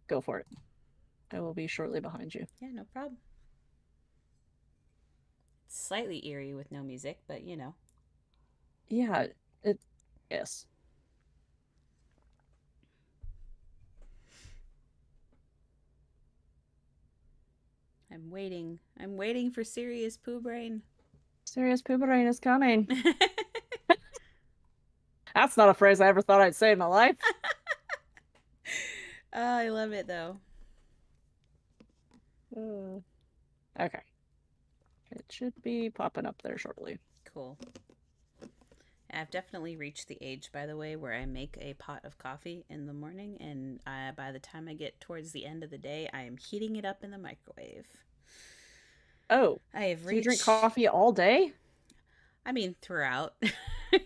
Go for it. I will be shortly behind you. Yeah, no problem. It's slightly eerie with no music, but you know. Yeah, it. Yes. I'm waiting. I'm waiting for serious poo brain. Serious poop rain is coming. That's not a phrase I ever thought I'd say in my life. Oh, I love it though. Uh, okay. It should be popping up there shortly. Cool. I've definitely reached the age, by the way, where I make a pot of coffee in the morning, and by the time I get towards the end of the day, I am heating it up in the microwave. Oh, I have so you drink reached, coffee all day? I mean, throughout,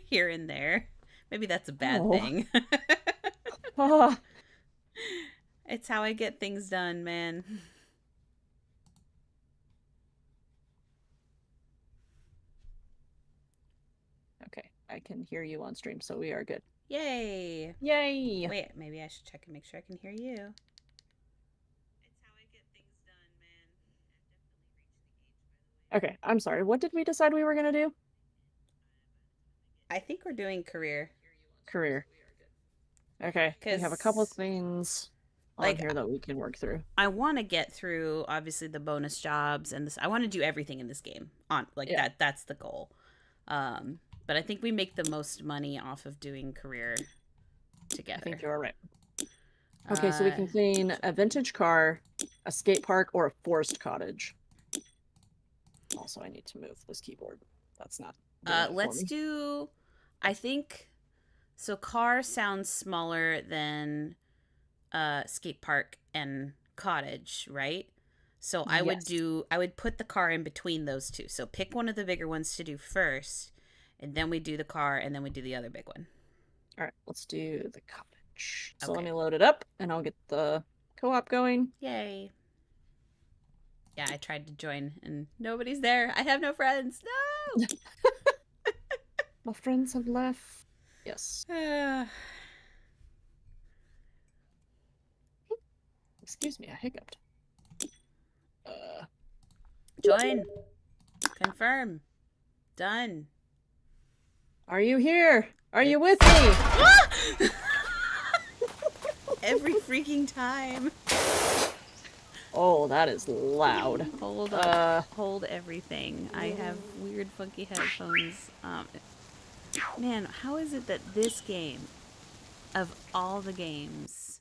here and there. Maybe that's a bad Oh. thing. Ah, It's how I get things done, man. okay, I can hear you on stream, so we are good. Yay! Yay! Wait, maybe I should check and make sure I can hear you. It's how I get things done, man. Okay, I'm sorry. What did we decide we were gonna do? I think we're doing career. Career. Okay, we have a couple of Because, things on like, here that we can work through. I want to get through obviously the bonus jobs and this. I want to do everything in this game. On like Yeah, that. That's the goal. But I think we make the most money off of doing career I think together. you're right. Okay, so we Uh, can clean a vintage car, a skate park, or a forest cottage. Also, I need to move this keyboard. That's not doing it for let's me. do. I think so. Car sounds smaller than skate park and cottage, right? So I would Yes. do. I would put the car in between those two. So pick one of the bigger ones to do first, and then we do the car, and then we do the other big one. All right, let's do the cottage. So let Okay. me load it up and I'll get the co-op going. Yay. Yeah, I tried to join and nobody's there. I have no friends. My friends have left. Yes. No. Excuse me, I hiccuped. Uh, Join. Confirm. Done. are you here? Are you with me? It's every freaking time. Oh, that is loud. Hold up. Uh, Hold everything. I have weird, funky headphones. Man, how is it that this game, of all the games,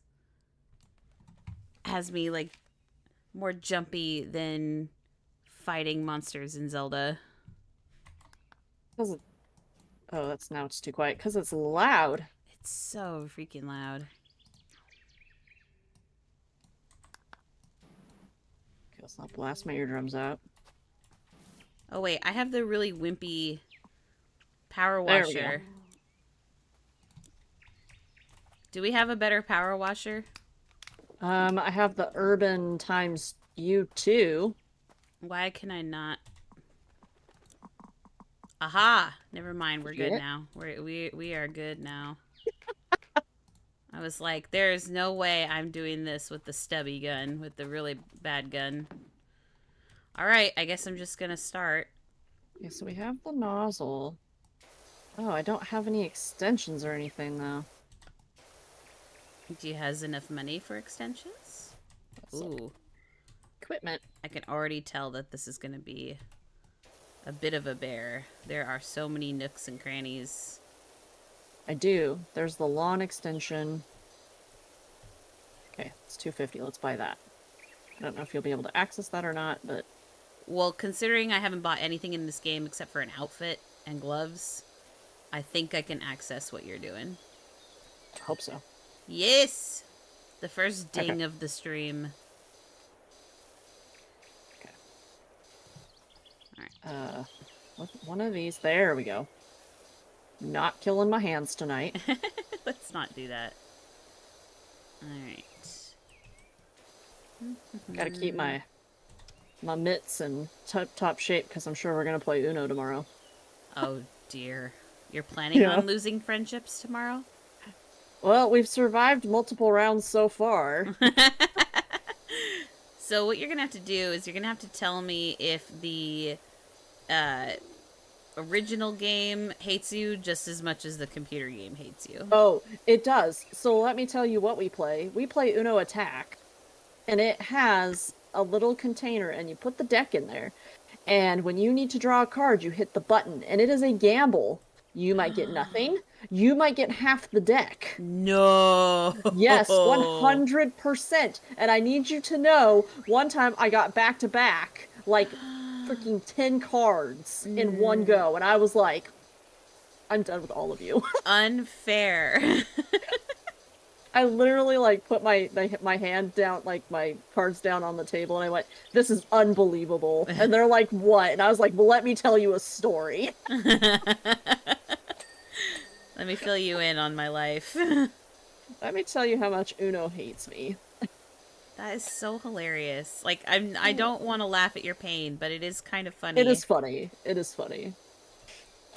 has me like more jumpy than fighting monsters in Zelda? cause it, oh, that's now it's too quiet. Cause it's loud. It's so freaking loud. Okay, let's not blast my eardrums out. Oh wait, I have the really wimpy power There we go. washer. Do we have a better power washer? I have the urban times U2. Why can I not? Aha! Never mind. We're good Yeah. now. We are good now. I was like, there's no way I'm doing this with the stubby gun, with the really bad gun. All right, I guess I'm just gonna start. Okay, so we have the nozzle. Oh, I don't have any extensions or anything though. Do you has enough money for extensions? What's up? Ooh, Equipment. I can already tell that this is gonna be a bit of a bear. There are so many nooks and crannies. I do. There's the lawn extension. Okay, it's 250. Let's buy that. I don't know if you'll be able to access that or not, but Well, considering I haven't bought anything in this game except for an outfit and gloves, I think I can access what you're doing. I hope so. Yes! The first Okay. ding of the stream. Okay. Alright. One of these. There we go. Not killing my hands tonight. Let's not do that. Alright. Gotta keep my mitts in top shape because I'm sure we're gonna play Uno tomorrow. Oh dear. You're planning Yeah. on losing friendships tomorrow? Well, we've survived multiple rounds so far. So what you're gonna have to do is you're gonna have to tell me if the uh, original game hates you just as much as the computer game hates you. Oh, it does. So let me tell you what we play. We play Uno Attack, and it has a little container, and you put the deck in there. And when you need to draw a card, you hit the button, and it is a gamble. You might get nothing. You might get half the deck. No. Yes, 100%. And I need you to know, one time I got back to back, like freaking 10 cards in one go. And I was like, I'm done with all of you. Unfair. I literally like put my hand down, like my cards down on the table, and I went, "This is unbelievable." And they're like, "What?" And I was like, "Well, let me tell you a story." Let me fill you in on my life. Let me tell you how much Uno hates me. That is so hilarious. Like I don't want to laugh at your pain, but it is kind of funny. It is funny. It is funny.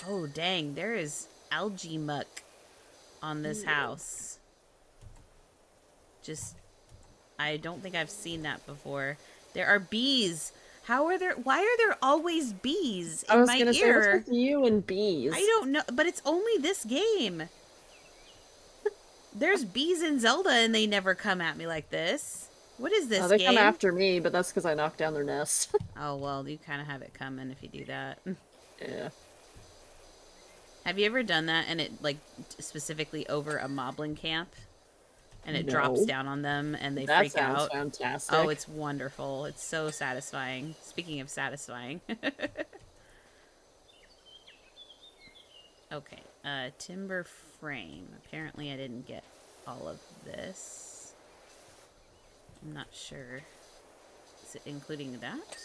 Oh, dang, there is algae muck on this house. Just I don't think I've seen that before. There are bees. Why are there always bees I in was my gonna say, ear? what's with you and bees? I don't know, but it's only this game. There's bees in Zelda and they never come at me like this. What is this They game? come after me, but that's because I knocked down their nest. Oh, well, you kind of have it coming if you do that. Yeah. Have you ever done that and it, like, specifically over a moblin camp? And it No. drops down on them and they That freak sounds out? fantastic. Oh, it's wonderful. It's so satisfying. Speaking of satisfying. Okay. Timber frame. Apparently I didn't get all of this. I'm not sure. Is it including that?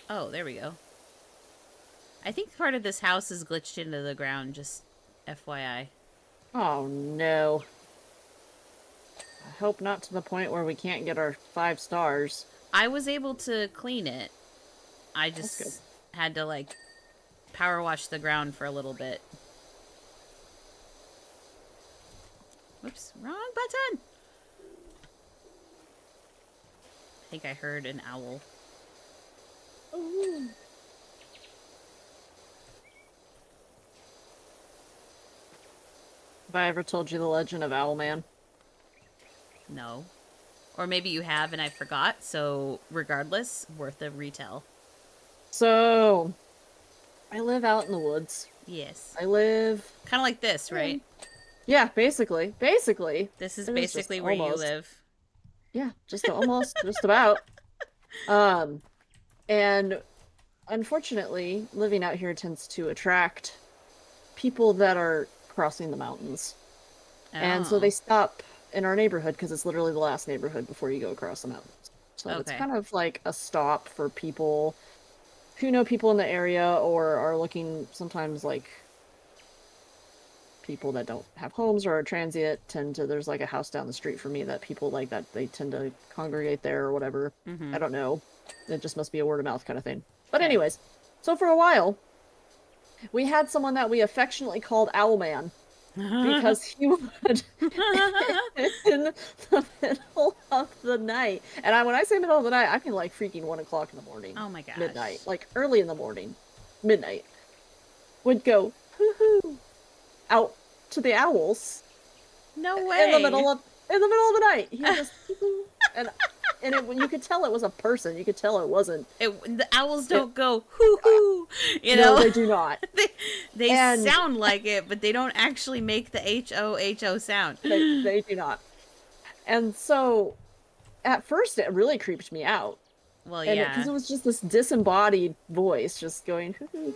Oh, there we go. I think part of this house is glitched into the ground, just FYI. Oh no. I hope not to the point where we can't get our 5 stars. I was able to clean it. I That's good. just had to, like, power wash the ground for a little bit. Whoops, wrong button! I think I heard an owl. Ooh. Have I ever told you the legend of Owlman? No. Or maybe you have and I forgot, so regardless, worth a retell. So, I live out in the woods. Yes. I live... Kind of like this, right? Yeah, basically. Basically. This is It basically just where you almost. live. Yeah, just almost, just about. And unfortunately, living out here tends to attract people that are crossing the mountains. And so Oh, they stop in our neighborhood because it's literally the last neighborhood before you go across the mountains. So it's okay. kind of like a stop for people who know people in the area or are looking sometimes like people that don't have homes or are transient tend to there's like a house down the street for me that people like that they tend to congregate there or whatever. Mm-hmm. I don't know. It just must be a word of mouth kind of thing. But Okay. anyways, so for a while we had someone that we affectionately called Owlman because he would in the middle of the night. And when I say middle of the night, I mean like freaking 1 o'clock in the morning. Oh my gosh. Midnight. Like early in the morning. Midnight. Would go hoo-hoo out to the owls No way. in the middle of the night. He would just and you could tell it was a person. You could tell it wasn't. The owls don't go hoo hoo. You know, no, they do not. they And- sound like it, but they don't actually make the HOHO sound. They do not. And so, at first, it really creeped me out. Well, And yeah. because it was just this disembodied voice just going, hoo-hoo.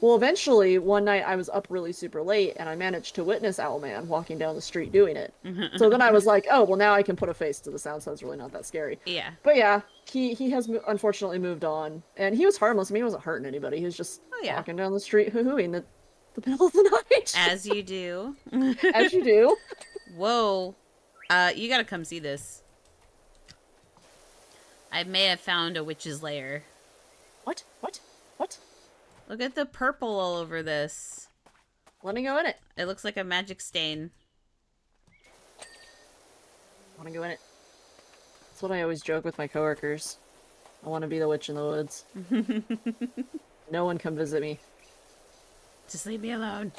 Well, eventually, one night I was up really super late and I managed to witness Owlman walking down the street doing it. So then I was like, oh, well, now I can put a face to the sound, so it's really not that scary. Yeah. But yeah, he has unfortunately moved on. And he was harmless. I mean, he wasn't hurting anybody. He was just walking down the street hoo-hooing at the middle of the night. As you do. As you do. Whoa. You gotta come see this. I may have found a witch's lair. What? Look at the purple all over this. Let me go in it. It looks like a magic stain. I want to go in it. That's what I always joke with my coworkers. I want to be the witch in the woods. No one come visit me. Just leave me alone.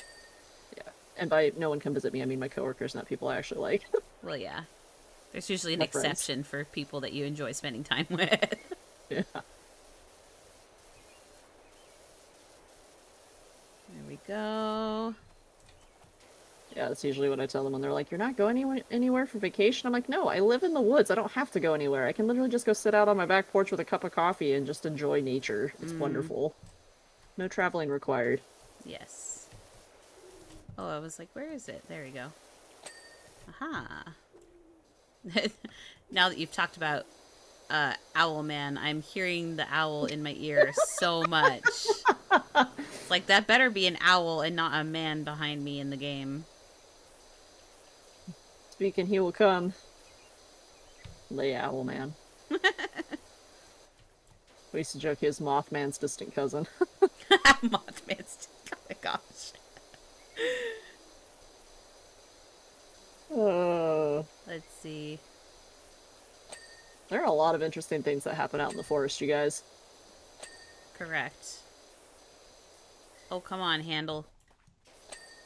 Yeah. And by no one come visit me, I mean my coworkers, not people I actually like. Well, yeah. There's usually an My friends. exception for people that you enjoy spending time with. Yeah. There we go. Yeah, that's usually what I tell them when they're like, "You're not going anywhere for vacation?" I'm like, "No, I live in the woods. I don't have to go anywhere. I can literally just go sit out on my back porch with a cup of coffee and just enjoy nature. It's wonderful. No traveling required." Yes. Oh, I was like, where is it? There we go. Aha. Now that you've talked about Owl Man, I'm hearing the owl in my ear so much. It's like, that better be an owl and not a man behind me in the game. Speaking, he will come. The Owl Man. We used to joke he was Mothman's distant cousin. Mothman's. Oh my gosh. Let's see. There are a lot of interesting things that happen out in the forest, you guys. Correct. Oh, come on, handle.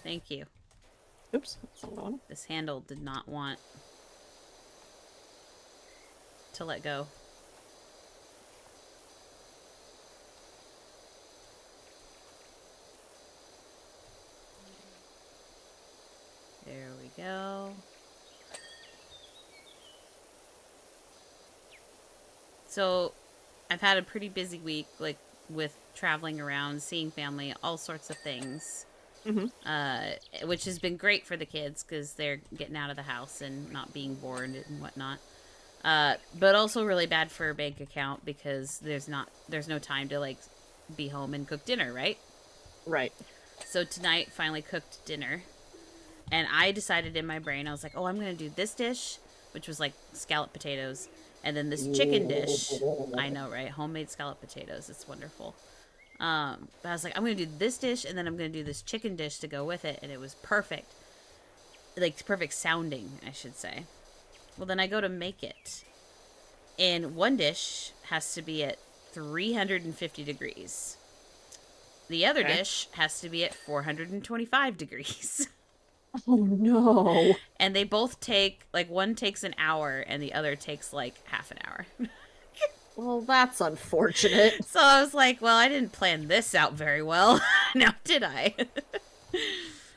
Thank you. Oops, that's not what I wanted. This handle did not want to let go. There we go. So, I've had a pretty busy week, like, with traveling around, seeing family, all sorts of things. Which has been great for the kids because they're getting out of the house and not being bored and whatnot. But also really bad for a bank account because there's no time to like be home and cook dinner, right? Right. So tonight finally cooked dinner, and I decided in my brain, I was like, oh, I'm gonna do this dish, which was like scalloped potatoes, and then this chicken dish. I know, right? Homemade scalloped potatoes. It's wonderful. But I was like, I'm going to do this dish, and then I'm going to do this chicken dish to go with it, and it was perfect. Like, perfect sounding, I should say. Well, then I go to make it, and one dish has to be at 350 degrees. The other dish has to be at 425 degrees. Oh, no. And they both take, like, one takes an hour, and the other takes, like, half an hour. Well, that's unfortunate. So I was like, well, I didn't plan this out very well. Now, did I?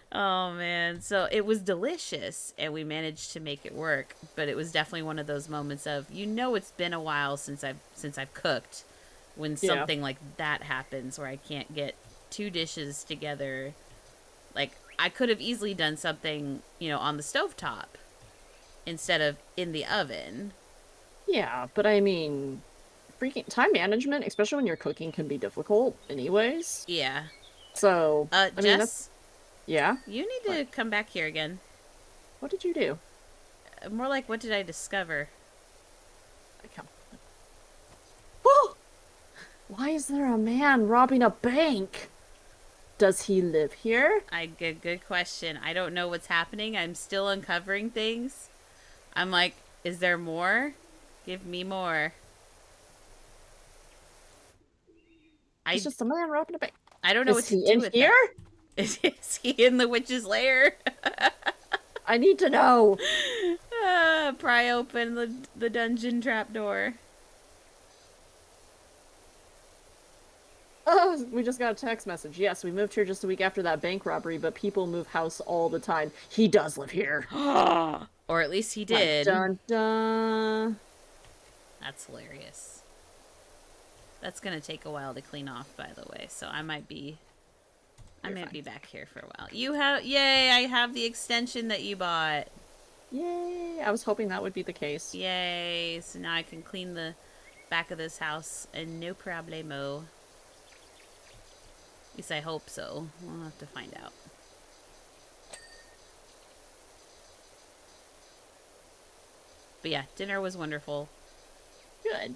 Oh, man. So it was delicious, and we managed to make it work. But it was definitely one of those moments of, it's been a while since I've cooked, when something like that happens where I can't get two dishes together. Like, I could have easily done something, on the stovetop instead of in the oven. Yeah, but I mean, freaking time management, especially when you're cooking, can be difficult anyways. Yeah. So, I Jess, mean, that's... Yeah? You need to come back here again. What did you do? More like, what did I discover? Oh! Why is there a man robbing a bank? Does he live here? Good question. I don't know what's happening. I'm still uncovering things. I'm like, is there more? Give me more. It's just a man robbing a bank. I don't know what to do with here? Is he in the witch's lair? I need to know. Pry open the dungeon trapdoor. Oh, we just got a text message. Yes, we moved here just a week after that bank robbery, but people move house all the time. He does live here. Or at least he did. Dun, dun. That's hilarious. That's gonna take a while to clean off, by the way. So I might be back here for a while. Yay! I have the extension that you bought. Yay! I was hoping that would be the case. Yay! So now I can clean the back of this house and no problemo. At least I hope so. We'll have to find out. But yeah, dinner was wonderful. Good.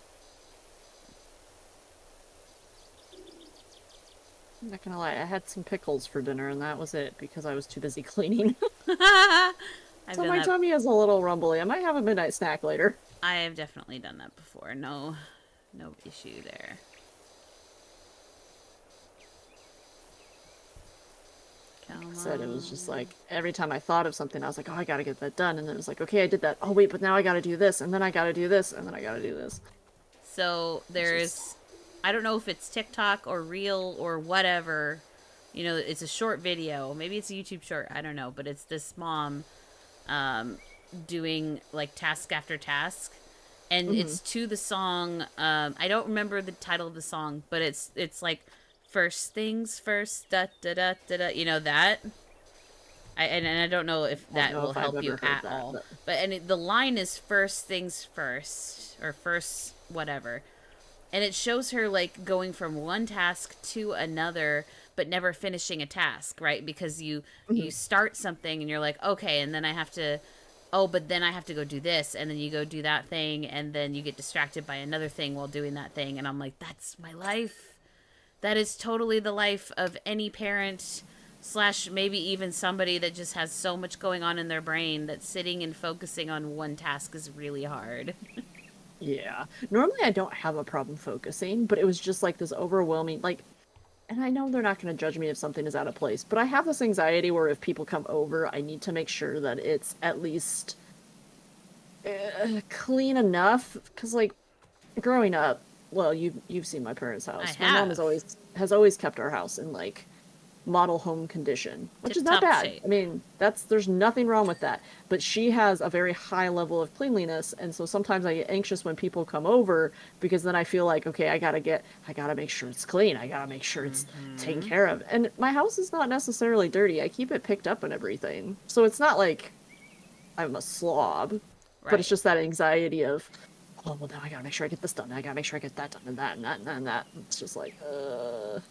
I'm not gonna lie, I had some pickles for dinner and that was it because I was too busy cleaning. I've So done my that. tummy is a little rumbly. I might have a midnight snack later. I have definitely done that before. No, no issue there. Like I Come said, it was just on. like every time I thought of something, I was like, oh, I gotta get that done. And then it was like, okay, I did that. Oh, wait, but now I gotta do this. And then I gotta do this. And then I gotta do this. So It's just, there's, I don't know if it's TikTok or Reel or whatever. You know, it's a short video. Maybe it's a YouTube short. I don't know. But it's this mom um, doing like task after task. And mhm. it's to the song. I don't remember the title of the song, but it's like first things first, da da da da da. You know that. And I don't know if I don't that know will if I've help you ever heard at that, all. but But the line is first things first or first whatever. And it shows her like going from one task to another but never finishing a task, right? Because you mhm. start something and you're like, "Okay, and then I have to oh, but then I have to go do this." And then you go do that thing and then you get distracted by another thing while doing that thing and I'm like, "That's my life." That is totally the life of any parent slash maybe even somebody that just has so much going on in their brain that sitting and focusing on one task is really hard. Yeah. Normally I don't have a problem focusing, but it was just like this overwhelming, like, and I know they're not going to judge me if something is out of place, but I have this anxiety where if people come over, I need to make sure that it's at least clean enough. Because, like, growing up, well, you've seen my parents' I house. My mom have. has always kept our house in like model home condition, which Tip is not top bad. shape. I mean, there's nothing wrong with that. But she has a very high level of cleanliness, and so sometimes I get anxious when people come over because then I feel like, okay, I gotta make sure it's clean. I gotta make sure it's taken Mm-hmm. care of. And my house is not necessarily dirty. I keep it picked up and everything. So it's not like I'm a slob, but it's Right. just that anxiety of, oh, well, now I gotta make sure I get this done. I gotta make sure I get that done and that and that and that and that. It's just like,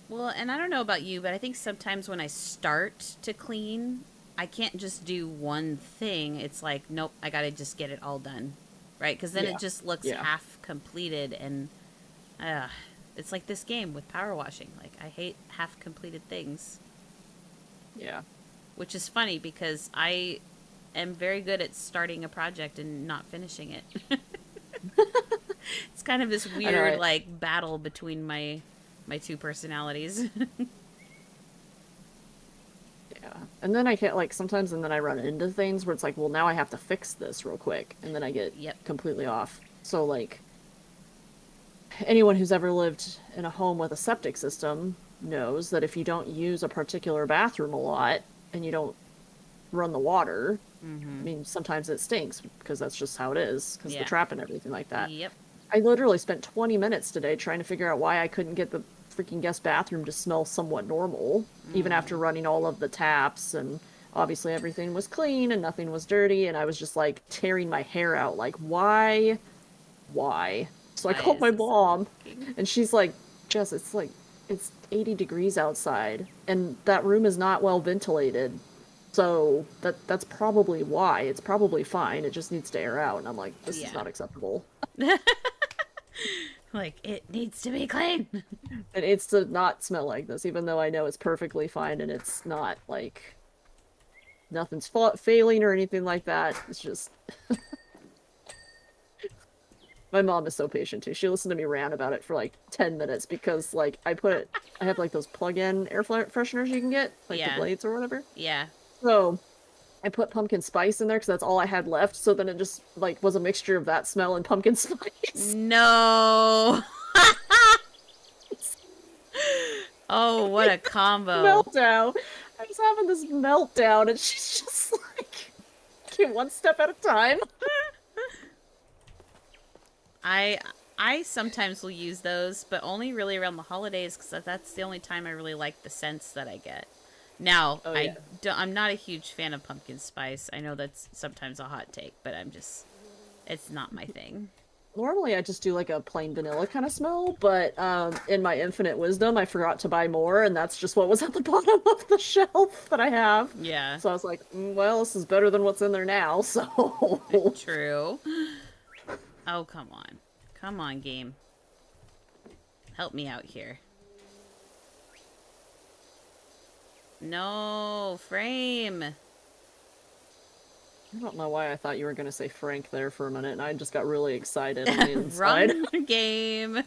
Well, and I don't know about you, but I think sometimes when I start to clean, I can't just do one thing. It's like, nope, I gotta just get it all done. Right? Because then it yeah, just looks yeah, half completed and uh, it's like this game with power washing. Like, I hate half completed things. yeah. Which is funny because I am very good at starting a project and not finishing it. It's kind of this I know, weird right? like battle between my two personalities. Yeah. And then I can't, like, sometimes, and then I run into things where it's like, well, now I have to fix this real quick. And then I get Yep. completely off. So, like, anyone who's ever lived in a home with a septic system knows that if you don't use a particular bathroom a lot and you don't run the water, I Mm-hmm. mean, sometimes it stinks because that's just how it is, because the Yeah. trap and everything like that. Yep. I literally spent 20 minutes today trying to figure out why I couldn't get the freaking guest bathroom to smell somewhat normal, even after Mm. running all of the taps and obviously everything was clean and nothing was dirty. And I was just like tearing my hair out, like, why? Why? So I Why called is my this not mom working? and she's like, Jess, it's 80 degrees outside and that room is not well ventilated. So that's probably why. It's probably fine. It just needs to air out. And I'm like, this is Yeah. not acceptable. Like it needs to be clean. It needs to not smell like this, even though I know it's perfectly fine and it's not like nothing's failing or anything like that. It's just my mom is so patient too. She listened to me rant about it for like 10 minutes because like I have like those plug-in air fresheners you can get, like the Yeah. blades or whatever. Yeah. So I put pumpkin spice in there because that's all I had left. So then it just like was a mixture of that smell and pumpkin spice. No. Oh, what a combo. Meltdown. I was having this meltdown and she's just like, okay, one step at a time. I I sometimes will use those, but only really around the holidays because that's the only time I really like the scents that I get. Now, Oh yeah. I'm not a huge fan of pumpkin spice. I know that's sometimes a hot take, but it's not my thing. Normally I just do like a plain vanilla kind of smell, but in my infinite wisdom I forgot to buy more and that's just what was at the bottom of the shelf that I have. Yeah, So I was like, well, this is better than what's in there now. So true. Oh, come on. Come on, game. Help me out here. No, frame. I don't know why I thought you were going to say Frank there for a minute, and I just got really excited on the inside. Wrong game.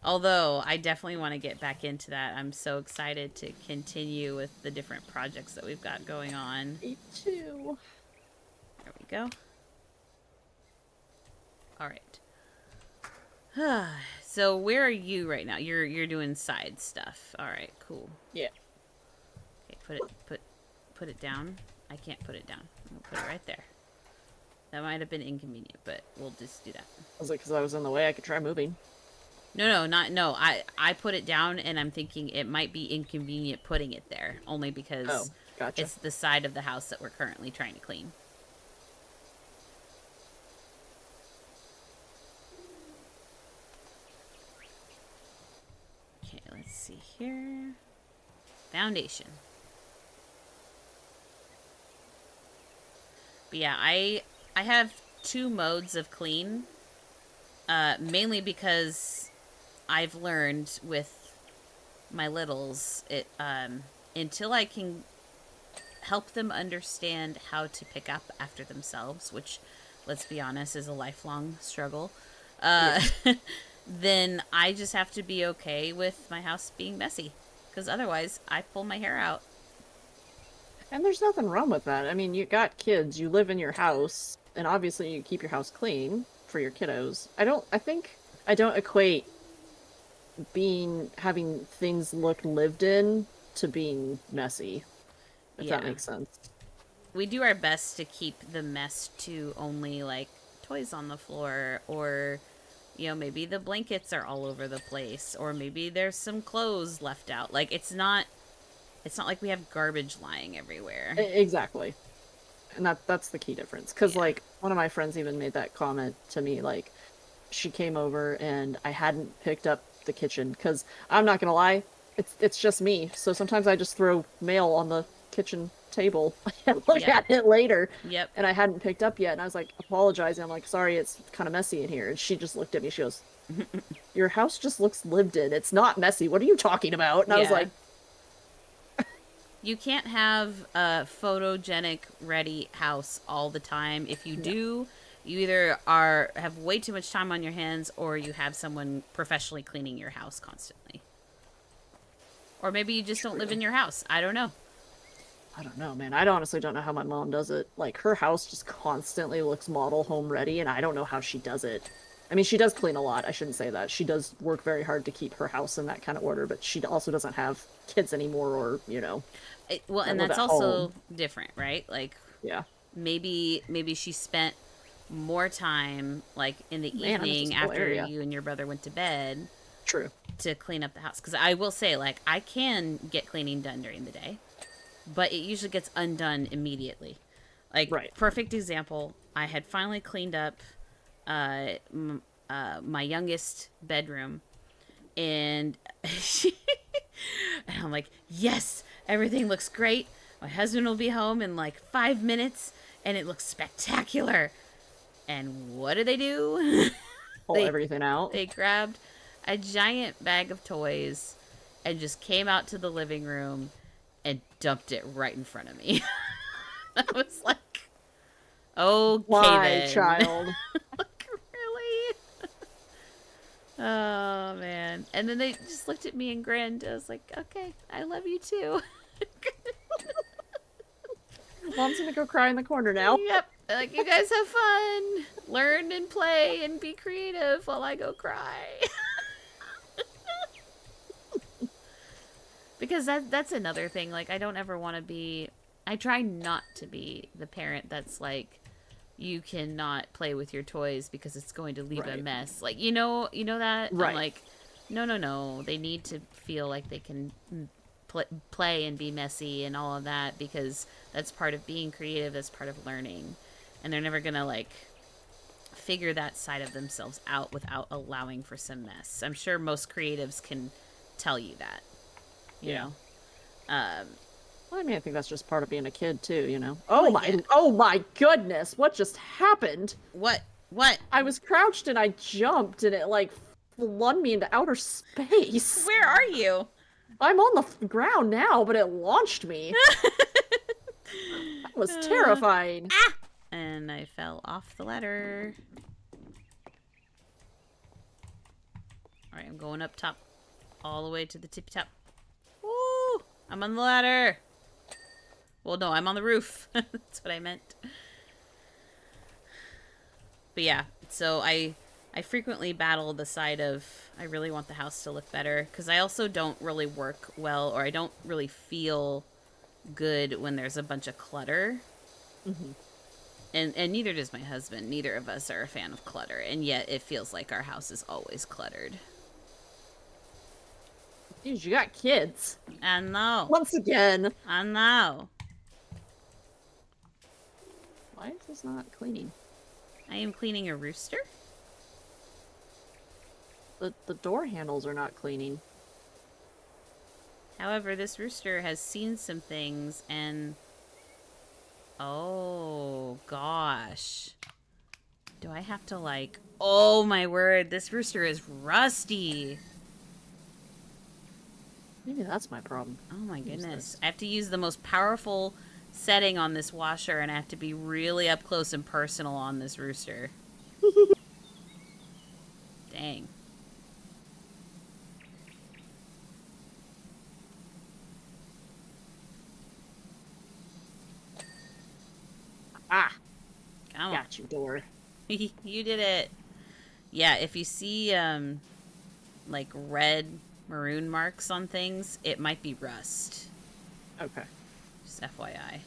Although, I definitely want to get back into that. I'm so excited to continue with the different projects that we've got going on. Me too. There we go. All right. So where are you right now? You're doing side stuff. All right, cool. Yeah. Okay, put it down. I can't put it down. I'm gonna put it right there. That might have been inconvenient, but we'll just do that. Was it because I was in the way? I could try moving. No. I put it down, and I'm thinking it might be inconvenient putting it there, only because gotcha. it's the side of the house that we're currently trying to clean. Okay, let's see here. Foundation. But yeah, I have two modes of clean. Mainly because I've learned with my littles, until I can help them understand how to pick up after themselves, which, let's be honest, is a lifelong struggle. Then I just have to be okay with my house being messy, because otherwise I pull my hair out. And there's nothing wrong with that. I mean, you got kids, you live in your house, and obviously you keep your house clean for your kiddos. I don't equate having things look lived in to being messy. If that makes sense. We do our best to keep the mess to only like toys on the floor, or maybe the blankets are all over the place, or maybe there's some clothes left out. Like it's not like we have garbage lying everywhere. Exactly. And that's the key difference. Because, like, one of my friends even made that comment to me, like, she came over and I hadn't picked up the kitchen. Because, I'm not going to lie, it's just me. So sometimes I just throw mail on the kitchen table and look at it later. Yep. And I hadn't picked up yet. And I was, like, apologizing. I'm like, sorry, it's kind of messy in here. And she just looked at me. She goes, your house just looks lived in. It's not messy. What are you talking about? And I was like, you can't have a photogenic ready house all the time. If you do, you either have way too much time on your hands, or you have someone professionally cleaning your house constantly. Or maybe you just don't live in your house. I don't know. I don't know, man. I honestly don't know how my mom does it. Like, her house just constantly looks model home ready, and I don't know how she does it. I mean, she does clean a lot. I shouldn't say that. She does work very hard to keep her house in that kind of order, but she also doesn't have kids anymore, or, Well, and that's also different, right? Like, maybe she spent more time, like, in the evening after you and your brother went to bed. True. To clean up the house. Because I will say, like, I can get cleaning done during the day, but it usually gets undone immediately. Like, perfect example, I had finally cleaned up my youngest bedroom, and and I'm like, yes, everything looks great. My husband will be home in like 5 minutes, and it looks spectacular. And what do? Pull everything out. They grabbed a giant bag of toys and just came out to the living room and dumped it right in front of me. I was like, okay, why, then. child? Like, really? Oh, man. And then they just looked at me and grinned. I was like, okay, I love you too. Mom's gonna go cry in the corner now. Yep. Like, you guys have fun. Learn and play and be creative while I go cry. Because that's another thing. Like, I don't ever want to be... I try not to be the parent that's like, you cannot play with your toys because it's going to leave a mess. Like, you know that? Right. I'm like, no. They need to feel like they can play and be messy and all of that, because that's part of being creative. That's part of learning. And they're never going to, like, figure that side of themselves out without allowing for some mess. I'm sure most creatives can tell you that. You know? Well, I mean, I think that's just part of being a kid too, Oh my goodness, what just happened? What? I was crouched and I jumped and it like flung me into outer space. Where are you? I'm on the ground now, but it launched me. That was terrifying. And I fell off the ladder. Alright, I'm going up top. All the way to the tippy top. Woo! I'm on the ladder. Well, no, I'm on the roof. That's what I meant. But yeah, so I frequently battle the side of I really want the house to look better, because I also don't really work well, or I don't really feel good when there's a bunch of clutter. Mm-hmm. And neither does my husband. Neither of us are a fan of clutter, and yet it feels like our house is always cluttered. Dude, you got kids. I know. Once again. I know. Why is this not cleaning? I am cleaning a rooster. The door handles are not cleaning. However, this rooster has seen some things and... Oh, gosh. Do I have to, like... Oh, my word. This rooster is rusty. Maybe that's my problem. Oh, my goodness. I have to use the most powerful setting on this washer, and I have to be really up close and personal on this rooster. Dang. Ah, Come on. got you, door. You did it. Yeah, if you see, like, red maroon marks on things, it might be rust. Okay. Just FYI.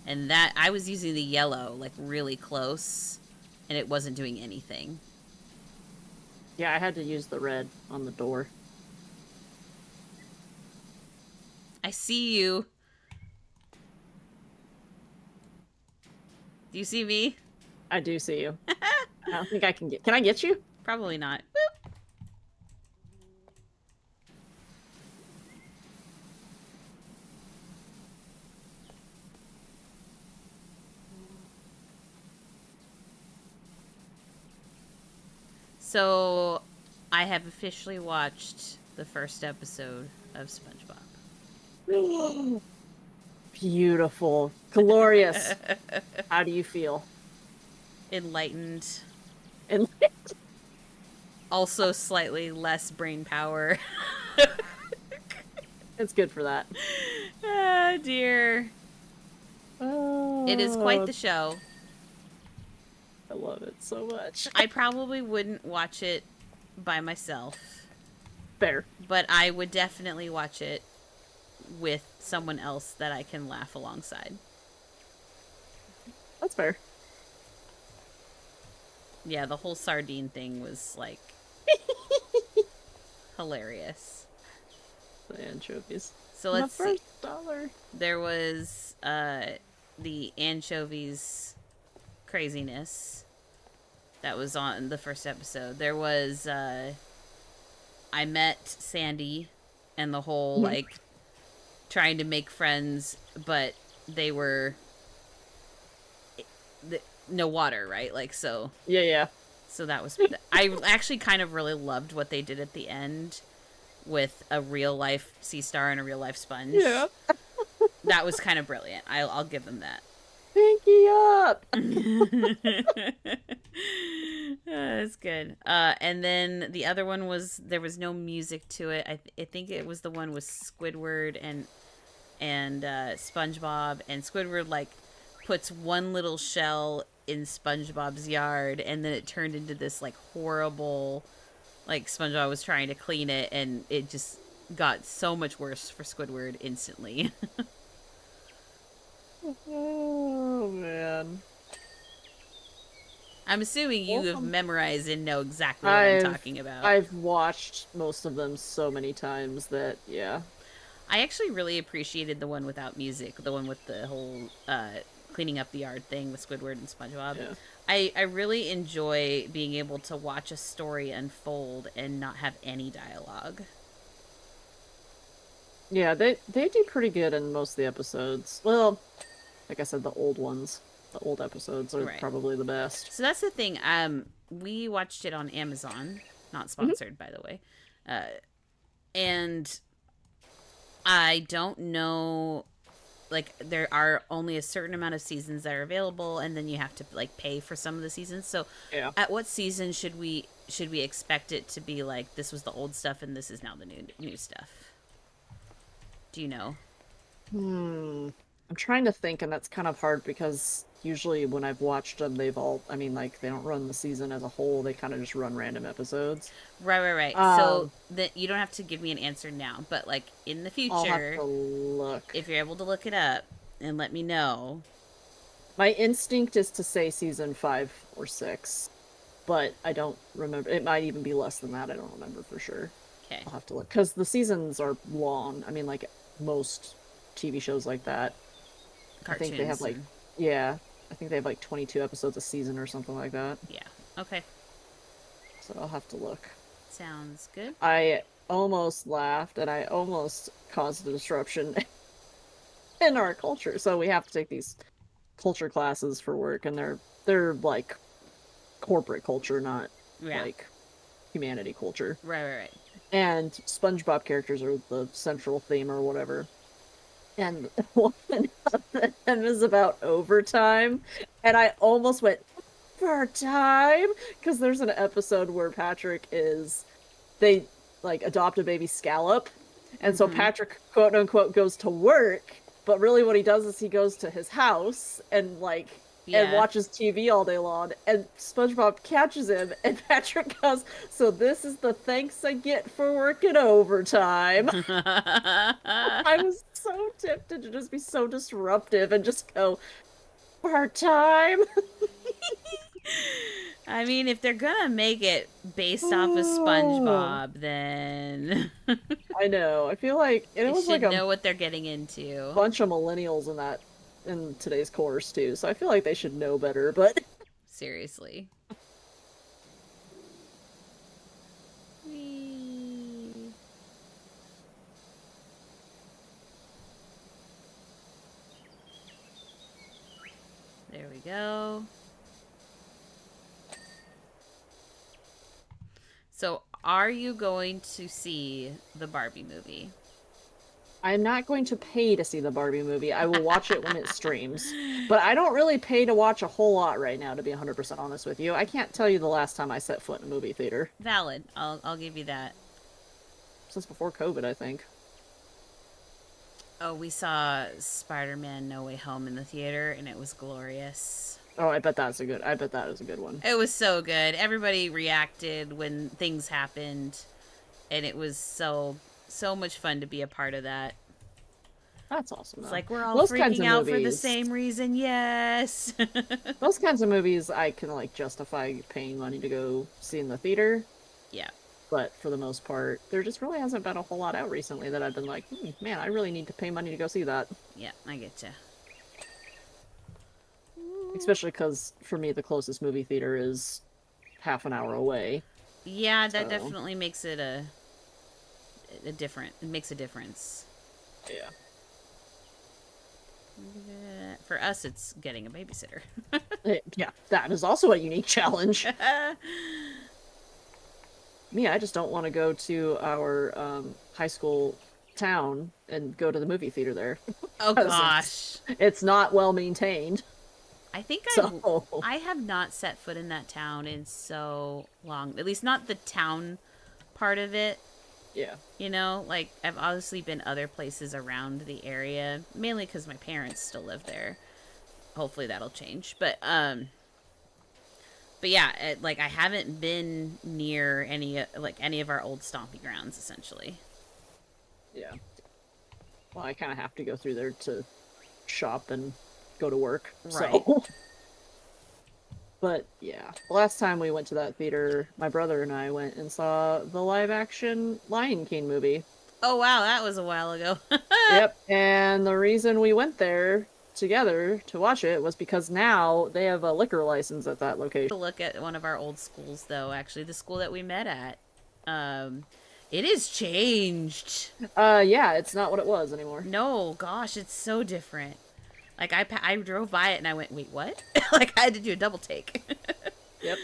And that, I was using the yellow, like, really close, and it wasn't doing anything. Yeah, I had to use the red on the door. I see you. Do you see me? I do see you. I don't think I can get... Can I get you? Probably not. Boop. So, I have officially watched the first episode of SpongeBob. Beautiful. Glorious. How do you feel? Enlightened. And Also slightly less brain power. it's good for that. Ah, dear. Oh, It is quite the show. I love it so much. I probably wouldn't watch it by myself, Fair. but I would definitely watch it with someone else that I can laugh alongside. That's fair. Yeah, the whole sardine thing was, like, hilarious. The anchovies. So let's the see. first dollar. There was the anchovies craziness that was on the first episode. There was I met Sandy and the whole like trying to make friends, but they were no water, right? Like so. Yeah. So that was I actually kind of really loved what they did at the end with a real life sea star and a real life sponge. Yeah. That was kind of brilliant. I'll give them that. Pinky up. That's good. And then the other one was there was no music to it. I think it was the one with Squidward and SpongeBob, and Squidward like puts one little shell in SpongeBob's yard, and then it turned into this like horrible, like SpongeBob was trying to clean it, and it just got so much worse for Squidward instantly. Oh man. I'm assuming you have memorized and know exactly what I'm talking about. I've watched most of them so many times that, yeah. I actually really appreciated the one without music, the one with the whole cleaning up the yard thing with Squidward and SpongeBob. Yeah. I really enjoy being able to watch a story unfold and not have any dialogue. Yeah, they do pretty good in most of the episodes. Well, like I said, the old ones. The old episodes are probably the best. So that's the thing. We watched it on Amazon, not sponsored, by the way. And I don't know. Like, there are only a certain amount of seasons that are available, and then you have to like pay for some of the seasons. So, Yeah. at what season should we expect it to be like this was the old stuff and this is now the new stuff? Do you know? I'm trying to think, and that's kind of hard because usually when I've watched them, they've all, I mean, like, they don't run the season as a whole, they kind of just run random episodes. Right. So Um, that you don't have to give me an answer now, but like in the I'll have future, to look. if you're able to look it up and let me know. My instinct is to say season 5 or 6, but I don't remember. It might even be less than that. I don't remember for sure. Okay. I'll have to look because the seasons are long. I mean, like most TV shows like that. I think they have Cartoons. like, yeah, I think they have like 22 episodes a season or something like that. Yeah. Okay. So I'll have to look. Sounds good. I almost laughed and I almost caused a disruption in our culture. So we have to take these culture classes for work, and they're like corporate culture, not Yeah. like humanity culture. Right. And SpongeBob characters are the central theme or whatever. And one of them is about overtime, and I almost went overtime because there's an episode where Patrick is they like adopt a baby scallop, and so Mm-hmm. Patrick quote unquote goes to work, but really what he does is he goes to his house and and Yeah. watches TV all day long, and SpongeBob catches him, and Patrick goes, "So this is the thanks I get for working overtime." I was so tempted to just be so disruptive and just go, part time. I mean, if they're gonna make it based off of Oh, SpongeBob, then I know. I feel like, and it they was like should a know what they're getting into. bunch of millennials in today's course too. So I feel like they should know better. But Seriously. Whee. There we go. So, are you going to see the Barbie movie? I'm not going to pay to see the Barbie movie. I will watch it when it streams. But I don't really pay to watch a whole lot right now, to be 100% honest with you. I can't tell you the last time I set foot in a movie theater. Valid. I'll give you that. Since before COVID, I think. Oh, we saw Spider-Man No Way Home in the theater and it was glorious. Oh, I bet that is a good one. It was so good. Everybody reacted when things happened and it was so much fun to be a part of that. That's awesome It's though. like we're all Those kinds freaking of out for the movies. same reason. Yes. Those kinds of movies I can like justify paying money to go see in the theater. Yeah. But for the most part, there just really hasn't been a whole lot out recently that I've been like, man, I really need to pay money to go see that. Yeah, I get you. Especially because for me, the closest movie theater is half an hour away. Yeah, that So, definitely makes it a different. It makes a difference. yeah. For us, it's getting a babysitter. Yeah, that is also a unique challenge. Me, I just don't want to go to our high school town and go to the movie theater there. Oh 'Cause gosh. it's not well maintained. I think So, I have not set foot in that town in so long. At least not the town part of it. yeah. You know, like I've obviously been other places around the area, mainly because my parents still live there. Hopefully that'll change. But yeah, like I haven't been near any of our old stomping grounds essentially. Yeah. Well, I kind of have to go through there to shop and go to work. Right. So, but yeah, the last time we went to that theater, my brother and I went and saw the live action Lion King movie. Oh wow, that was a while ago. Yep. And the reason we went there together to watch it was because now they have a liquor license at that location. To look at one of our old schools though, actually the school that we met at. Um it is changed. Yeah, it's not what it was anymore. No, gosh, it's so different. Like I drove by it and I went, "Wait, what?" Like I had to do a double take. Yep.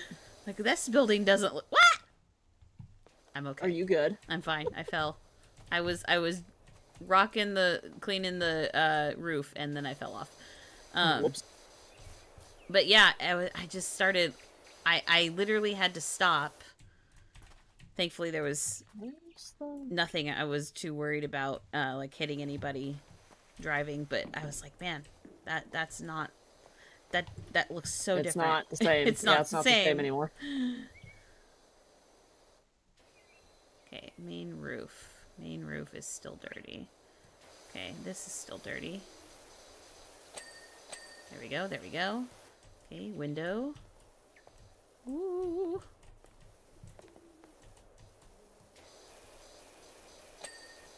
Like this building doesn't look. What? I'm okay. Are you good? I'm fine. I fell. I was cleaning the roof, and then I fell off. Whoops. But yeah, I just started. I literally had to stop. Thankfully, there was nothing I was too worried about, like hitting anybody driving. But I was like, man, that's not that looks so different. It's not the same. It's not, it's not the same anymore. Okay, main roof. Main roof is still dirty. Okay, this is still dirty. There we go. There we go. Okay, window. Ooh.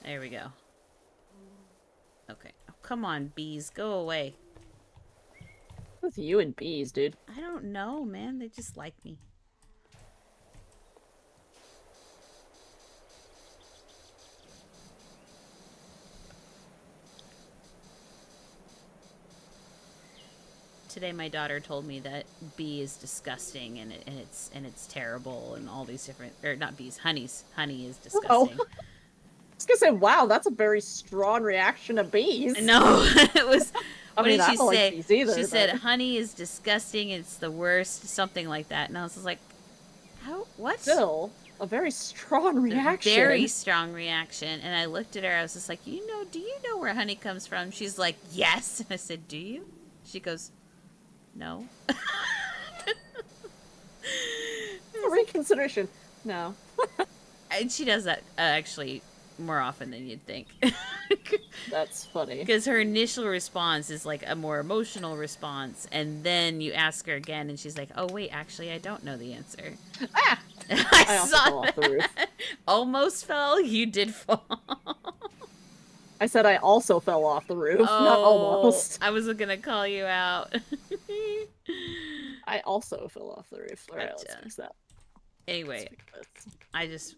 There we go. Okay. Oh, come on, bees. Go away. What's with you and bees, dude? I don't know, man. They just like me. Today my daughter told me that bee is disgusting and it's terrible and all these different, or not bees, honey is disgusting. Oh. I was gonna say, wow, that's a very strong reaction to bees. No, it was. I What mean, did I she don't like say? bees either, She but- said honey is disgusting. It's the worst, something like that. And I was just like, how? What? Still, a very strong reaction. Very strong reaction. And I looked at her. I was just like, do you know where honey comes from? She's like, yes. And I said, do you? She goes, no. Reconsideration. No. And she does that actually more often than you'd think. That's funny. Because her initial response is like a more emotional response, and then you ask her again, and she's like, "Oh wait, actually, I don't know the answer." Ah! I also saw fell off the roof. Almost fell. You did fall. I said I also fell off the roof, not almost. I was gonna call you out. I also fell off the roof. All right, Gotcha. let's fix that. Anyway, Let's fix this. I just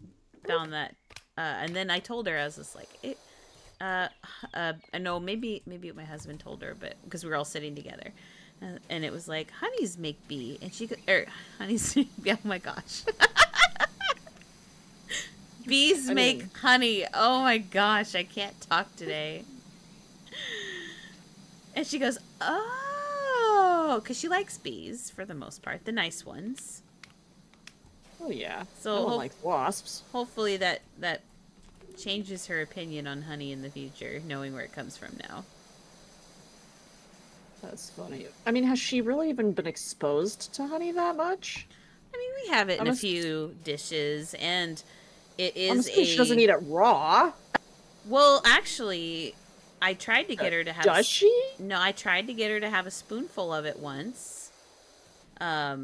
found that, and then I told her, I was just like, I know maybe my husband told her, but because we were all sitting together, and it was like, honeys make bee, and she honeys, oh my gosh. Bees make honey. Oh my gosh, I can't talk today. And she goes, oh, because she likes bees for the most part, the nice ones. Oh yeah. So no one likes wasps. Hopefully that changes her opinion on honey in the future, knowing where it comes from now. That's funny. I mean, has she really even been exposed to honey that much? I mean, we have it in a few dishes, and it is she doesn't eat it raw. Well, actually, I tried to get her to have. Does she? No, I tried to get her to have a spoonful of it once. I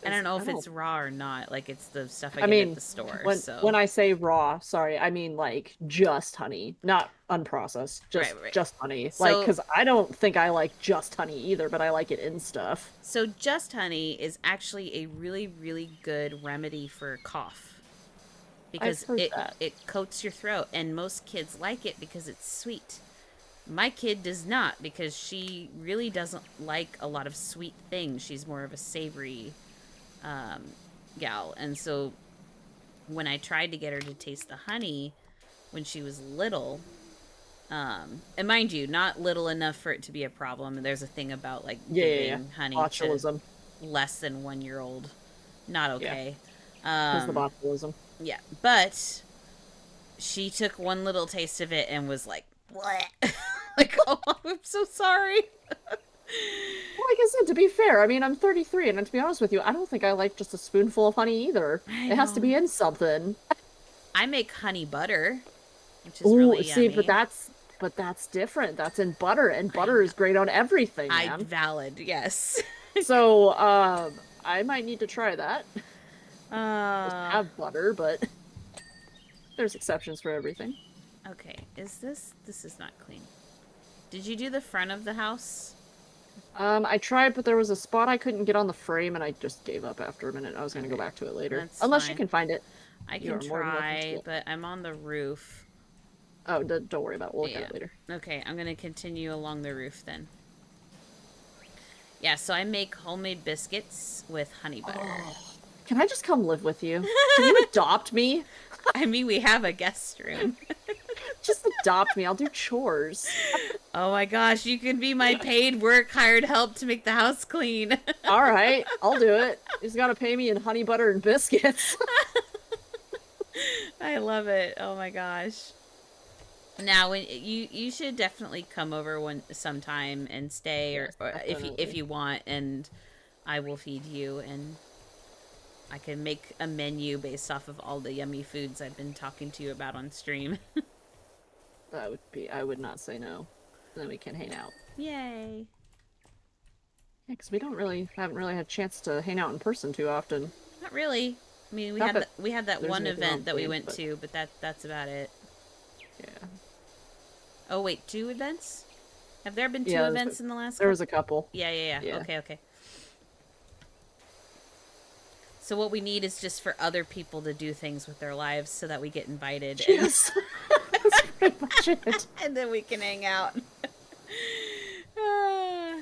don't know if it's raw or not. Like, it's the stuff I get at the store. When I say raw, sorry, I mean like just honey, not unprocessed. Just honey. So, like, because I don't think I like just honey either, but I like it in stuff. So just honey is actually a really, really good remedy for cough. Because it coats your throat, and most kids like it because it's sweet. My kid does not, because she really doesn't like a lot of sweet things. She's more of a savory gal. And so when I tried to get her to taste the honey when she was little, and mind you, not little enough for it to be a problem. There's a thing about like giving honey botulism to less than 1-year-old. Not okay. Because the botulism. Yeah, but she took one little taste of it and was like, bleh. Like, oh, I'm so sorry. Well, like I said, to be fair, I mean, I'm 33, and to be honest with you, I don't think I like just a spoonful of honey either. It has to be in something. I make honey butter, which is really yummy. but that's different. That's in butter, and butter is great on everything, man. Valid, yes. So, I might need to try that. Just have butter, but there's exceptions for everything. Okay, this is not clean. Did you do the front of the house? I tried, but there was a spot I couldn't get on the frame, and I just gave up after a minute. I was going to go back to it later. That's Unless fine. you can find it. I can try, but I'm on the roof. Oh, don't worry about it. We'll look at it later. Okay, I'm going to continue along the roof then. Yeah, so I make homemade biscuits with honey butter. Oh, can I just come live with you? Can you adopt me? I mean, we have a guest room. Just adopt me. I'll do chores. Oh my gosh, you can be my paid work hired help to make the house clean. All right, I'll do it. He's got to pay me in honey butter and biscuits. I love it. Oh my gosh. Now, when you should definitely come over sometime and stay, Yes, or if definitely. you want, and I will feed you, and I can make a menu based off of all the yummy foods I've been talking to you about on stream. I would not say no. Then we can hang out. Yay! Yeah, because we haven't really had a chance to hang out in person too often. Not really. I mean, we had that there's one anything event on that we theme, went but- to, but that's about it. Yeah. Oh wait, 2 events? Have there been 2 Yeah, events in the last? There was a couple. Yeah. Yeah. Okay. So what we need is just for other people to do things with their lives so that we get invited. Yes. That's pretty much it. And then we can hang out. Yeah.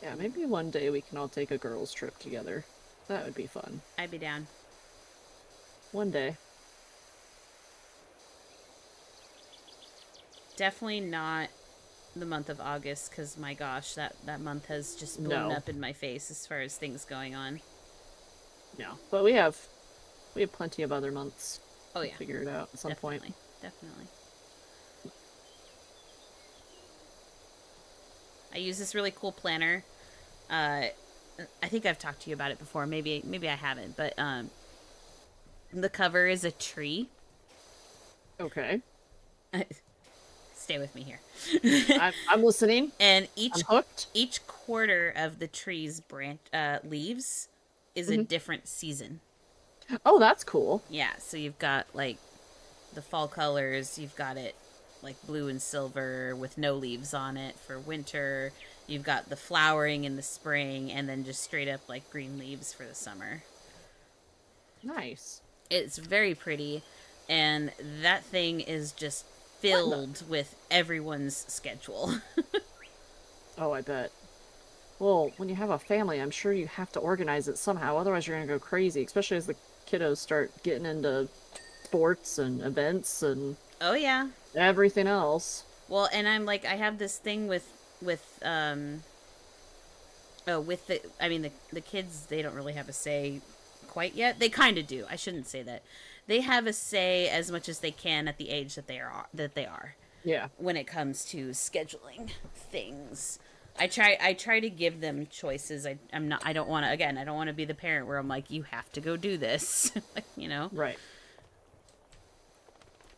Yeah, maybe one day we can all take a girls' trip together. That would be fun. I'd be down. One day. Definitely not the month of August, because my gosh, that month has just blown No. up in my face as far as things going on. No. But we have plenty of other months. Oh to yeah, figure it out at some point. Definitely. I use this really cool planner. I think I've talked to you about it before. Maybe I haven't, but the cover is a tree. Okay. Stay with me here. I'm listening. And I'm hooked. each quarter of the tree's branch leaves is a different season. Oh, that's cool. Yeah, so you've got like the fall colors, you've got it like blue and silver with no leaves on it for winter. You've got the flowering in the spring, and then just straight up like green leaves for the summer. Nice. It's very pretty, and that thing is just filled with everyone's schedule. Oh, I bet. Well, when you have a family, I'm sure you have to organize it somehow. Otherwise, you're going to go crazy, especially as the kiddos start getting into sports and events and Oh yeah. everything else. Well, and I'm like, I have this thing with the kids, they don't really have a say quite yet. They kind of do. I shouldn't say that. They have a say as much as they can at the age that they are Yeah. when it comes to scheduling things. I try to give them choices. I don't want to be the parent where I'm like, you have to go do this. You know? Right.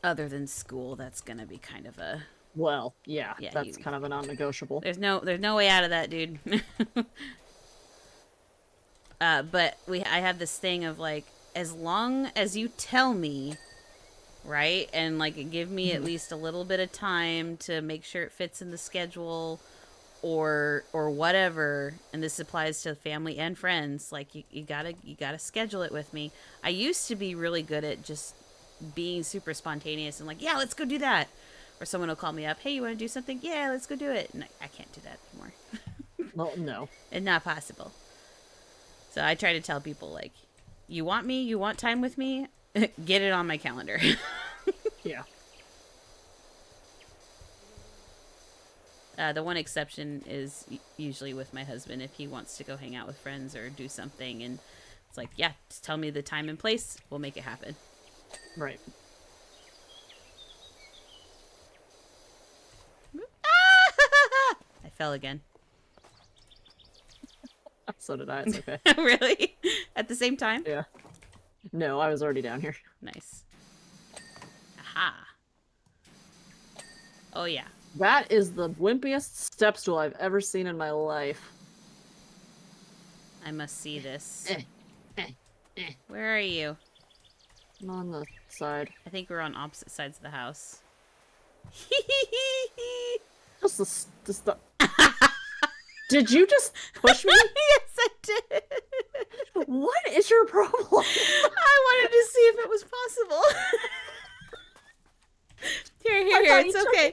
Other than school, that's going to be kind of a Well, yeah, Yeah, that's kind of a non-negotiable. There's no way out of that, dude. But I have this thing of like, as long as you tell me, right, and like give me at least a little bit of time to make sure it fits in the schedule, or whatever. And this applies to family and friends. Like you gotta schedule it with me. I used to be really good at just being super spontaneous and like, yeah, let's go do that. Or someone will call me up, hey, you want to do something? Yeah, let's go do it. And I can't do that anymore. Well, no. It's not possible. So I try to tell people, like, you want me? You want time with me? Get it on my calendar. Yeah. The one exception is usually with my husband if he wants to go hang out with friends or do something. And it's like, yeah, just tell me the time and place. We'll make it happen. Right. I fell again. So did I. It's okay. Really? At the same time? Yeah. No, I was already down here. Nice. Aha. Oh, yeah. That is the wimpiest step stool I've ever seen in my life. I must see this. Eh. Where are you? I'm on the side. I think we're on opposite sides of the house. Just the... Did you just push me? Yes, I did. What is your problem? I wanted to see if it was possible. Here. It's okay.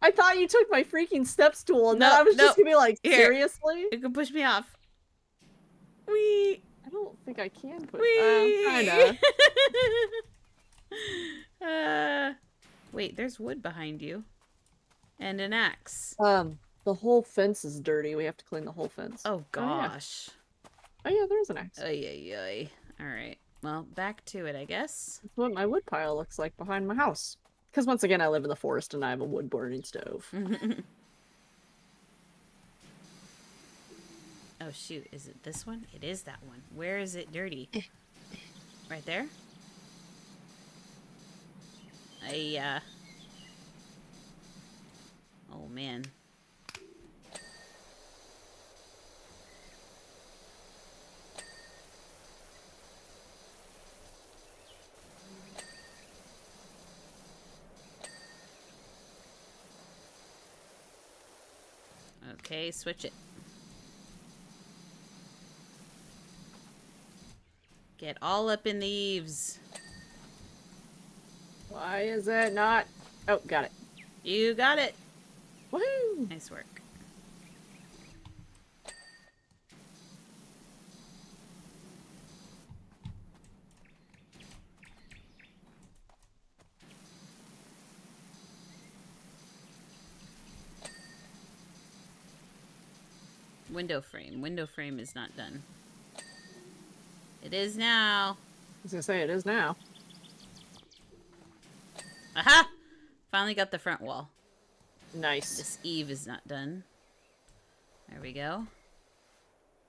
I thought you took my freaking step stool, and No, then I was just no. gonna be like, Here. seriously? You can push me off. Wee. I don't think I can put. Wee. Kinda. Wait, there's wood behind you. And an axe. The whole fence is dirty. We have to clean the whole fence. Oh, gosh. Oh yeah, there's an axe. Ay, ay, ay. Alright. Well, back to it, I guess. That's what my wood pile looks like behind my house. Because once again, I live in the forest and I have a wood burning stove. Oh, shoot. Is it this one? It is that one. Where is it dirty? Right there? Oh, man. Okay, switch it. Get all up in the eaves. Why is it not? Oh, got it. You got it. Woohoo! Nice work. Window frame. Window frame is not done. It is now. I was gonna say it is now. Aha! Finally got the front wall. Nice. This eave is not done. There we go.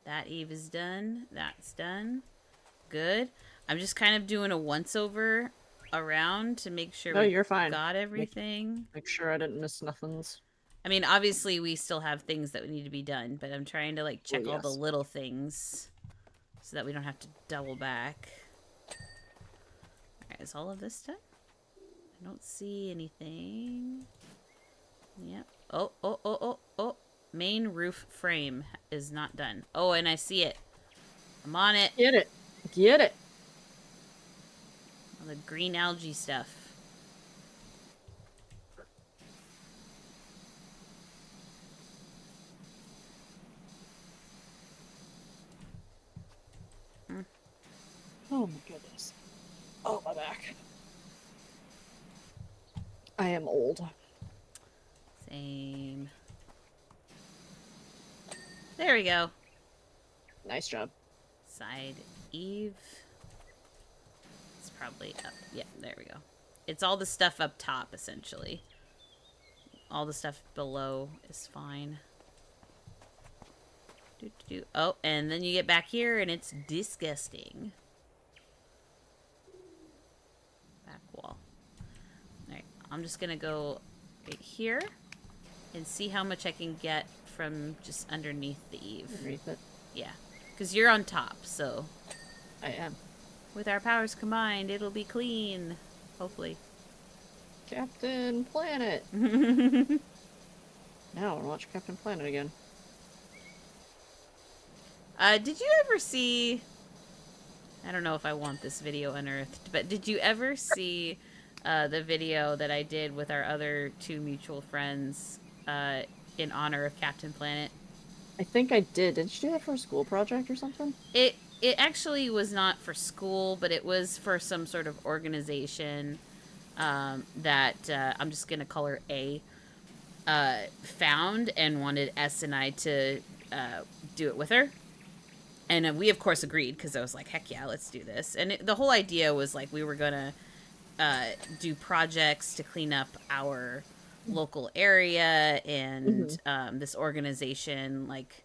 That eave is done. That's done. Good. I'm just kind of doing a once-over around to make sure No, you're fine. Got everything. Make sure I didn't miss nothings. I mean, obviously, we still have things that need to be done, but I'm trying to, like, check all the yes. little things so that we don't have to double back. Alright, is all of this done? I don't see anything. Yep. Oh, oh, oh, oh, oh. Main roof frame is not done. Oh, and I see it. I'm on it. Get it. Get it. All the green algae stuff. Oh my goodness. Oh, my back. I am old. Same. There we go. Nice job. Side eave. It's probably up. Yeah, there we go. It's all the stuff up top, essentially. All the stuff below is fine. Oh, and then you get back here and it's disgusting. Back wall. Alright, I'm just gonna go right here and see how much I can get from just underneath the eave. Underneath it. Yeah, because you're on top, so... I am. With our powers combined, it'll be clean. Hopefully. Captain Planet. Now I want to watch Captain Planet again. Did you ever see... I don't know if I want this video unearthed, but did you ever see the video that I did with our other two mutual friends in honor of Captain Planet? I think I did. Did you do that for a school project or something? It actually was not for school, but it was for some sort of organization that I'm just gonna call her A found and wanted S and I to do it with her. And we, of course, agreed because I was like, heck yeah, let's do this. And the whole idea was like we were going to do projects to clean up our local area and this organization. Like,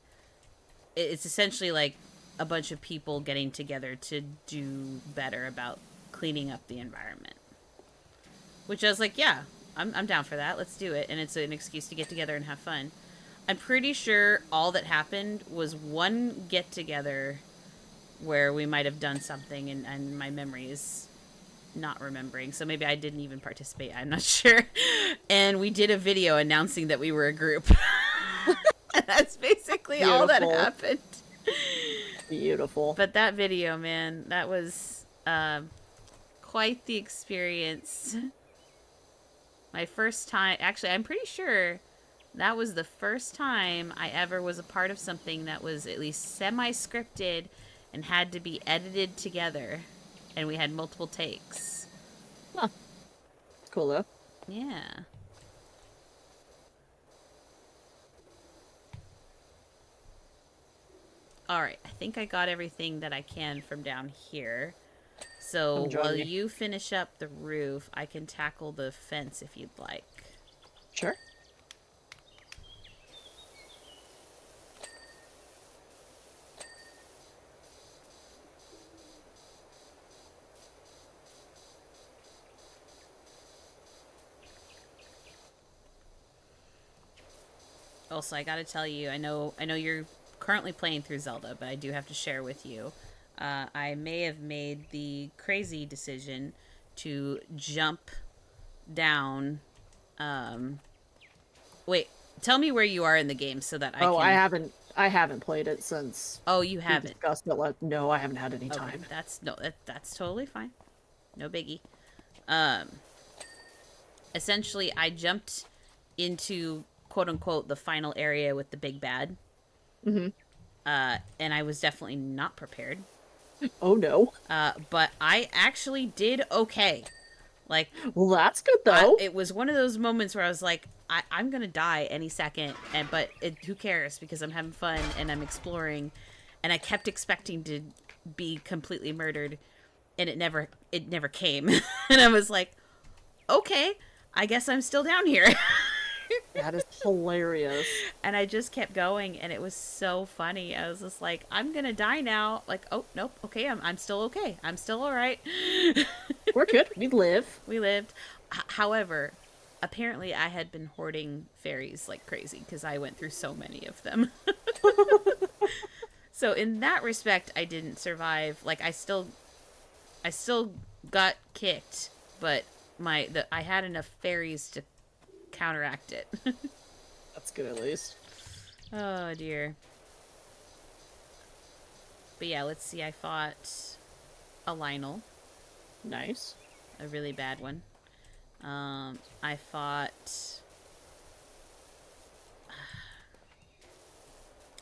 it's essentially like a bunch of people getting together to do better about cleaning up the environment. Which I was like, yeah, I'm down for that. Let's do it. And it's an excuse to get together and have fun. I'm pretty sure all that happened was one get-together where we might have done something and my memory is not remembering. So maybe I didn't even participate. I'm not sure. And we did a video announcing that we were a group. That's basically all that happened. Beautiful. But that video, man, that was quite the experience. My first time... Actually, I'm pretty sure... That was the first time I ever was a part of something that was at least semi-scripted and had to be edited together. And we had multiple takes. Huh. It's cool, though. Yeah. Alright, I think I got everything that I can from down here. So while you finish up the roof, I can tackle the fence if you'd like. Sure. Also, I gotta tell you, I know you're currently playing through Zelda, but I do have to share with you. I may have made the crazy decision to jump down. Wait, tell me where you are in the game so that I can. Oh, I haven't played it since. Oh, you haven't. Discussed it. No, I haven't had any time. Okay, that's totally fine. No biggie. Essentially, I jumped into quote unquote the final area with the big bad. Mm-hmm. And I was definitely not prepared. Oh no. But I actually did okay. Like, well, that's good though. It was one of those moments where I was like, I'm gonna die any second, but who cares, because I'm having fun and I'm exploring, and I kept expecting to be completely murdered, and it never came. And I was like, okay, I guess I'm still down here. That is hilarious. And I just kept going, and it was so funny. I was just like, I'm gonna die now. Like, oh nope, okay, I'm still okay. I'm still all right. We're good. We live. We lived. However, apparently I had been hoarding fairies like crazy because I went through so many of them. So in that respect, I didn't survive. Like, I still got kicked, but I had enough fairies to counteract it. That's good at least. Oh dear. But yeah, let's see. I fought a Lionel. Nice. A really bad one. I fought.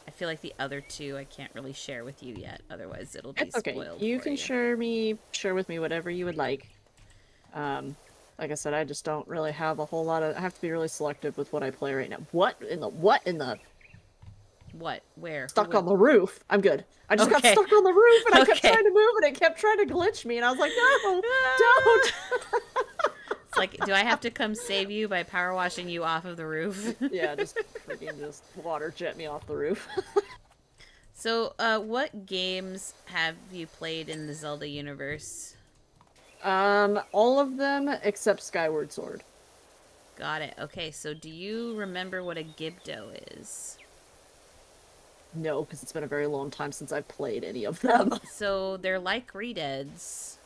I feel like the other two I can't really share with you yet. Otherwise, it'll be spoiled. You can share with me whatever you would like. Like I said, I just don't really have a whole lot of. I have to be really selective with what I play right now. What in the? What? Where? Stuck on the roof. I'm good. I just got stuck on the roof, and I kept trying to move, and it kept trying to glitch me, and I was like, no, don't. It's like, do I have to come save you by power washing you off of the roof? Yeah, just water jet me off the roof. So, what games have you played in the Zelda universe? All of them except Skyward Sword. Got it. Okay, so do you remember what a Gibdo is? No, because it's been a very long time since I've played any of them. So they're like Redeads.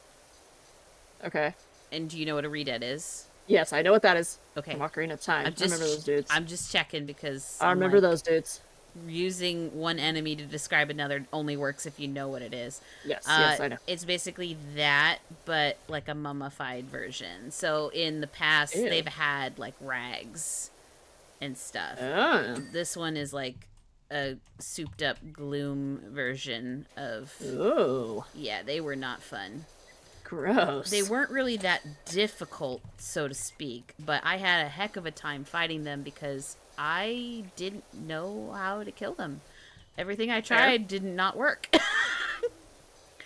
Okay. And do you know what a Redead is? Yes, I know what that is. Okay. From Ocarina of Time. I remember those dudes. I'm just checking because I remember those dudes. Using one enemy to describe another only works if you know what it is. Yes, yes, I know. It's basically that, but like a mummified version. So in the past, they've had like rags and stuff. This one is like a souped up gloom version of. Ooh. Yeah, they were not fun. Gross. They weren't really that difficult, so to speak, but I had a heck of a time fighting them because I didn't know how to kill them. Everything I tried did not work.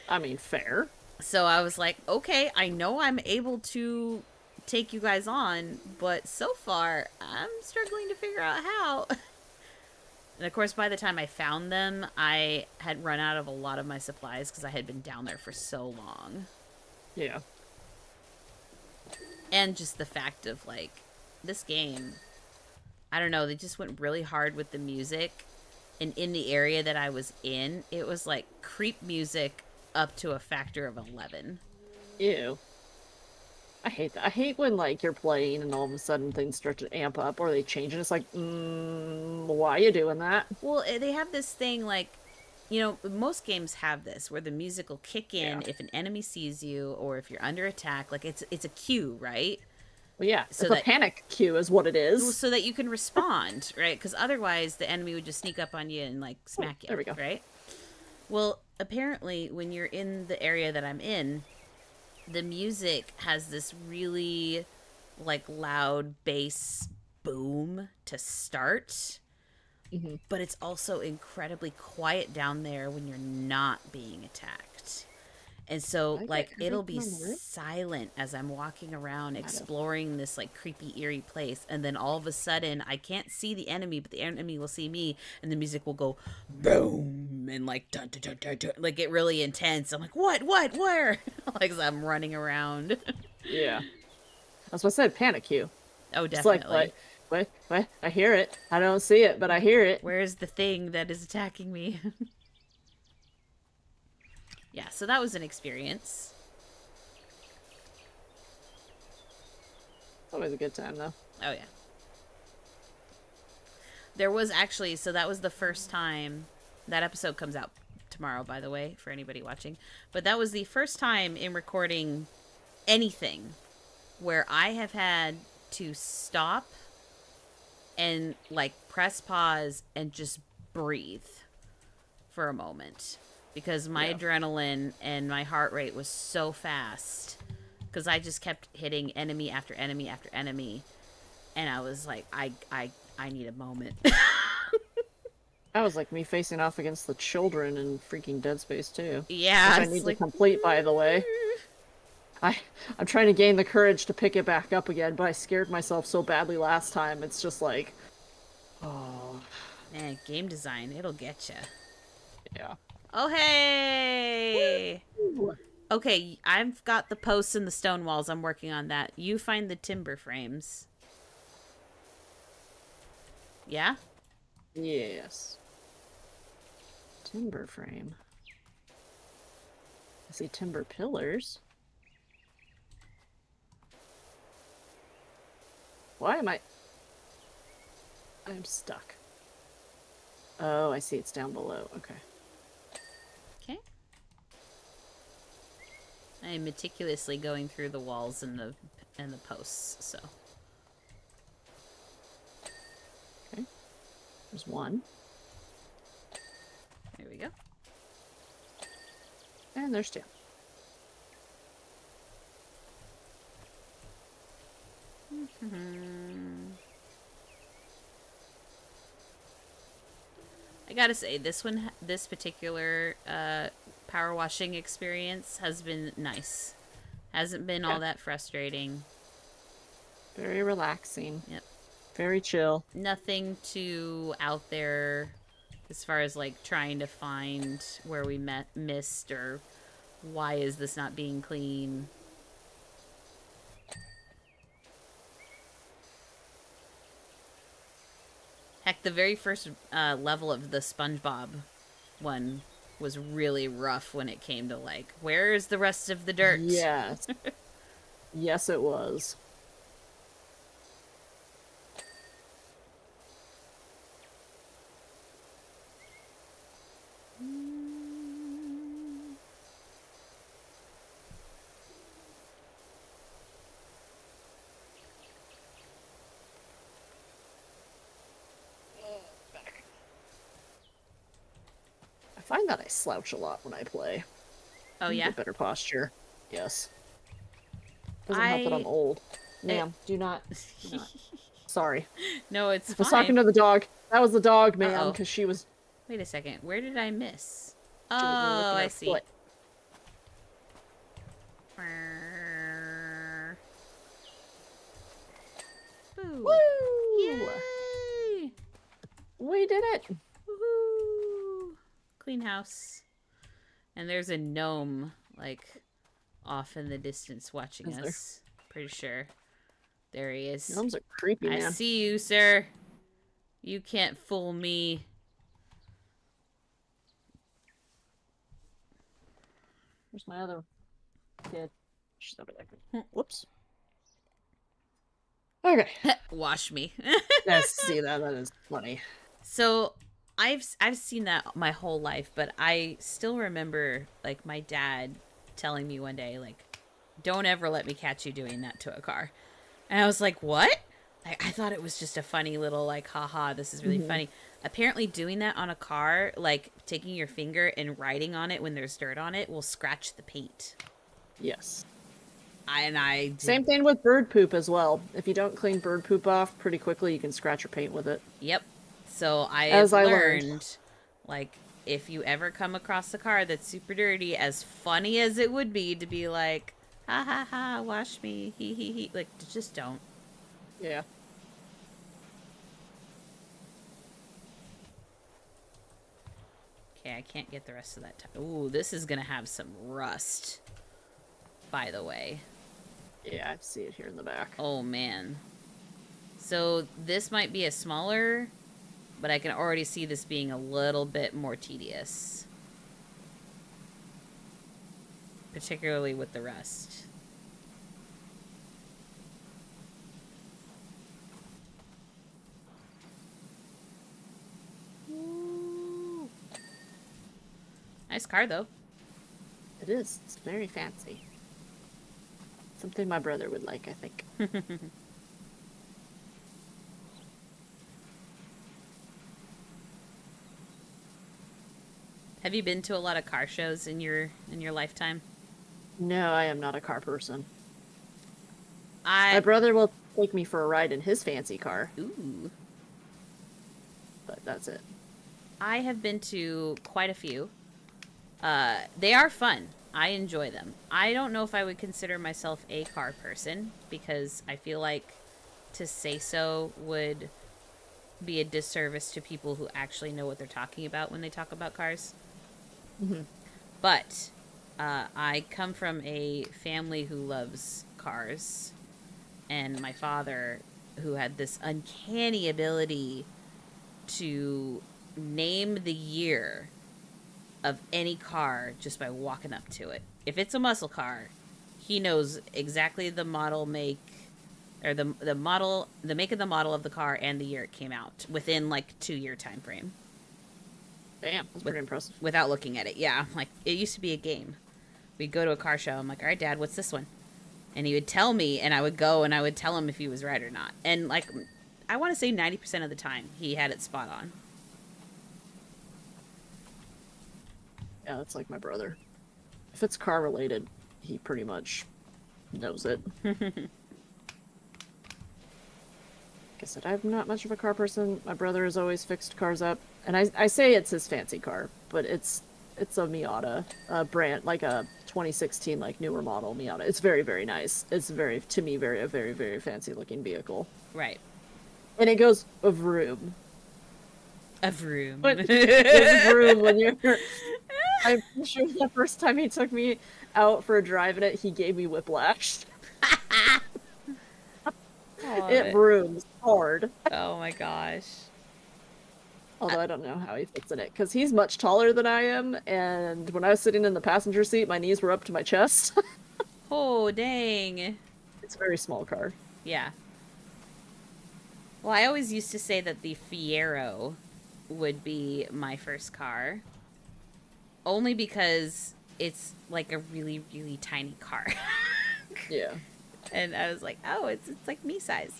I mean, fair. So I was like, okay, I know I'm able to take you guys on, but so far, I'm struggling to figure out how. And of course, by the time I found them, I had run out of a lot of my supplies because I had been down there for so long. Yeah. And just the fact of, like, this game, I don't know, they just went really hard with the music. And in the area that I was in, it was like creep music up to a factor of 11. Ew. I hate that. I hate when, like, you're playing and all of a sudden things start to amp up or they change and it's like, why are you doing that? Well, they have this thing, like, you know, most games have this where the music will kick in if an enemy sees you or if you're under attack. Like, it's a cue, right? Well, yeah, so it's a that panic cue is what it is. so that you can respond, right? Because otherwise the enemy would just sneak up on you and like Oh, smack you, there we go. right? Well, apparently when you're in the area that I'm in, the music has this really like loud bass boom to start, Hmm. but it's also incredibly quiet down there when you're not being attacked. And so, I get like, it'll everything be on the roof. silent as I'm walking around Got it. exploring this, like, creepy, eerie place. And then all of a sudden, I can't see the enemy, but the enemy will see me. And the music will go boom and, like, dun, dun, dun, dun, dun, like, get really intense. I'm like, what, where? Like, as I'm running around. Yeah, that's what I said. Panic cue. Oh, It's like, definitely. what? I hear it. I don't see it, but I hear it. Where's the thing that is attacking me? Yeah, so that was an experience. It's always a good time, though. Oh, yeah. There was actually, so that was the first time. That episode comes out tomorrow, by the way, for anybody watching. But that was the first time in recording anything where I have had to stop and like press pause and just breathe for a moment because my Yeah. adrenaline and my heart rate was so fast because I just kept hitting enemy after enemy after enemy, and I was like, I need a moment. That was like me facing off against the children in freaking Dead Space 2. Yeah, Which I it's need to like complete, by the way. I'm trying to gain the courage to pick it back up again, but I scared myself so badly last time. It's just like, oh, man, game design, it'll get you. yeah. Oh hey. Ooh. Okay, I've got the posts and the stone walls. I'm working on that. You find the timber frames. Yeah? Yes. Timber frame. I see timber pillars. Why am I... I'm stuck. Oh, I see it's down below. Okay. Okay. I am meticulously going through the walls and the posts, so. Okay. There's one. There we go. And there's two. I gotta say, this particular power washing experience has been nice. Hasn't been all that frustrating. Very relaxing. Yep. Very chill. Nothing too out there as far as like trying to find where we missed or why is this not being clean. Heck, the very first level of the SpongeBob one was really rough when it came to like, where's the rest of the dirt? Yes. Yes, it was. I find that I slouch a lot when I play. Oh I need yeah? a better posture. Yes. Doesn't help that I'm old. Ma'am, do not. Do not. Sorry. No, it's I was fine. talking to the dog. That was the dog, ma'am, Uh-oh. because she was Wait a second. Where did I miss? licking Oh, her I see. foot. Boo. Woo! Yay! We did it. Woohoo! Clean house. And there's a gnome, like, off in the distance watching Is there? us. Pretty sure. There he is. Gnomes are creepy, I man. see you, sir. You can't fool me. Where's my other kid? She's over there. Whoops. Okay. Wash me. Let's see that. That is funny. So I've seen that my whole life, but I still remember like my dad telling me one day like, don't ever let me catch you doing that to a car. And I was like, what? Like, I thought it was just a funny little, like, haha, this is really funny. Apparently doing that on a car, like taking your finger and writing on it when there's dirt on it, will scratch the paint. Yes. Same thing with bird poop as well. If you don't clean bird poop off pretty quickly, you can scratch your paint with it. Yep. So I As have I learned, learned. like, if you ever come across a car that's super dirty, as funny as it would be to be like, ha ha ha, wash me, he, like, just don't. Yeah. Okay, I can't get the rest of that time. Ooh, this is gonna have some rust, by the way. Yeah, I see it here in the back. Oh, man. So this might be a smaller, but I can already see this being a little bit more tedious. Particularly with the rust. Ooh. Nice car, though. It is. It's very fancy. Something my brother would like, I think. Have you been to a lot of car shows in your lifetime? No, I am not a car person. My My brother will take me for a ride in his fancy car. Ooh. But that's it. I have been to quite a few. They are fun. I enjoy them. I don't know if I would consider myself a car person because I feel like to say so would be a disservice to people who actually know what they're talking about when they talk about cars. But I come from a family who loves cars, and my father, who had this uncanny ability to name the year of any car just by walking up to it. If it's a muscle car, he knows exactly the model, make, or the model, the make and the model of the car and the year it came out within like 2-year time frame. Damn, that's pretty impressive. Without looking at it, yeah. Like, it used to be a game. We'd go to a car show. I'm like, all right, Dad, what's this one? And he would tell me, and I would go, and I would tell him if he was right or not. And, like, I want to say 90% of the time, he had it spot on. Yeah, that's like my brother. If it's car related, he pretty much knows it. Like I said, I'm not much of a car person. My brother has always fixed cars up. And I say it's his fancy car, but it's a Miata brand, like a 2016 like newer model Miata. It's very, very nice. It's very, to me, a very, very fancy looking vehicle. Right. And it goes a vroom. A vroom. But it's a vroom when you're... I'm sure the first time he took me out for a drive in it, he gave me whiplash. It brooms hard. Oh my gosh. Although I don't know how he fits in it, because he's much taller than I am, and when I was sitting in the passenger seat, my knees were up to my chest. Oh, dang. It's a very small car. Yeah. Well, I always used to say that the Fiero would be my first car. Only because it's like a really, really tiny car. Yeah. And I was like, oh, it's like me size.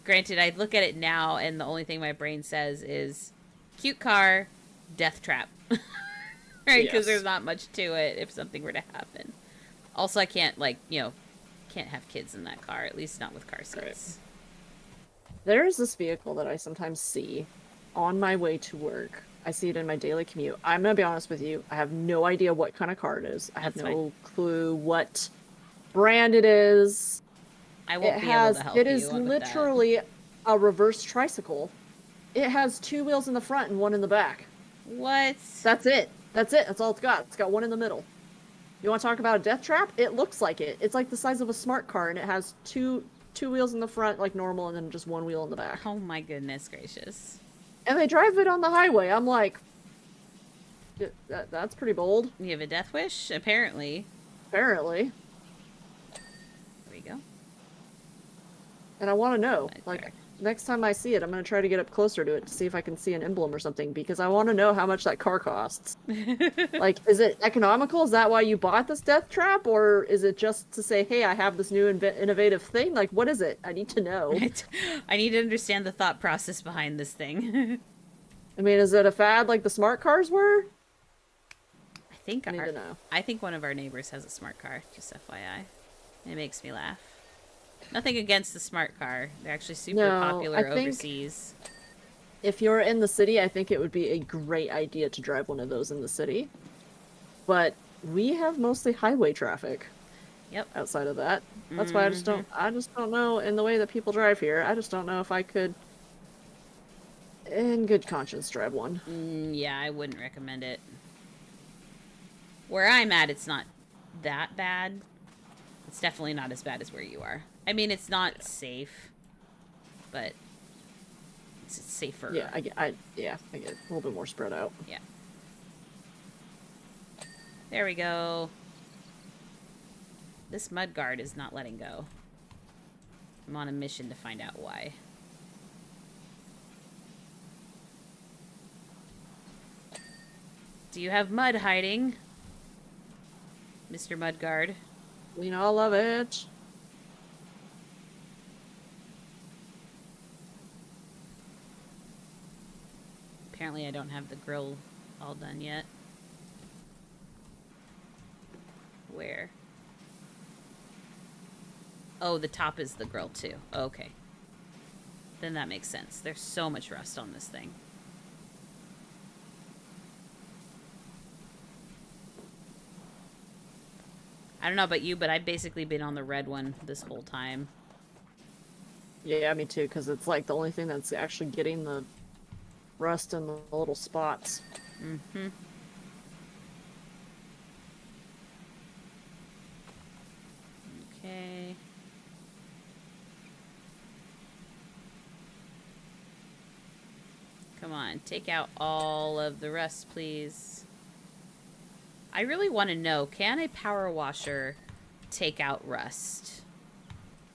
Granted, I look at it now, and the only thing my brain says is, cute car, death trap. Right? Because there's not much to it if something were to happen. Also, I can't, like, can't have kids in that car, at least not with car seats. Right. There is this vehicle that I sometimes see on my way to work. I see it in my daily commute. I'm going to be honest with you. I have no idea what kind of car it is. I have no clue what brand it is. I won't be able to help you. It is literally a reverse tricycle. It has 2 wheels in the front and 1 in the back. What? That's it. That's it. That's all it's got. It's got 1 in the middle. You want to talk about a death trap? It looks like it. It's like the size of a smart car, and it has two wheels in the front like normal and then just 1 wheel in the back. Oh my goodness gracious. And they drive it on the highway. I'm like, that's pretty bold. You have a death wish? Apparently. Apparently. There we go. And I want to know, like, next time I see it, I'm gonna try to get up closer to it to see if I can see an emblem or something, because I want to know how much that car costs. Like, is it economical? Is that why you bought this death trap? Or is it just to say, hey, I have this new innovative thing? Like, what is it? I need to know. I need to understand the thought process behind this thing. I mean, is it a fad like the smart cars were? I need to know. I think one of our neighbors has a smart car, just FYI. It makes me laugh. Nothing against the smart car. They're actually super popular overseas. If you're in the city, I think it would be a great idea to drive one of those in the city. But we have mostly highway traffic. Yep. Outside of that. That's why I just don't know in the way that people drive here. I just don't know if I could in good conscience drive one. Yeah, I wouldn't recommend it. Where I'm at, it's not that bad. It's definitely not as bad as where you are. I mean, it's not safe, but it's safer. Yeah, I get it. A little bit more spread out. Yeah. There we go. This mudguard is not letting go. I'm on a mission to find out why. Do you have mud hiding, Mr. Mudguard? Clean all of it. Apparently I don't have the grill all done yet. Where? Oh, the top is the grill too. Okay. Then that makes sense. There's so much rust on this thing. I don't know about you, but I've basically been on the red one this whole time. Yeah, me too, because it's like the only thing that's actually getting the rust in the little spots. Mm-hmm. Okay. Come on, take out all of the rust, please. I really want to know, can a power washer take out rust?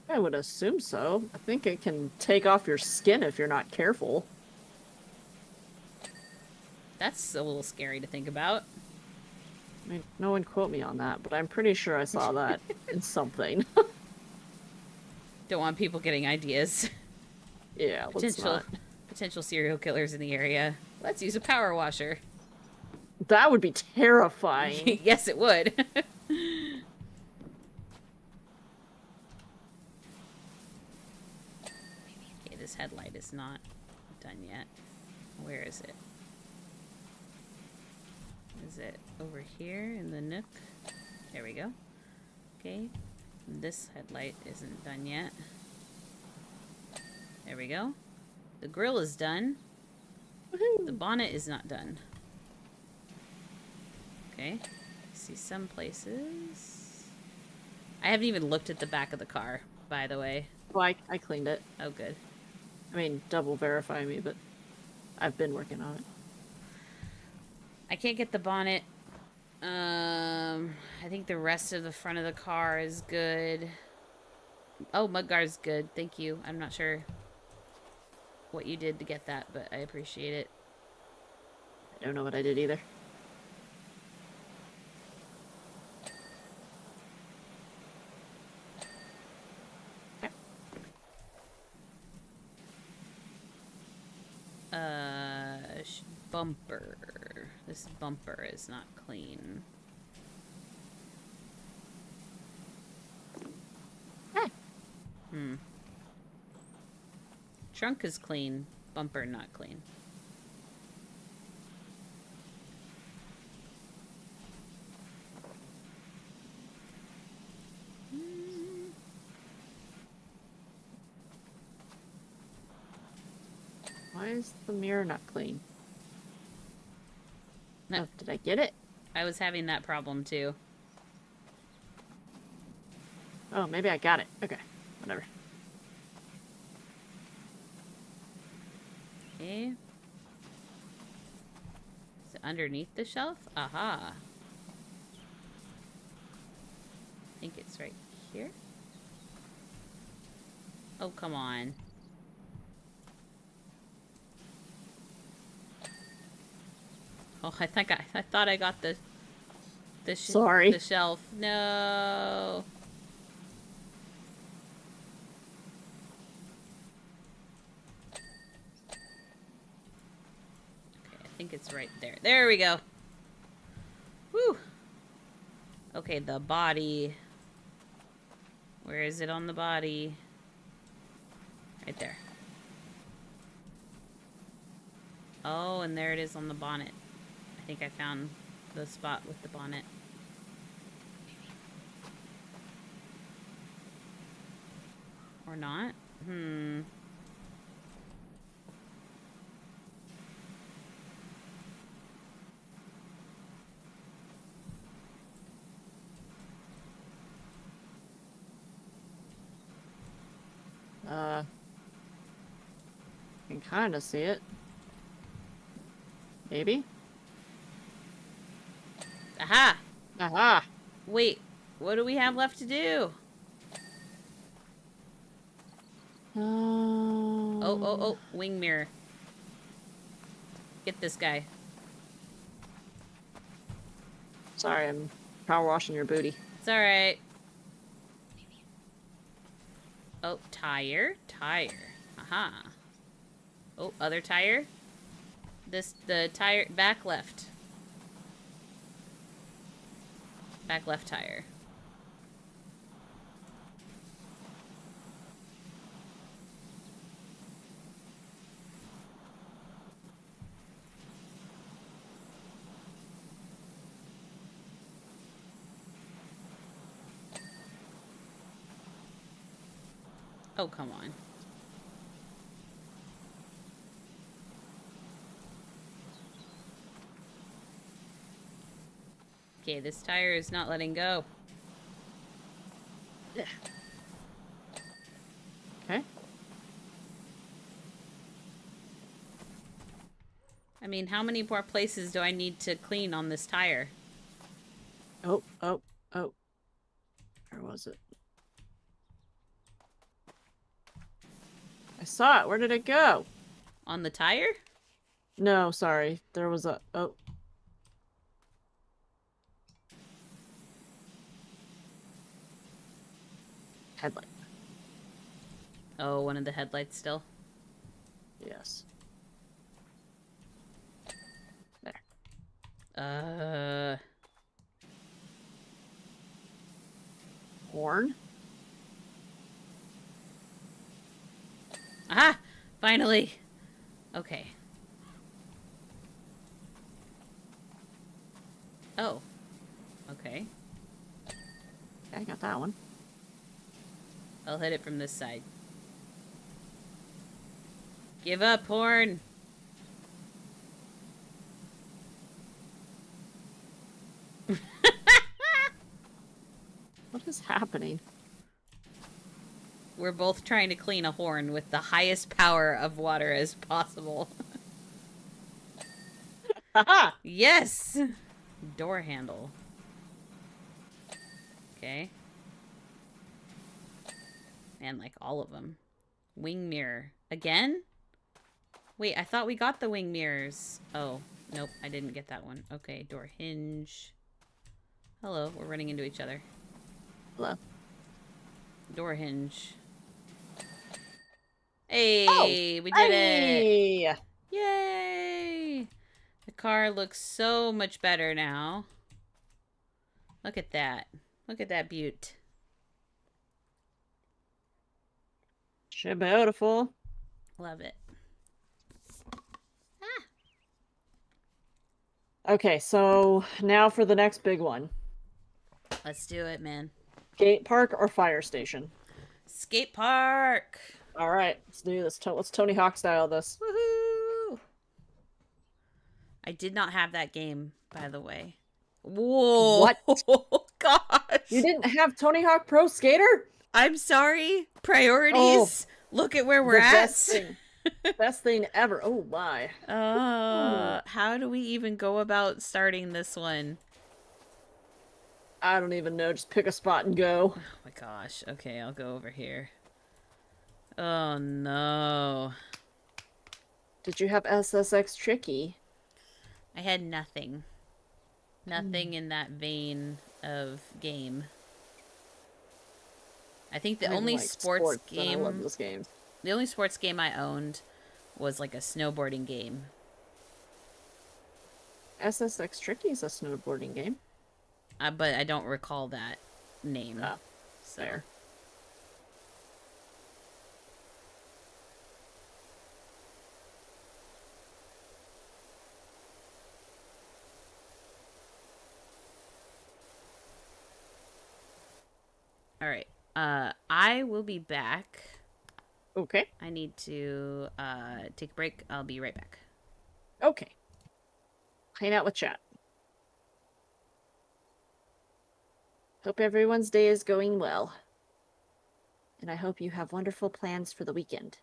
I would assume so. I think it can take off your skin if you're not careful. That's a little scary to think about. I mean, no one quote me on that, but I'm pretty sure I saw that in something. Don't want people getting ideas. Yeah, let's not. Potential serial killers in the area. Let's use a power washer. That would be terrifying. Yes, it would. Okay, this headlight is not done yet. Where is it? Is it over here in the nook? There we go. Okay. This headlight isn't done yet. There we go. The grill is done. The bonnet is not done. Okay. See some places. I haven't even looked at the back of the car, by the way. Well, I cleaned it. Oh, good. I mean, double verify me, but I've been working on it. I can't get the bonnet. I think the rest of the front of the car is good. Oh, mudguard's good. Thank you. I'm not sure what you did to get that, but I appreciate it. I don't know what I did either. Bumper. This bumper is not clean. Hey. Trunk is clean. Bumper not clean. Why is the mirror not clean? No. Oh, did I get it? I was having that problem too. Oh, maybe I got it. Okay, whatever. Okay. Is it underneath the shelf? Aha. I think it's right here. Oh, come on. Oh, I thought I got the Sorry. the shelf. No. Okay, I think it's right there. There we go. Woo. Okay, the body. Where is it on the body? Right there. Oh, and there it is on the bonnet. I think I found the spot with the bonnet. Or not? Hmm. I can kind of see it. Maybe? Aha! Aha! Wait, what do we have left to do? Oh, wing mirror. Get this guy. Sorry, I'm power washing your booty. It's alright. Oh, tire. Aha. Oh, other tire. The tire, back left. Back left tire. Oh, come on. Okay, this tire is not letting go. Yeah. Okay. I mean, how many more places do I need to clean on this tire? Oh. Where was it? I saw it. Where did it go? On the tire? No, sorry. There was a... Oh. Headlight. Oh, one of the headlights still. Yes. There. Horn? Aha! Finally! Okay. Oh. Okay. Yeah, I got that one. I'll hit it from this side. Give up, horn! What is happening? We're both trying to clean a horn with the highest power of water as possible. Haha! Yes! Door handle. Okay. Man, like all of them. Wing mirror. Again? Wait, I thought we got the wing mirrors. Oh, nope, I didn't get that one. Okay, door hinge. Hello, we're running into each other. Hello. Door hinge. Hey, Oh, we did it! hey! Yay! The car looks so much better now. Look at that. Look at that beaut. She beautiful. Love it. Okay, so now for the next big one. Let's do it, man. Skate park or fire station? Skate park! All right, let's do this. Let's Tony Hawk style this. Woohoo! I did not have that game, by the way. Whoa! What? Gosh! You didn't have Tony Hawk Pro Skater? I'm sorry. Priorities. Look at where we're at. Best thing ever. Oh my. How do we even go about starting this one? I don't even know. Just pick a spot and go. Oh my gosh. Okay, I'll go over here. Oh no. Did you have SSX Tricky? I had nothing. Nothing in that vein of game. I think the I only like sports sports and I love game, those games. the only sports game I owned was like a snowboarding game. SSX Tricky is a snowboarding game. But I don't recall that name. Ah, So, fair. all right. I will be back. Okay. I need to take a break. I'll be right back. Okay. Hang out with chat. Hope everyone's day is going well. And I hope you have wonderful plans for the weekend.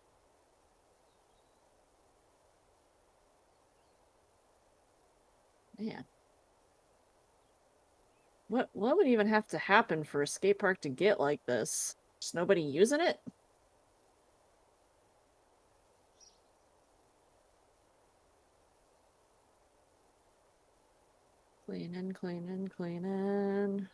Man. What would even have to happen for a skate park to get like this? Just nobody using it? Cleaning, cleaning, cleaning.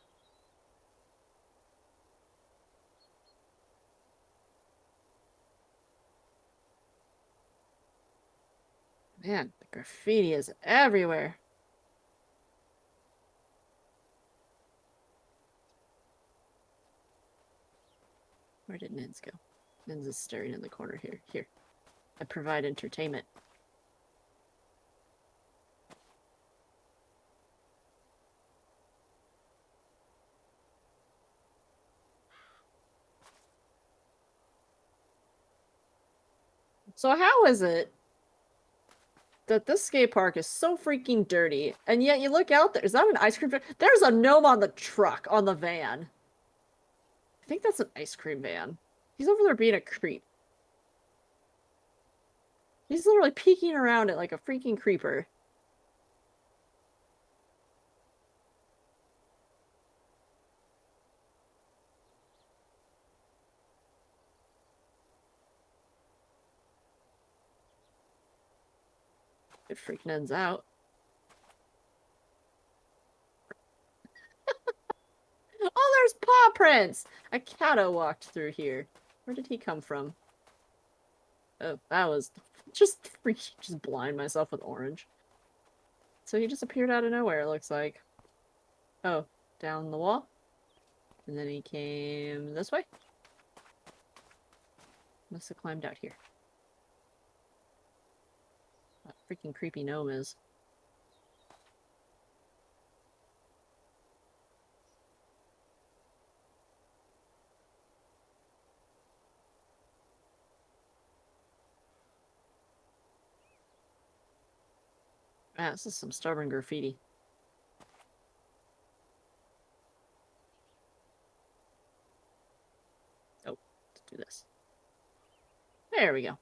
Man, the graffiti is everywhere. Where did Nins go? Nins is staring in the corner here. Here. I provide entertainment. So how is it that this skate park is so freaking dirty, and yet you look out there, is that an ice cream truck? There's a gnome on the truck, on the van. I think that's an ice cream van. He's over there being a creep. He's literally peeking around it like a freaking creeper. It freaking ends out. Oh, there's paw prints! A cat walked through here. Where did he come from? Oh, that was just blind myself with orange. So he just appeared out of nowhere, it looks like. Oh, down the wall? And then he came this way? Must have climbed out here. That freaking creepy gnome is. Ah, this is some stubborn graffiti. Oh, let's do this. There we go.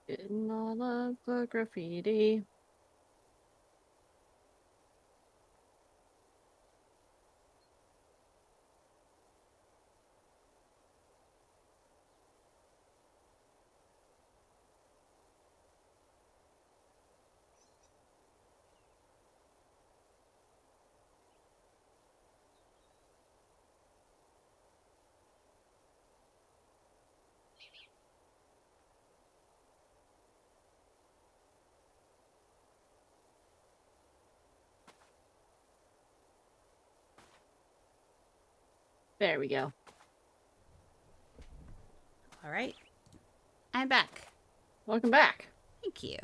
Getting all of the graffiti. There we go. All right. I'm back. Welcome back. Thank you.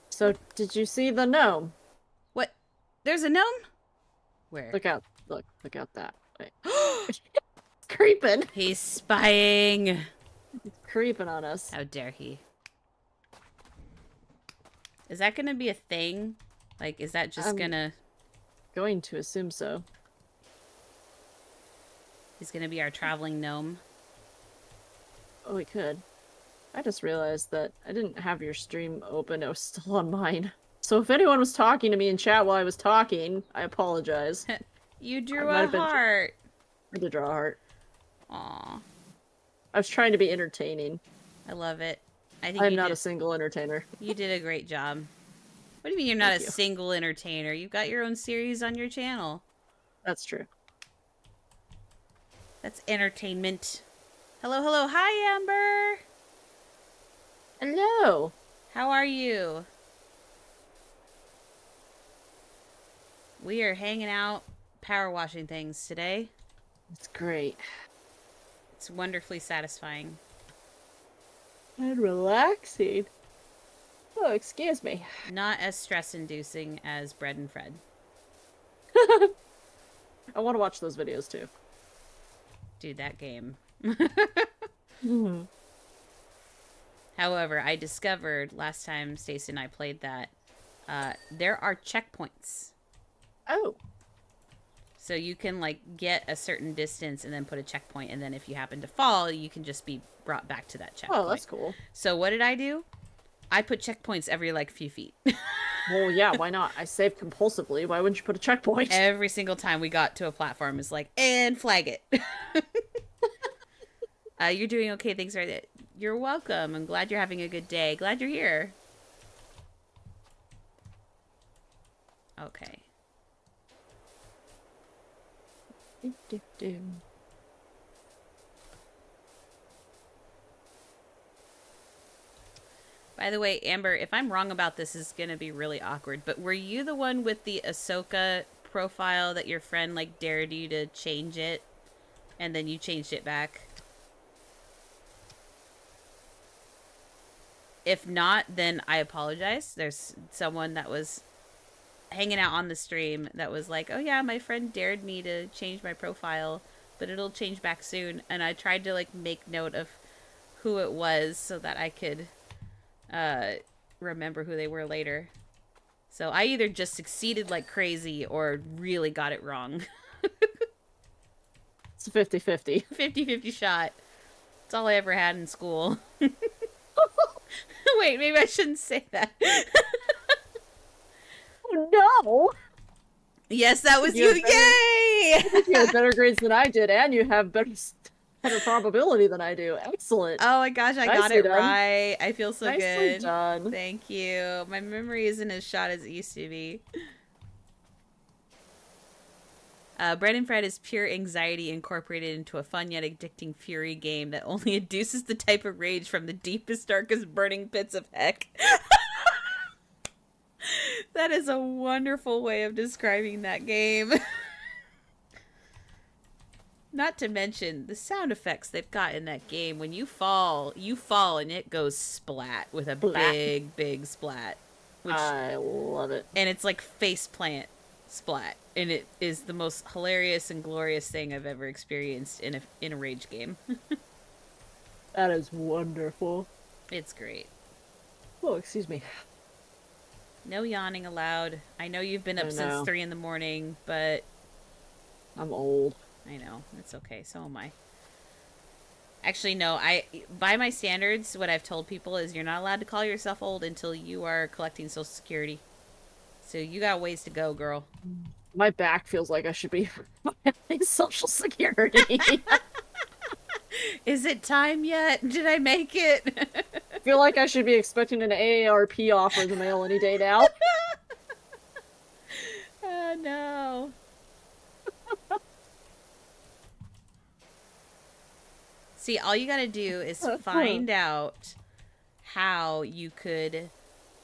So, did you see the gnome? What? There's a gnome? Where? Look out. Look out that way. It's creeping. He's spying. It's creeping on us. How dare he? Is that gonna be a thing? Like, is that just I'm gonna... going to assume so. He's gonna be our traveling gnome? Oh, we could. I just realized that I didn't have your stream open. It was still on mine. So if anyone was talking to me in chat while I was talking, I apologize. You I drew might a have been heart. trying to draw a heart. Aw. I was trying to be entertaining. I love it. I think I'm you not did... a single entertainer. You did a great job. What do you mean you're not Thank a you. single entertainer? You've got your own series on your channel. That's true. That's entertainment. Hello, hello. Hi, Amber. Hello. How are you? We are hanging out, power washing things today. It's great. It's wonderfully satisfying. And relaxing. Oh, excuse me. Not as stress-inducing as Bread and Fred. I want to watch those videos too. Dude, that game. Mm-hmm. However, I discovered last time Stacey and I played that there are checkpoints. Oh. So you can, like, get a certain distance and then put a checkpoint, and then if you happen to fall, you can just be brought back to that checkpoint. Oh, that's cool. So what did I do? I put checkpoints every, like, few feet. Well, yeah, why not? I save compulsively. Why wouldn't you put a checkpoint? Every single time we got to a platform is like, and flag it. You're doing okay. Thanks for that. You're welcome. I'm glad you're having a good day. Glad you're here. Okay. By the way, Amber, if I'm wrong about this, is going to be really awkward, but were you the one with the Ahsoka profile that your friend, like, dared you to change it, and then you changed it back? If not, then I apologize. There's someone that was hanging out on the stream that was like, oh yeah, my friend dared me to change my profile, but it'll change back soon. And I tried to, like, make note of who it was so that I could remember who they were later. So I either just succeeded like crazy or really got it wrong. It's a 50-50. 50-50 shot. That's all I ever had in school. Wait, maybe I shouldn't say that. Oh, no! Yes, that was you. Yay! You have better grades than I did, and you have better probability than I do. Excellent. Oh my gosh, I got Nicely it done. right. I feel so Nicely good. done. Thank you. My memory isn't as shot as it used to be. Bread and Fred is pure anxiety incorporated into a fun yet addicting fury game that only induces the type of rage from the deepest, darkest burning pits of heck. That is a wonderful way of describing that game. Not to mention the sound effects they've got in that game. When you fall and it goes splat with a big, big splat. Which, I love it. and it's like faceplant splat. And it is the most hilarious and glorious thing I've ever experienced in a rage game. That is wonderful. It's great. Oh, excuse me. No yawning allowed. I know you've been up since 3 in the morning, but... I'm old. I know. It's okay. So am I. Actually, no. By my standards, what I've told people is you're not allowed to call yourself old until you are collecting Social Security. So you got ways to go, girl. My back feels like I should be filing Social Security. Is it time yet? Did I make it? I feel like I should be expecting an AARP offer in the mail any day now. Oh, no. See, all you gotta do is find out how you could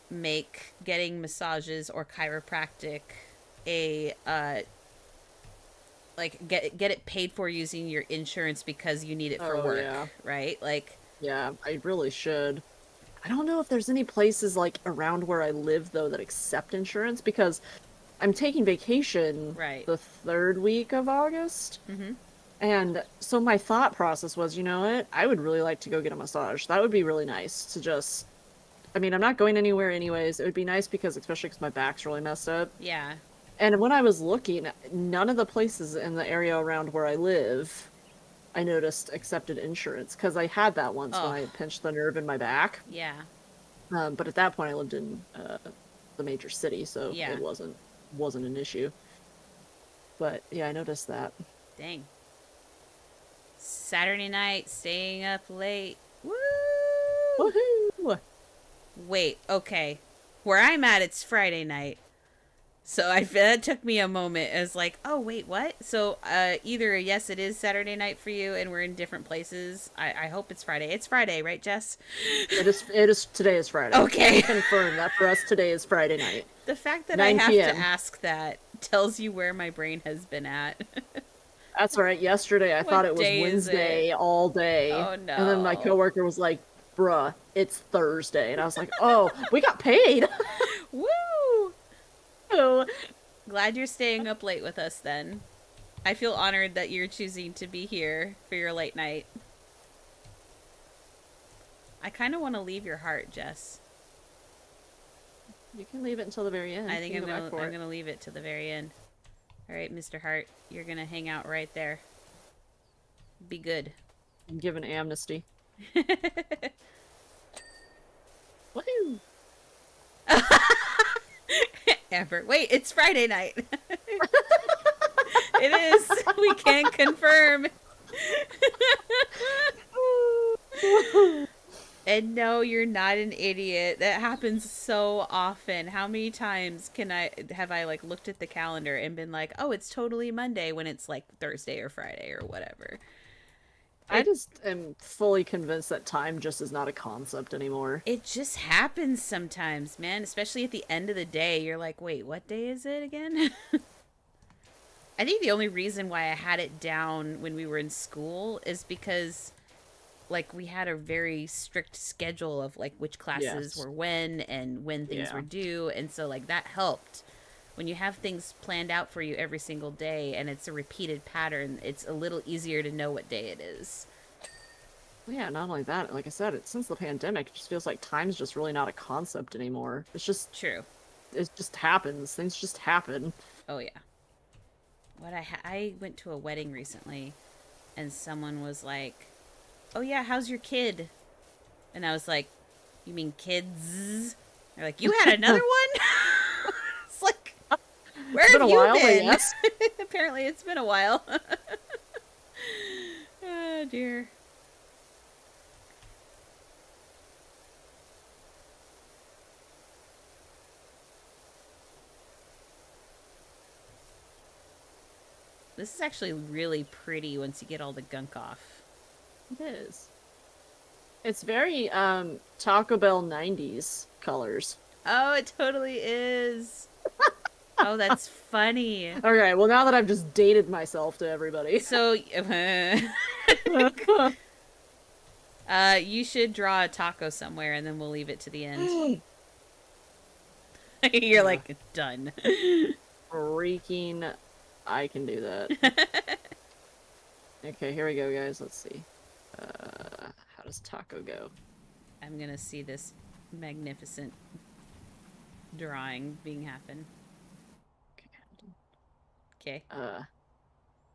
make getting massages or chiropractic like get it paid for using your insurance because you need it for work, yeah. right? Like, yeah, I really should. I don't know if there's any places like around where I live though that accept insurance because I'm taking vacation the 3rd week of August. Mm-hmm. And so my thought process was, you know what? I would really like to go get a massage. That would be really nice to just I mean, I'm not going anywhere anyways. It would be nice because, especially because my back's really messed up. Yeah. And when I was looking, none of the places in the area around where I live, I noticed accepted insurance because I had that once when Oh, I pinched the nerve in my back. yeah. But at that point, I lived in the major city, so Yeah. it wasn't an issue. But yeah, I noticed that. Dang. Saturday night, staying up late. Woo! Woohoo! Wait, okay. Where I'm at, it's Friday night. So that took me a moment. As like, oh wait, what? So either yes, it is Saturday night for you, and we're in different places. I hope it's Friday. It's Friday, right, Jess? It is. It is. Today is Friday. Okay. Can confirm that for us. Today is Friday night. The fact that I 9 have p.m. to ask that tells you where my brain has been at. That's all right. Yesterday, I What thought it was day is Wednesday it? all day, Oh and then my no. coworker was like, "Bruh, it's Thursday," and I was like, "Oh, we got paid." Woo! Oh, Glad you're staying up late with us then. I feel honored that you're choosing to be here for your late night. I kind of want to leave your heart, Jess. you can leave it until the very end. I think You I'm can go back for it. gonna leave it to the very end. All right, Mr. Hart, you're gonna hang out right there. Be good. I'm given amnesty. Woohoo! Amber, wait, it's Friday night. It is. We can confirm. And no, you're not an idiot. That happens so often. How many times have I like looked at the calendar and been like, "Oh, it's totally Monday," when it's like Thursday or Friday or whatever. I just am fully convinced that time just is not a concept anymore. It just happens sometimes, man, especially at the end of the day. You're like, "Wait, what day is it again?" I think the only reason why I had it down when we were in school is because like we had a very strict schedule of like which classes Yes. were when things Yeah. were due, and so like that helped. When you have things planned out for you every single day and it's a repeated pattern, it's a little easier to know what day it is. Yeah, not only that, like I said, since the pandemic, it just feels like time's just really not a concept anymore. True. It just happens. Things just happen. Oh yeah. I went to a wedding recently and someone was like, "Oh yeah, how's your kid?" And I was like, "You mean kids?" They're like, "You had another one?" It's like, where It's been have a you while, but been? yes. Apparently, it's been a while. Oh dear. This is actually really pretty once you get all the gunk off. It is. It's very Taco Bell 90s colors. Oh, it totally is. Oh, that's funny. Okay, well now that I've just dated myself to everybody. So, you should draw a taco somewhere, and then we'll leave it to the end. You're like, done. Freaking I can do that. Okay, here we go, guys. Let's see. How does taco go? I'm gonna see this magnificent drawing being happen. Okay. And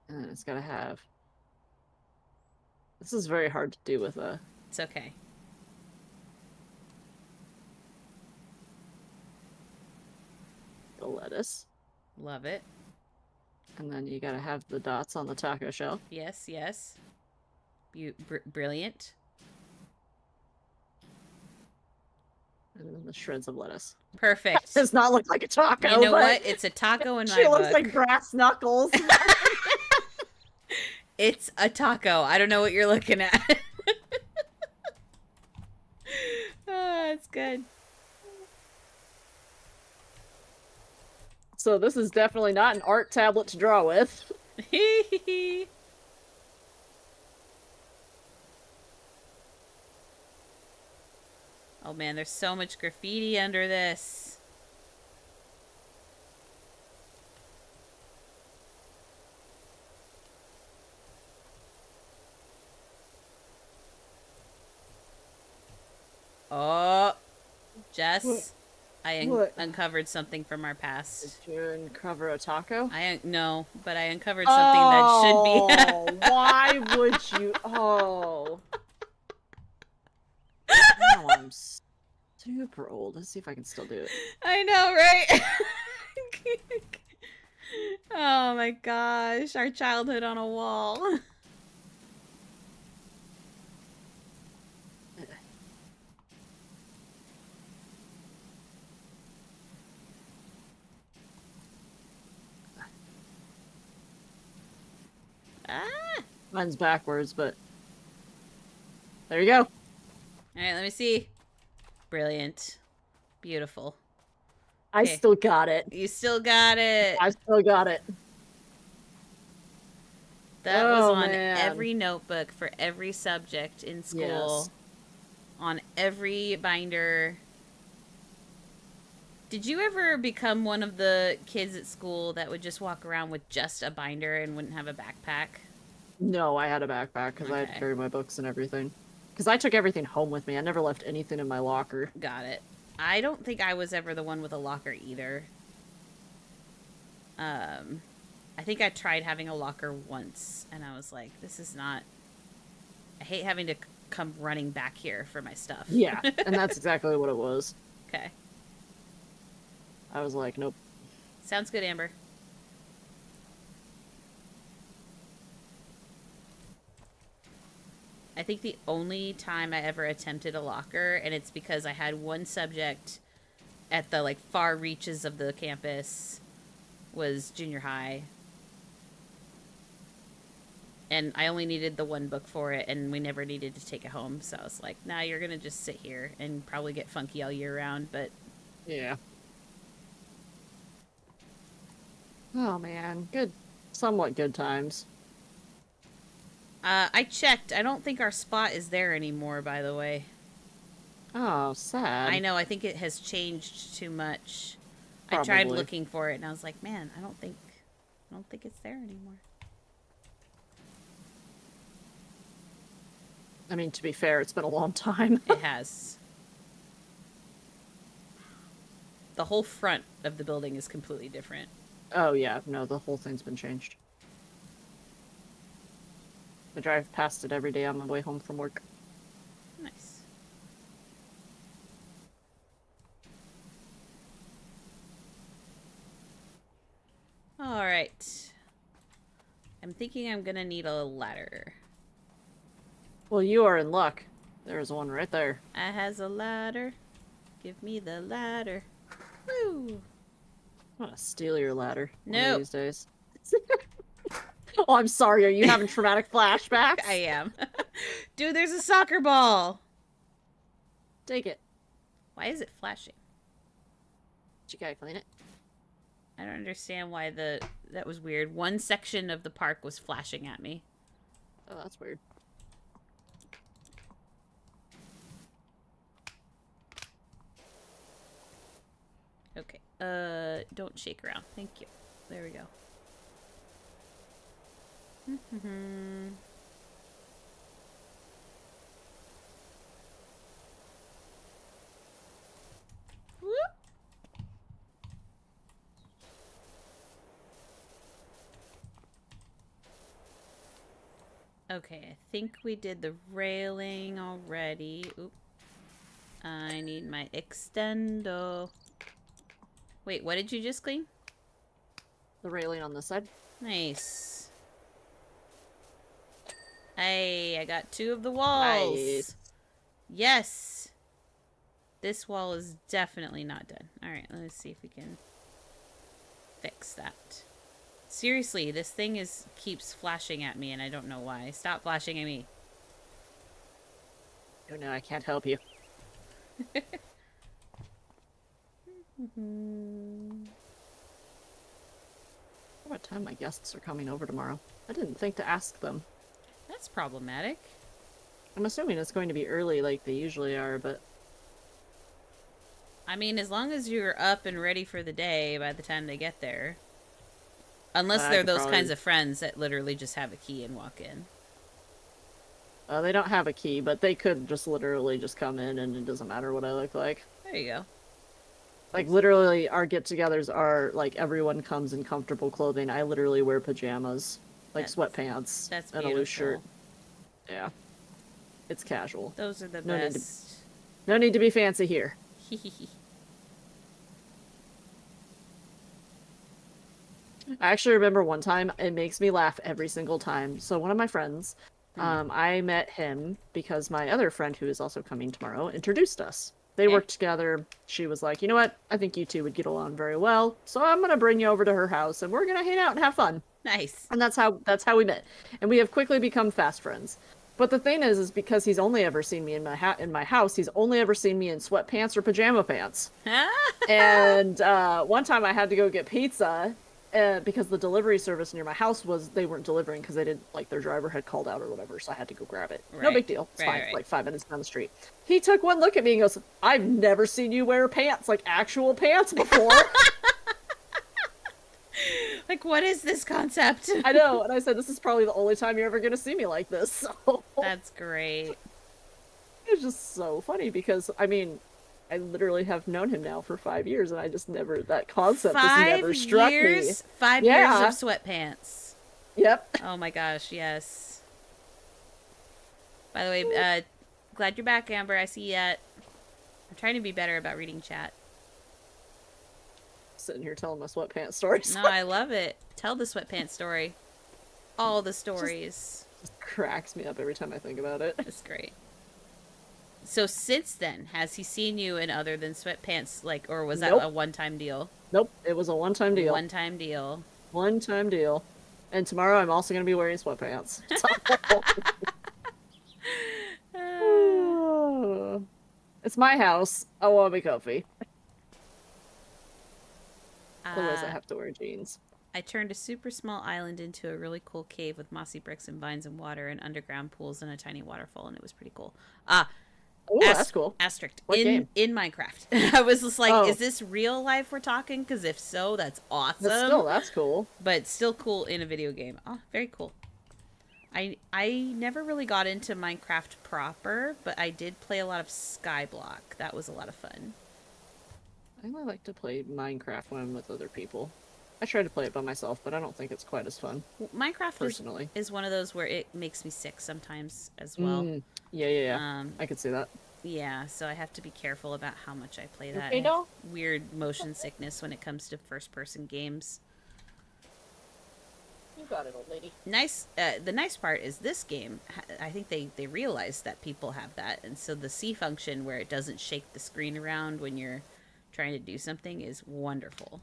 then it's gotta have. This is very hard to do with It's okay. the lettuce. Love it. And then you gotta have the dots on the taco shell. Yes, yes. Brilliant. And then the shreds of lettuce. Perfect. Does not look like a taco. You know but what? It's a taco in my she looks book. like brass knuckles. It's a taco. I don't know what you're looking at. Oh, it's good. So this is definitely not an art tablet to draw with. Oh man, there's so much graffiti under this. Oh, Jess, What? I What? uncovered something from our past. Did you uncover a taco? No, but I uncovered something that should be. Oh, why would you? Oh. Now I'm super old. Let's see if I can still do it. I know, right? Oh my gosh, our childhood on a wall. Ah! Mine's backwards, but there you go. All right, let me see. Brilliant. Beautiful. I Okay. still got it. You still got it. I still got it. That was Oh, on man. every notebook for every subject in school. Yes. On every binder. Did you ever become one of the kids at school that would just walk around with just a binder and wouldn't have a backpack? No, I had a backpack because I had to carry my books and everything. Because I took everything home with me. I never left anything in my locker. Got it. I don't think I was ever the one with a locker either. I think I tried having a locker once, and I was like, this is not... I hate having to come running back here for my stuff. Yeah, and that's exactly what it was. Okay. I was like, nope. Sounds good, Amber. I think the only time I ever attempted a locker, and it's because I had one subject at the, like, far reaches of the campus, was junior high. And I only needed the one book for it, and we never needed to take it home. So I was like, nah, you're going to just sit here and probably get funky all year round, but... Yeah. Oh, man. Good. Somewhat good times. I checked. I don't think our spot is there anymore, by the way. Oh, sad. I know. I think it has changed too much. Probably. I tried looking for it, and I was like, man, I don't think it's there anymore. I mean, to be fair, it's been a long time. It has. The whole front of the building is completely different. Oh, yeah. No, the whole thing's been changed. I drive past it every day on my way home from work. Nice. All right. I'm thinking I'm gonna need a ladder. Well, you are in luck. There's one right there. I has a ladder. Give me the ladder. Woo! I'm gonna steal your ladder one of Nope. these days. Oh, I'm sorry. Are you having traumatic flashbacks? I am. Dude, there's a soccer ball. Take it. Why is it flashing? You gotta clean it. I don't understand why that was weird. One section of the park was flashing at me. Oh, that's weird. Okay. Don't shake around. Thank you. There we go. Whoop. Okay, I think we did the railing already. Oop. I need my extendo. Wait, what did you just clean? The railing on this side. Nice. Hey, I got 2 of the walls. Nice. Yes. This wall is definitely not done. Alright, let's see if we can fix that. Seriously, this thing keeps flashing at me and I don't know why. Stop flashing at me. Oh no, I can't help you. What time my guests are coming over tomorrow? I didn't think to ask them. That's problematic. I'm assuming it's going to be early like they usually are, but... I mean, as long as you're up and ready for the day by the time they get there. Unless they're those kinds of friends that literally just have a key and walk in. They don't have a key, but they could just literally just come in and it doesn't matter what I look like. There you go. Like, literally, our get-togethers are, like, everyone comes in comfortable clothing. I literally wear pajamas, like That's sweatpants that's and a loose shirt. beautiful. Yeah, it's casual. Those are the No need to, best. no need to be fancy here. I actually remember one time, it makes me laugh every single time. So one of my friends, I met him because my other friend, who is also coming tomorrow, introduced us. They Okay. worked together. She was like, you know what? I think you two would get along very well. So I'm gonna bring you over to her house and we're gonna hang out and have fun. Nice. And that's how we met. And we have quickly become fast friends. But the thing is because he's only ever seen me in my house, he's only ever seen me in sweatpants or pajama pants. And one time I had to go get pizza because the delivery service near my house they weren't delivering because they didn't, like, their driver had called out or whatever, so I had to go grab it. No Right. big deal. It's Right, fine. right. Like 5 minutes down the street. He took one look at me and goes, "I've never seen you wear pants, like actual pants before." Like, what is this concept? I know, and I said, "This is probably the only time you're ever gonna see me like this." So That's great. it's just so funny because I mean, I literally have known him now for 5 years, and I just never that concept just never struck me. 5 Yeah. years of sweatpants. Yep. Oh my gosh, yes. By the way, glad you're back, Amber. I see yet. I'm trying to be better about reading chat. Sitting here telling my sweatpants stories. No, I love it. Tell the sweatpants story. All the stories. Just cracks me up every time I think about it. That's great. So since then, has he seen you in other than sweatpants, like, or was that Nope. a one-time deal? Nope, it was a one-time deal. One-time deal. One-time deal. And tomorrow I'm also going to be wearing sweatpants. It's my house. I want to be comfy. Otherwise, I have to wear jeans. I turned a super small island into a really cool cave with mossy bricks and vines and water and underground pools and a tiny waterfall, and it was pretty cool. Oh, that's cool. Asterisk. What game? In Minecraft. I was just like, Oh. is this real life we're talking? Because if so, that's awesome. That's cool. But still cool in a video game. Oh, very cool. I never really got into Minecraft proper, but I did play a lot of Skyblock. That was a lot of fun. I only like to play Minecraft when I'm with other people. I try to play it by myself, but I don't think it's quite as fun. Minecraft personally is one of those where it makes me sick sometimes as well. Yeah. I could see that. Yeah, so I have to be careful about how much I play that. Okay, I have doll? weird motion sickness when it comes to first-person games. You got it, old lady. Nice. The nice part is this game, I think they realize that people have that, and so the C function where it doesn't shake the screen around when you're trying to do something is wonderful.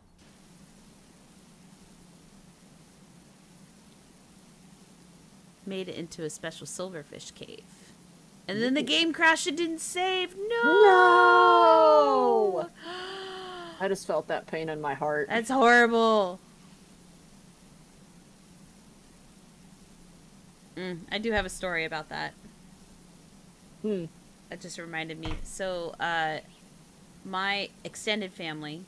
Made it into a special silverfish cave. And then the game crashed and didn't save. No! I just felt that pain in my heart. That's horrible. I do have a story about that. That just reminded me. So, my extended family,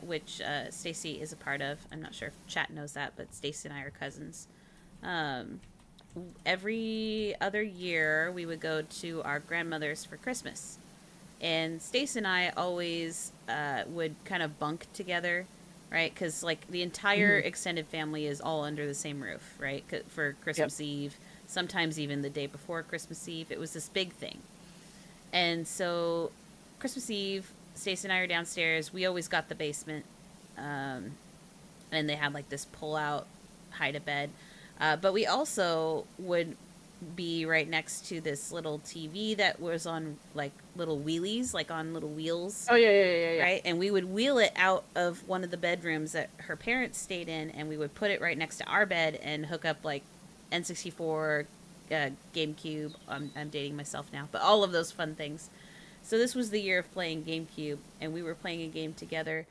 which Stacy is a part of, I'm not sure if chat knows that, but Stacy and I are cousins. Every other year, we would go to our grandmother's for Christmas. And Stacy and I always would kind of bunk together, right? Because, like, the entire extended family is all under the same roof, right? For Christmas Eve, sometimes even the day before Christmas Eve. It was this big thing. And so, Christmas Eve, Stacy and I are downstairs. We always got the basement. And they had, like, this pull-out hide-a-bed. But we also would be right next to this little TV that was on, like, little wheelies, like on little wheels. Oh, yeah. Right? And we would wheel it out of one of the bedrooms that her parents stayed in, and we would put it right next to our bed and hook up, like, N64, GameCube. I'm dating myself now. But all of those fun things. So this was the year of playing GameCube, and we were playing a game together.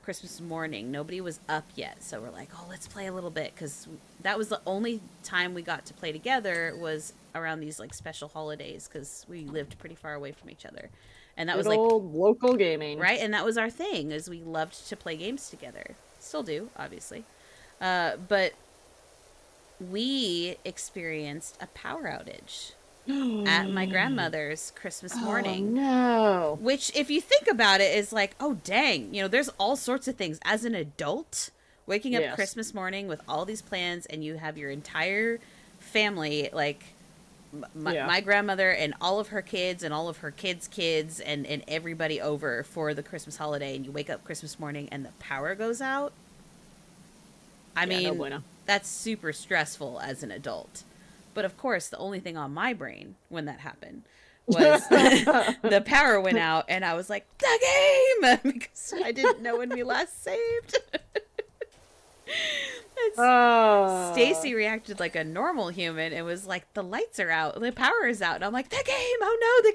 Christmas morning. Nobody was up yet, so we're like, oh, let's play a little bit, because that was the only time we got to play together was around these, like, special holidays, because we lived pretty far away from each other, and that was like old local gaming, right? And that was our thing, is we loved to play games together. Still do, obviously, but we experienced a power outage at my grandmother's Christmas Oh morning. no. Which, if you think about it, is like, oh, dang. There's all sorts of things. As an adult, waking up Yes. Christmas morning with all these plans, and you have your entire family, like Yeah. my grandmother and all of her kids and all of her kids' kids and everybody over for the Christmas holiday, and you wake up Christmas morning and the power goes out. I Yeah, no mean, bueno. that's super stressful as an adult. But of course, the only thing on my brain when that happened was the power went out, and I was like, the game! Because I didn't know when we last saved. Stacy reacted like a normal human and was like, the lights are out, the power is out. And I'm like, the game! Oh no, the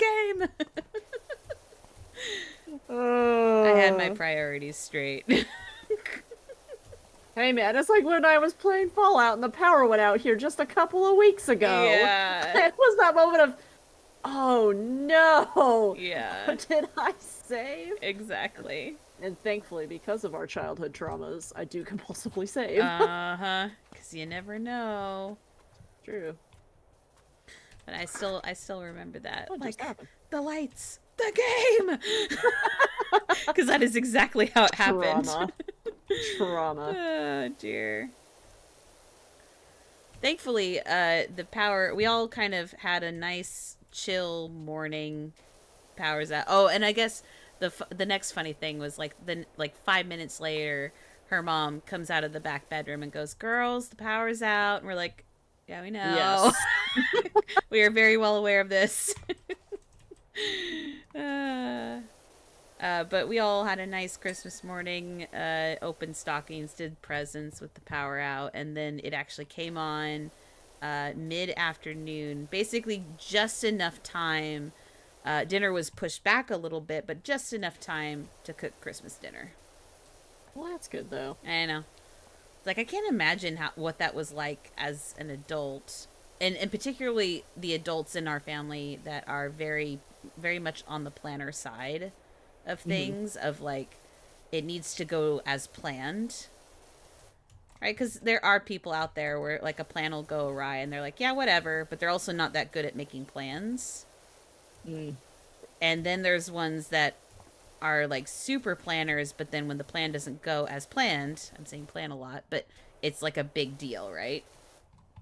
game! I had my priorities straight. Hey man, it's like when I was playing Fallout and the power went out here just a couple of weeks ago. Yeah. It was that moment of, oh no! Yeah. What did I save? Exactly. And thankfully, because of our childhood traumas, I do compulsively save. Uh-huh. Because you never know. True. But I still remember that. What just like, happened? the lights! The game! Because that is exactly how it happened. Trauma. Trauma. Oh, dear. Thankfully, the power, we all kind of had a nice, chill morning. Powers out. Oh, and I guess the next funny thing was like 5 minutes later, her mom comes out of the back bedroom and goes, "Girls, the power's out." And we're like, "Yeah, we know." Yes. We are very well aware of this. But we all had a nice Christmas morning, opened stockings, did presents with the power out, and then it actually came on mid-afternoon, basically just enough time. Dinner was pushed back a little bit, but just enough time to cook Christmas dinner. Well, that's good though. I know. Like, I can't imagine what that was like as an adult, and particularly the adults in our family that are very, very much on the planner side of things, of like, it needs to go as planned, right? Because there are people out there where like a plan will go awry and they're like, yeah, whatever, but they're also not that good at making plans. And then there's ones that are like super planners, but then when the plan doesn't go as planned, I'm saying plan a lot, but it's like a big deal, right?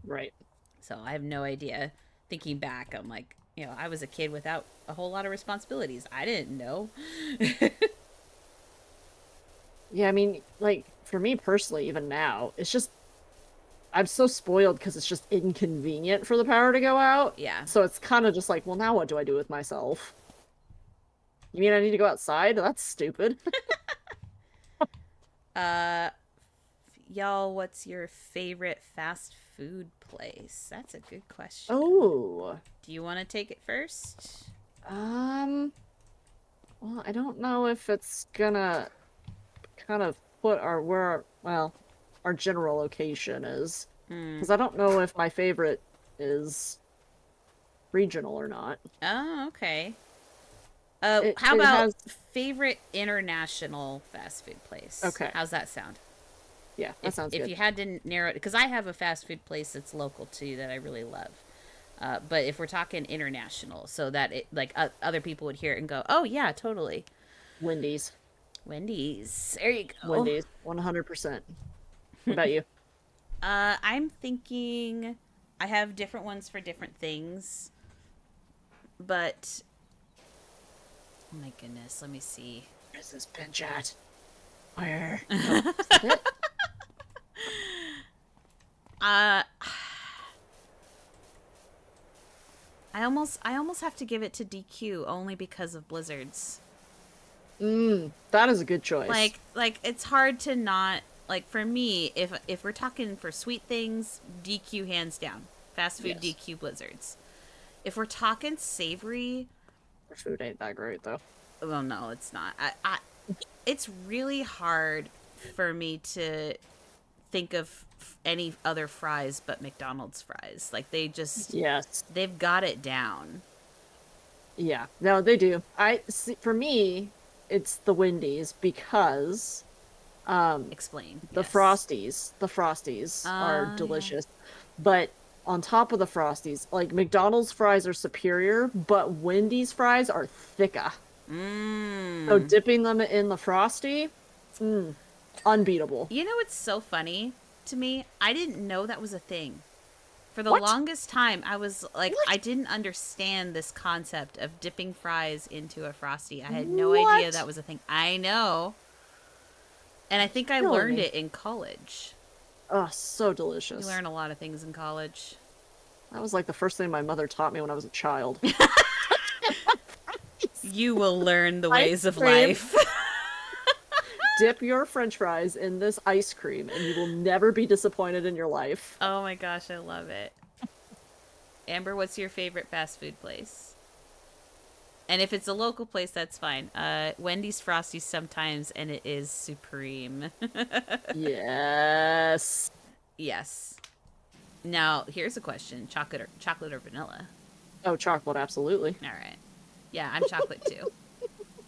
Right. So I have no idea. Thinking back, I'm like, I was a kid without a whole lot of responsibilities. I didn't know. Yeah, I mean, like, for me personally, even now, it's just, I'm so spoiled because it's just inconvenient for the power to go out. Yeah. So it's kind of just like, well, now what do I do with myself? You mean I need to go outside? That's stupid. Y'all, what's your favorite fast food place? That's a good question. Oh. Do you want to take it first? Well, I don't know if it's gonna kind of put our general location is. Because I don't know if my favorite is regional or not. Oh, okay. It How about has... favorite international fast food place? Okay. How's that sound? Yeah, that sounds good. If you had to narrow it, because I have a fast food place that's local too that I really love. But if we're talking international, so that it like other people would hear it and go, "Oh yeah, totally." Wendy's. Wendy's. There you go. Wendy's. 100%. What about you? I'm thinking I have different ones for different things, but oh my goodness, let me see. Where's this bench at? Where? I almost have to give it to DQ only because of blizzards. That is a good choice. Like it's hard to not, like, for me, if we're talking for sweet things, DQ hands down. Fast food, Yes. DQ blizzards. If we're talking savory, Our food ain't that great though. well, no, it's not. It's really hard for me to think of any other fries but McDonald's fries. Like, they just, Yes. they've got it down. Yeah. No, they do. I see, for me, it's the Wendy's because Explain. the Yes. Frosties are Yeah. delicious. But on top of the Frosties. Like, McDonald's fries are superior, but Wendy's fries are thicker. So Mmm. dipping them in the Frosty, unbeatable. You know what's so funny to me? I didn't know that was a thing. For the What? longest time, I was like, What? I didn't understand this concept of dipping fries into a Frosty. I had no idea What? that was a thing. I know. And I think I Killing learned me. it in college. Oh, so You delicious. learn a lot of things in college. That was like the first thing my mother taught me when I was a child. You will learn the Ice ways of cream. life. Dip your French fries in this ice cream, and you will never be disappointed in your life. Oh my gosh, I love it. Amber, what's your favorite fast food place? And if it's a local place, that's fine. Wendy's Frosty sometimes, and it is supreme. Yes. Yes. Now, here's a question: chocolate or vanilla? Oh, chocolate, absolutely. All right. Yeah, I'm chocolate too.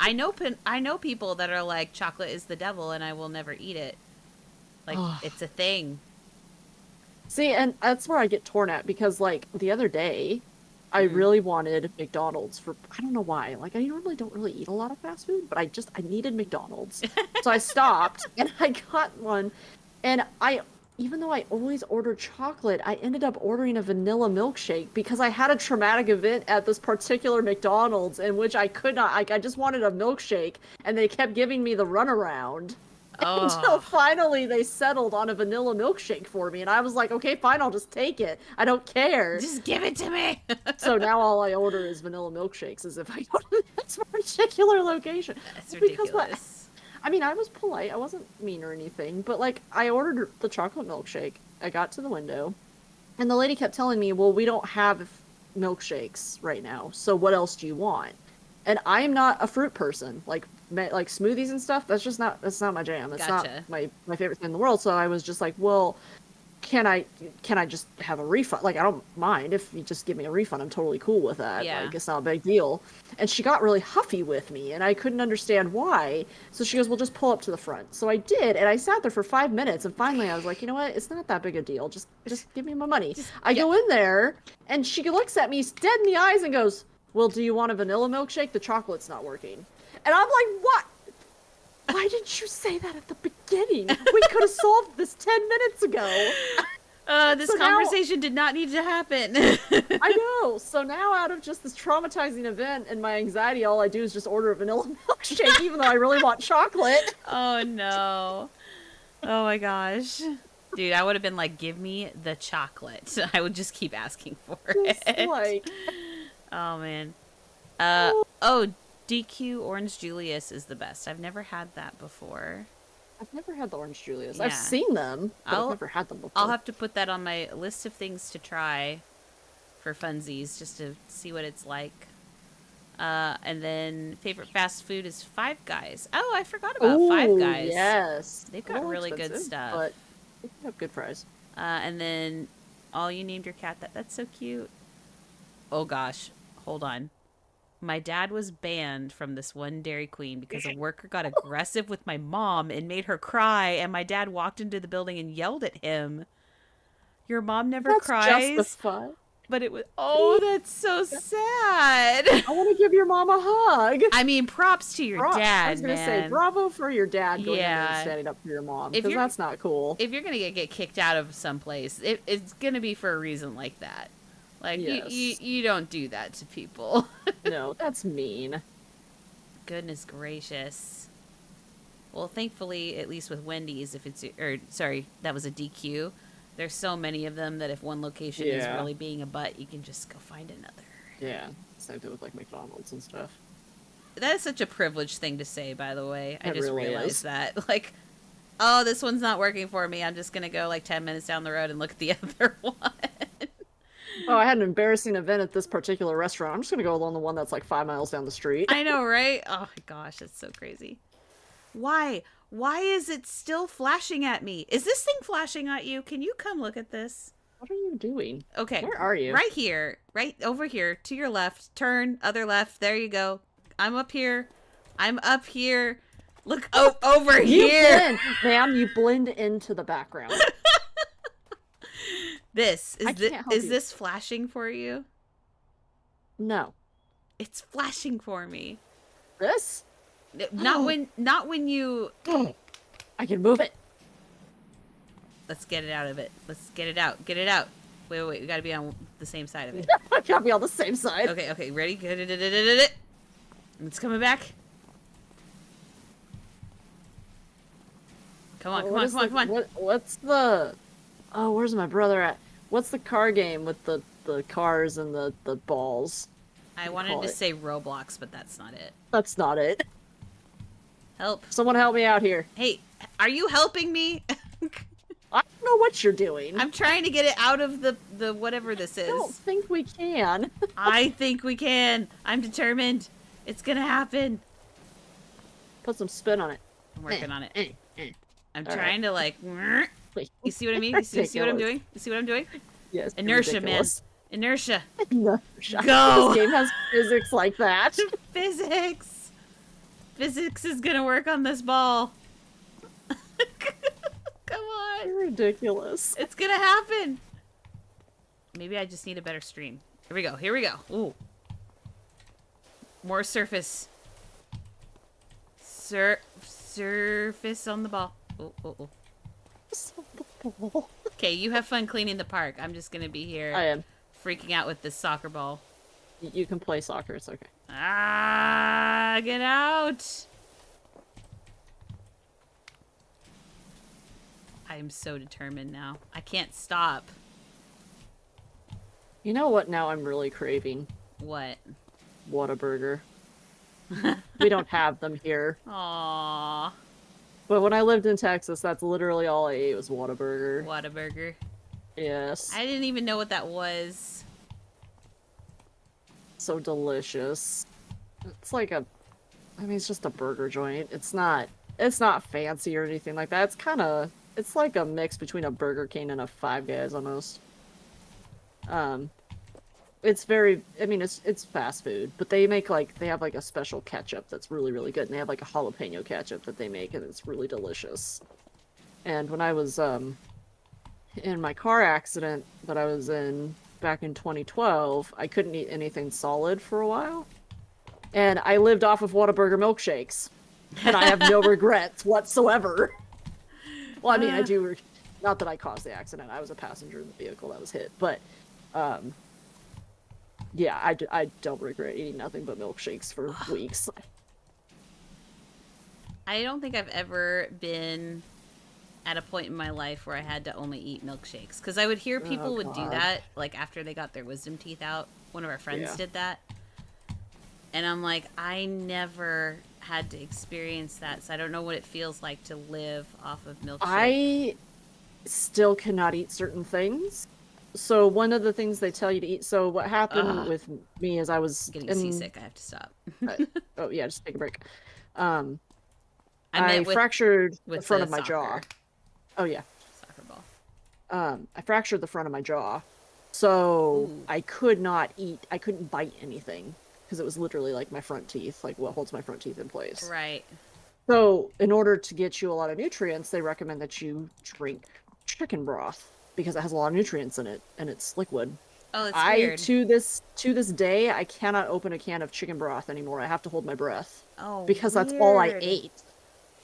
I know people that are like chocolate is the devil, and I will never eat it. Like Oh. it's a thing. See, and that's where I get torn at because, like, the other day, I really wanted McDonald's for, I don't know why. Like, I normally don't really eat a lot of fast food, but I needed McDonald's. So I stopped and I got one. And even though I always order chocolate, I ended up ordering a vanilla milkshake because I had a traumatic event at this particular McDonald's in which I could not, like, I just wanted a milkshake and they kept giving me the runaround. Until Oh, finally they settled on a vanilla milkshake for me, and I was like, okay, fine, I'll just take it. I don't care. just give it to me. So now all I order is vanilla milkshakes as if I go to this particular location. That's Because what? ridiculous. I mean, I was polite. I wasn't mean or anything, but like I ordered the chocolate milkshake. I got to the window, and the lady kept telling me, "Well, we don't have milkshakes right now. So what else do you want?" And I am not a fruit person. Like smoothies and stuff, that's not my jam. It's Gotcha. not my favorite thing in the world. So I was just like, well, can I just have a refund? Like, I don't mind if you just give me a refund. I'm totally cool with that. Yeah. Like, it's not a big deal. And she got really huffy with me, and I couldn't understand why. So she goes, well, just pull up to the front. So I did, and I sat there for 5 minutes, and finally I was like, you know what? It's not that big a deal. Just give me my money. I go in there, and she looks at me dead in the eyes and goes, well, do you want a vanilla milkshake? The chocolate's not working. And I'm like, what? Why didn't you say that at the beginning? We could have solved this 10 minutes ago. This So now- conversation did not need to happen. I know. So now, out of just this traumatizing event and my anxiety, all I do is just order a vanilla milkshake, even though I really want chocolate. Oh no. Oh my gosh. Dude, I would have been like, give me the chocolate. I would just keep asking for Just it. like, Oh man. DQ Orange Julius is the best. I've never had that before. I've never had the Orange Julius. Yeah. I've seen them, but I'll- I've never had them before. I'll have to put that on my list of things to try for funsies, just to see what it's like. And then favorite fast food is Five Guys. Oh, I forgot about Five Ooh, Guys. Yes. They've A got little really good expensive, stuff. But they have good fries. And then all you named your cat. That's so cute. Oh gosh, hold on. My dad was banned from this one Dairy Queen because a worker got aggressive with my mom and made her cry, and my dad walked into the building and yelled at him. Your mom never That's cries, justified. but it was that's so sad. I want to give your mom a hug. I mean, props to your dad, I was gonna man. say, bravo for your dad going in there Yeah. and standing up for your mom, If because you're- that's not cool. If you're gonna get kicked out of someplace, it's gonna be for a reason like that. Like Yes. you don't do that to people. No, that's mean. Goodness gracious. Well, thankfully, at least with Wendy's, if it's sorry, that was a DQ. There's so many of them that if one location is Yeah. really being a butt, you can just go find another. Yeah, same thing with like McDonald's and stuff. That is such a privileged thing to say, by the way. I It just really realized is. that. Like, oh, this one's not working for me. I'm just gonna go like 10 minutes down the road and look at the other one. Oh, I had an embarrassing event at this particular restaurant. I'm just gonna go along the one that's like 5 miles down the street. I know, right? Oh my gosh, that's so crazy. Why? Why is it still flashing at me? Is this thing flashing at you? Can you come look at this? What are you doing? Okay. Where are you? Right here. Right over here. To your left. Turn. Other left. There you go. I'm up here. I'm up here. Look over You here. blend, ma'am. You blend into the background. This I is this can't help is you. this flashing for you? No. It's flashing for me. This? Not when you. I can move it. Let's get it out of it. Let's get it out. Get it out. Wait. We gotta be on the same side of it. I can't be on the same side. Okay. Ready? Good. It's coming back. Come on. What's the... Oh, where's my brother at? What's the car game with the cars and the balls? I wanted to say Roblox, but that's not it. That's not it. Help. Someone help me out here. Hey, are you helping me? I don't know what you're doing. I'm trying to get it out of the whatever this is. I don't think we can. I think we can. I'm determined. It's gonna happen. Put some spin on it. I'm working on it. I'm All trying to like. Wait. You see what I mean? You see what I'm doing? You see what I'm doing? Yes. Inertia, ridiculous. man. Inertia. Inertia. Go. This game has physics like that. Physics. Physics is gonna work on this ball. Come on. You're ridiculous. It's gonna happen. Maybe I just need a better stream. Here we go. Ooh. More surface. Surface on the ball. Oh. Okay, you have fun cleaning the park. I'm just gonna be here. I am. Freaking out with this soccer ball. You can play soccer. It's okay. Ah, get out. I am so determined now. I can't stop. You know what? Now I'm really craving What? Whataburger. We don't have them here. Aww. But when I lived in Texas, that's literally all I ate was Whataburger. Whataburger. Yes. I didn't even know what that was. So delicious. It's like a... I mean, it's just a burger joint. It's not fancy or anything like that. It's like a mix between a Burger King and a Five Guys almost. It's very... I mean, it's fast food, but they have like a special ketchup that's really, really good. And they have like a jalapeno ketchup that they make, and it's really delicious. And when I was, in my car accident that I was in back in 2012, I couldn't eat anything solid for a while. And I lived off of Whataburger milkshakes. And I have no regrets whatsoever. Well, I mean, I do... Not that I caused the accident. I was a passenger in the vehicle that was hit. But, yeah, I don't regret eating nothing but milkshakes for weeks. I don't think I've ever been at a point in my life where I had to only eat milkshakes. Because I would hear people would do that, like, after they got their wisdom teeth out. One of our friends did that. And I'm like, I never had to experience that, so I don't know what it feels like to live off of milkshake. I still cannot eat certain things. So one of the things they tell you to eat... So what happened with me is I was... Getting seasick, I have to stop. Oh, yeah, just take a break. I fractured the front of my soccer. jaw. Oh, yeah. Soccer ball. I fractured the front of my jaw. So Ooh. I couldn't bite anything. Because it was literally like my front teeth, like what holds my front teeth in place. Right. So in order to get you a lot of nutrients, they recommend that you drink chicken broth. Because it has a lot of nutrients in it, and it's liquid. Oh, that's weird. To this day, I cannot open a can of chicken broth anymore. I have to hold my breath. Oh, because that's all I weird. ate.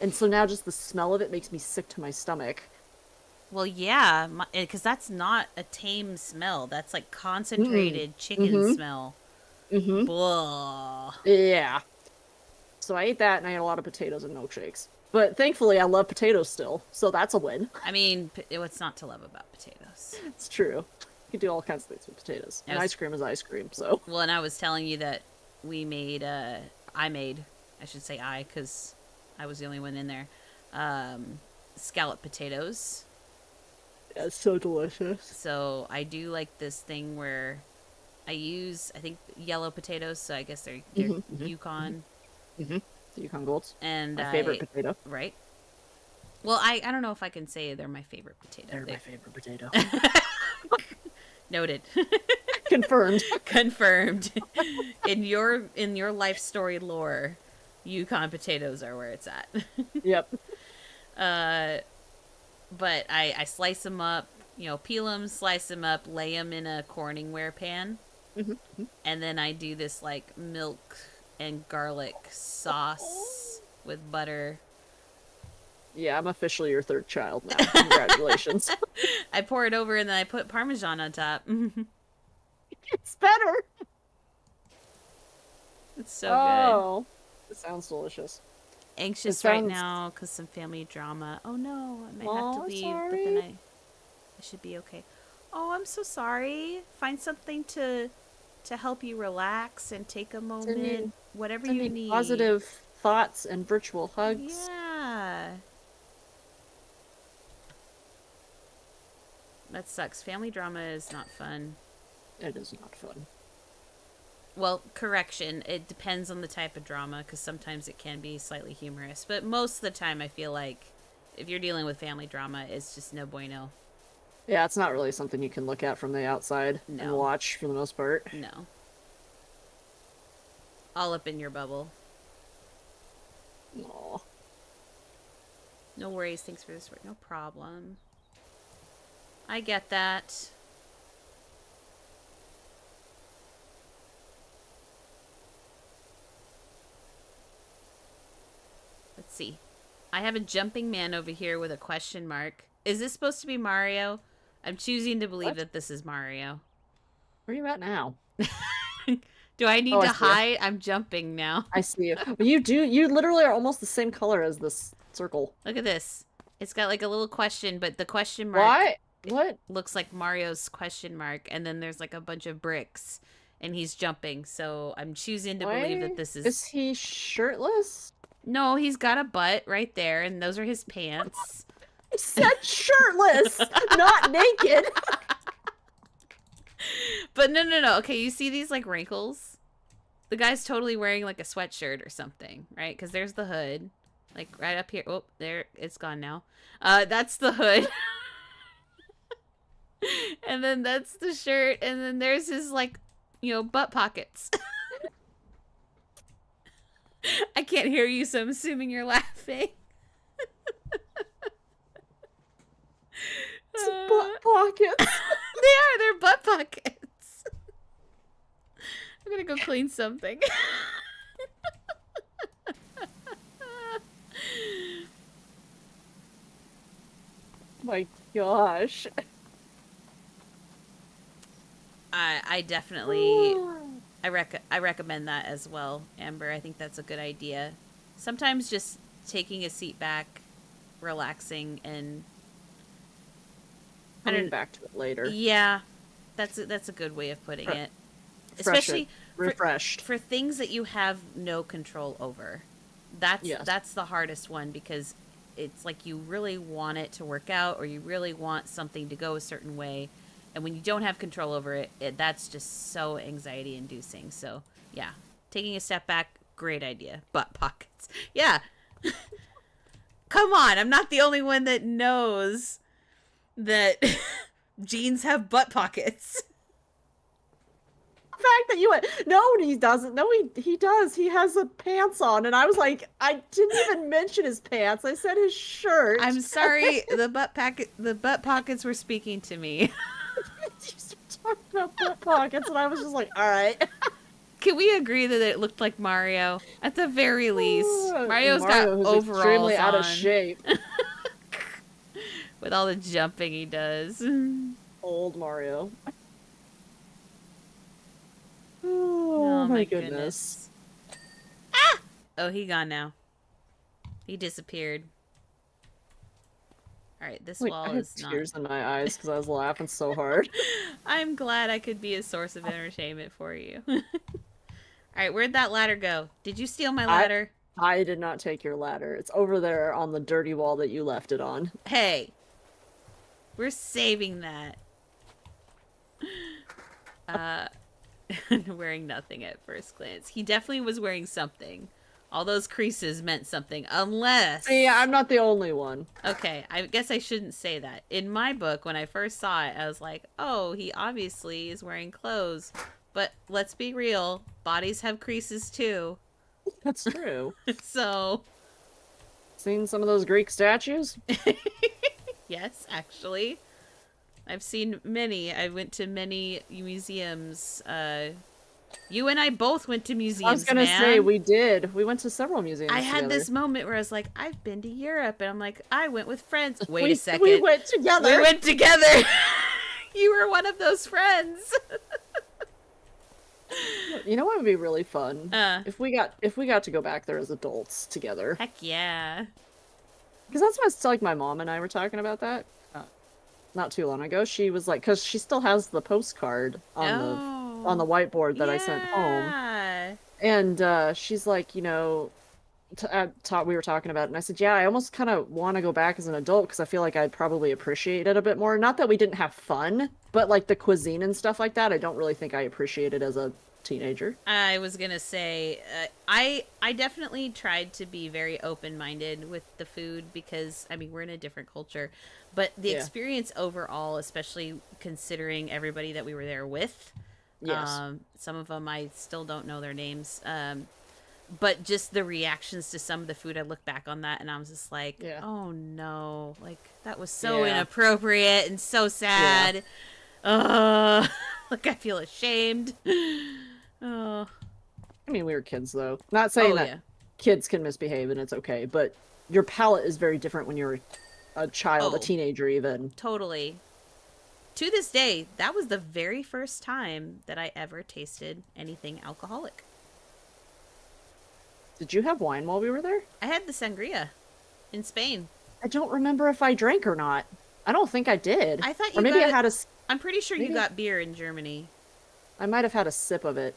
And so now just the smell of it makes me sick to my stomach. Well, yeah, because that's not a tame smell. That's like concentrated chicken smell. Mm-hmm. Blah. Yeah. So I ate that, and I ate a lot of potatoes and milkshakes. But thankfully, I love potatoes still, so that's a win. I mean, what's not to love about potatoes? It's true. You can do all kinds of things with potatoes. And ice cream is ice cream, so... Well, and I was telling you that I should say because I was the only one in there, scalloped potatoes. Yeah, it's so delicious. So I do like this thing where I use, I think, yellow potatoes, so I guess they're Yukon. Mm-hmm. The Yukon Golds. And my favorite potato. Right. Well, I don't know if I can say they're my favorite potato. They're my favorite potato. Noted. Confirmed. Confirmed. In your life story lore, Yukon potatoes are where it's at. Yep. But I slice them up You know, peel them, slice them up, lay them in a Corningware pan, Mhm. and then I do this like milk and garlic sauce with butter. Yeah, I'm officially your third child now. Congratulations. I pour it over and then I put Parmesan on top. It's better. It's so good. Oh, it sounds delicious. It Anxious right sounds. now because some family drama. Oh no, I might have to Oh, leave, but then sorry. I should be okay. Oh, I'm so sorry. Find something to help you relax and take a moment. Sending, Whatever you sending need. positive thoughts and virtual hugs. Yeah. That sucks. Family drama is not fun. It is not fun. Well, correction. It depends on the type of drama because sometimes it can be slightly humorous. But most of the time, I feel like if you're dealing with family drama, it's just no bueno. Yeah, it's not really something you can look at from the outside and No. watch for the most part. No. All up in your bubble. Aw. No worries. Thanks for this work. No problem. I get that. Let's see. I have a jumping man over here with a question mark. Is this supposed to be Mario? I'm choosing to believe What? that this is Mario. Where are you at now? Do I need Oh, I to see you. hide? I'm jumping now. I see you. But you literally are almost the same color as this circle. Look at this. It's got like a little question, but the question mark Why? What? looks like Mario's question mark, and then there's like a bunch of bricks, and he's jumping. So I'm choosing to believe that Why this is is. he shirtless? No, he's got a butt right there, and those are his pants. I said shirtless, not naked. But no. Okay, you see these like wrinkles? The guy's totally wearing like a sweatshirt or something, right? Because there's the hood, like right up here. Oh, there, it's gone now. That's the hood. And then that's the shirt, and then there's his like, butt pockets. I can't hear you, so I'm assuming you're laughing. It's butt pockets. They're butt pockets. I'm gonna go clean something. My gosh. I definitely I recommend that as well, Amber. I think that's a good idea. Sometimes just taking a seat back, relaxing, and Coming back to it later. yeah, that's a good way of putting it. Fresh Especially refreshed. for things that you have no control over. That's the hardest one because it's like you really want it to work out or you really want something to go a certain way, and when you don't have control over it, that's just so anxiety inducing. So yeah, taking a step back, great idea. Butt pockets, yeah. Come on, I'm not the only one that knows that jeans have butt pockets. The fact that you went, no, he doesn't. No, he does. He has the pants on, and I was like, I didn't even mention his pants. I said his shirt. I'm sorry, the butt pockets were speaking to me. You started talking about butt pockets, and I was just like, all right. Can we agree that it looked like Mario? At the very least. Mario's got Mario, who's overalls extremely out of on shape. with all the jumping he does. Old Mario. Oh my my goodness. Ah! Oh, he gone now. He disappeared. Alright, this Wait, wall I had is not... tears in my eyes because I was laughing so hard. I'm glad I could be a source of entertainment for you. Alright, where'd that ladder go? Did you steal my ladder? I did not take your ladder. It's over there on the dirty wall that you left it on. Hey! We're saving that. Wearing nothing at first glance. He definitely was wearing something. All those creases meant something, unless... Yeah, I'm not the only one. Okay, I guess I shouldn't say that. In my book, when I first saw it, I was like, oh, he obviously is wearing clothes. But let's be real, bodies have creases too. That's true. So... Seen some of those Greek statues? yes, actually. I've seen many. I went to many museums. You and I both went to museums, I was gonna say we did. We went to several museums I had together. this moment where I was like, I've been to Europe, and I'm like, I went with friends. Wait a second. We went together. We went together. You were one of those friends. You know what would be really fun? If we got to go back there as adults together. Heck yeah. Because that's what like my mom and I were talking about that not too long ago. She was like, because she still has the postcard on the whiteboard that I sent home, and she's like, you know, we were talking about it, and I said, yeah, I almost kind of want to go back as an adult because I feel like I'd probably appreciate it a bit more. Not that we didn't have fun, but like the cuisine and stuff like that, I don't really think I appreciated as a teenager. I was gonna say, I definitely tried to be very open-minded with the food because, I mean, we're in a different culture, but the experience overall, especially considering everybody that we were there with, some of them I still don't know their names, but just the reactions to some of the food, I look back on that and I was just like, oh no, like that was so inappropriate and so sad. Like I feel ashamed. Oh. I mean, we were kids though. Not saying that kids can misbehave and it's okay, but your palate is very different when you're a child, a teenager even. Totally. To this day, that was the very first time that I ever tasted anything alcoholic. Did you have wine while we were there? I had the sangria in Spain. I don't remember if I drank or not. I don't think I did. I thought you or maybe got I had a. I'm pretty sure you got beer in Germany. I might have had a sip of it.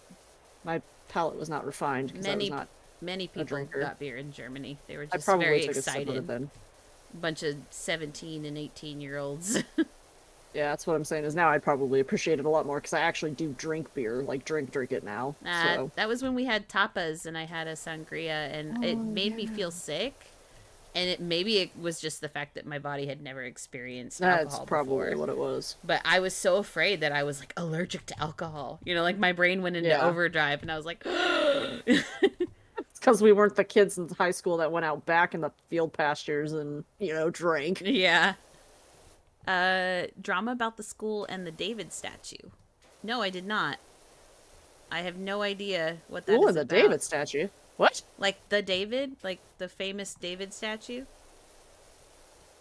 My palate was not refined because I was not many people a drinker. got beer in Germany. They were just I probably very took excited. A sip of it then. Bunch of 17 and 18-year-olds. Yeah, that's what I'm saying. Is now I'd probably appreciate it a lot more because I actually do drink beer, like drink it now. So. That was when we had tapas and I had a sangria, and it made me feel sick. And maybe it was just the fact that my body had never experienced alcohol That's probably before. what it was. But I was so afraid that I was like allergic to alcohol. You know, like my brain went into overdrive, and I was like, it's because we weren't the kids in high school that went out back in the field pastures and, you know, drank. Yeah. Drama about the school and the David statue. No, I did not. I have no idea what that is the about. David statue. What? Like the David? Like the famous David statue?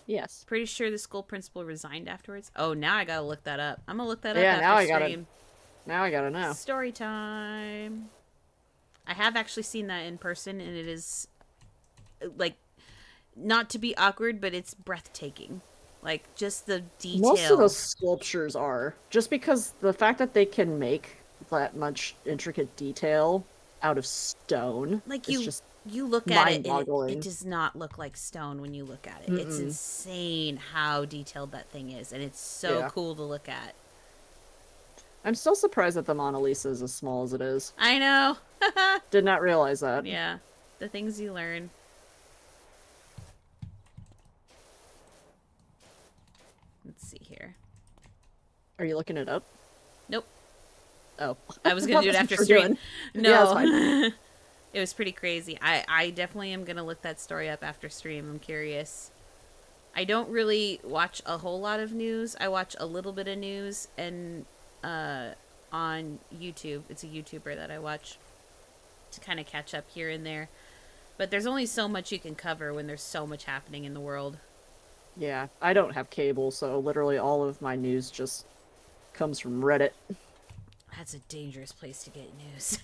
Yes. Pretty sure the school principal resigned afterwards. Oh, now I gotta look that up. I'm gonna look that up after stream. Now I gotta know. Story time. I have actually seen that in person, and it is, like, not to be awkward, but it's breathtaking. Like, just the detail. Most of those sculptures are. Just because the fact that they can make that much intricate detail out of stone. Like, you look at it, and it does not look like stone when you look at it. Mm-mm. It's insane how detailed that thing is, and it's so cool to look at. I'm still surprised that the Mona Lisa is as small as it is. I know. Did not realize that. Yeah. The things you learn. Let's see here. Are you looking it up? Nope. Oh. I was going to do it after stream. No. Yeah, that's fine. It was pretty crazy. I definitely am going to look that story up after stream. I'm curious. I don't really watch a whole lot of news. I watch a little bit of news and on YouTube. It's a YouTuber that I watch to kind of catch up here and there. But there's only so much you can cover when there's so much happening in the world. Yeah, I don't have cable, so literally all of my news just comes from Reddit. That's a dangerous place to get news.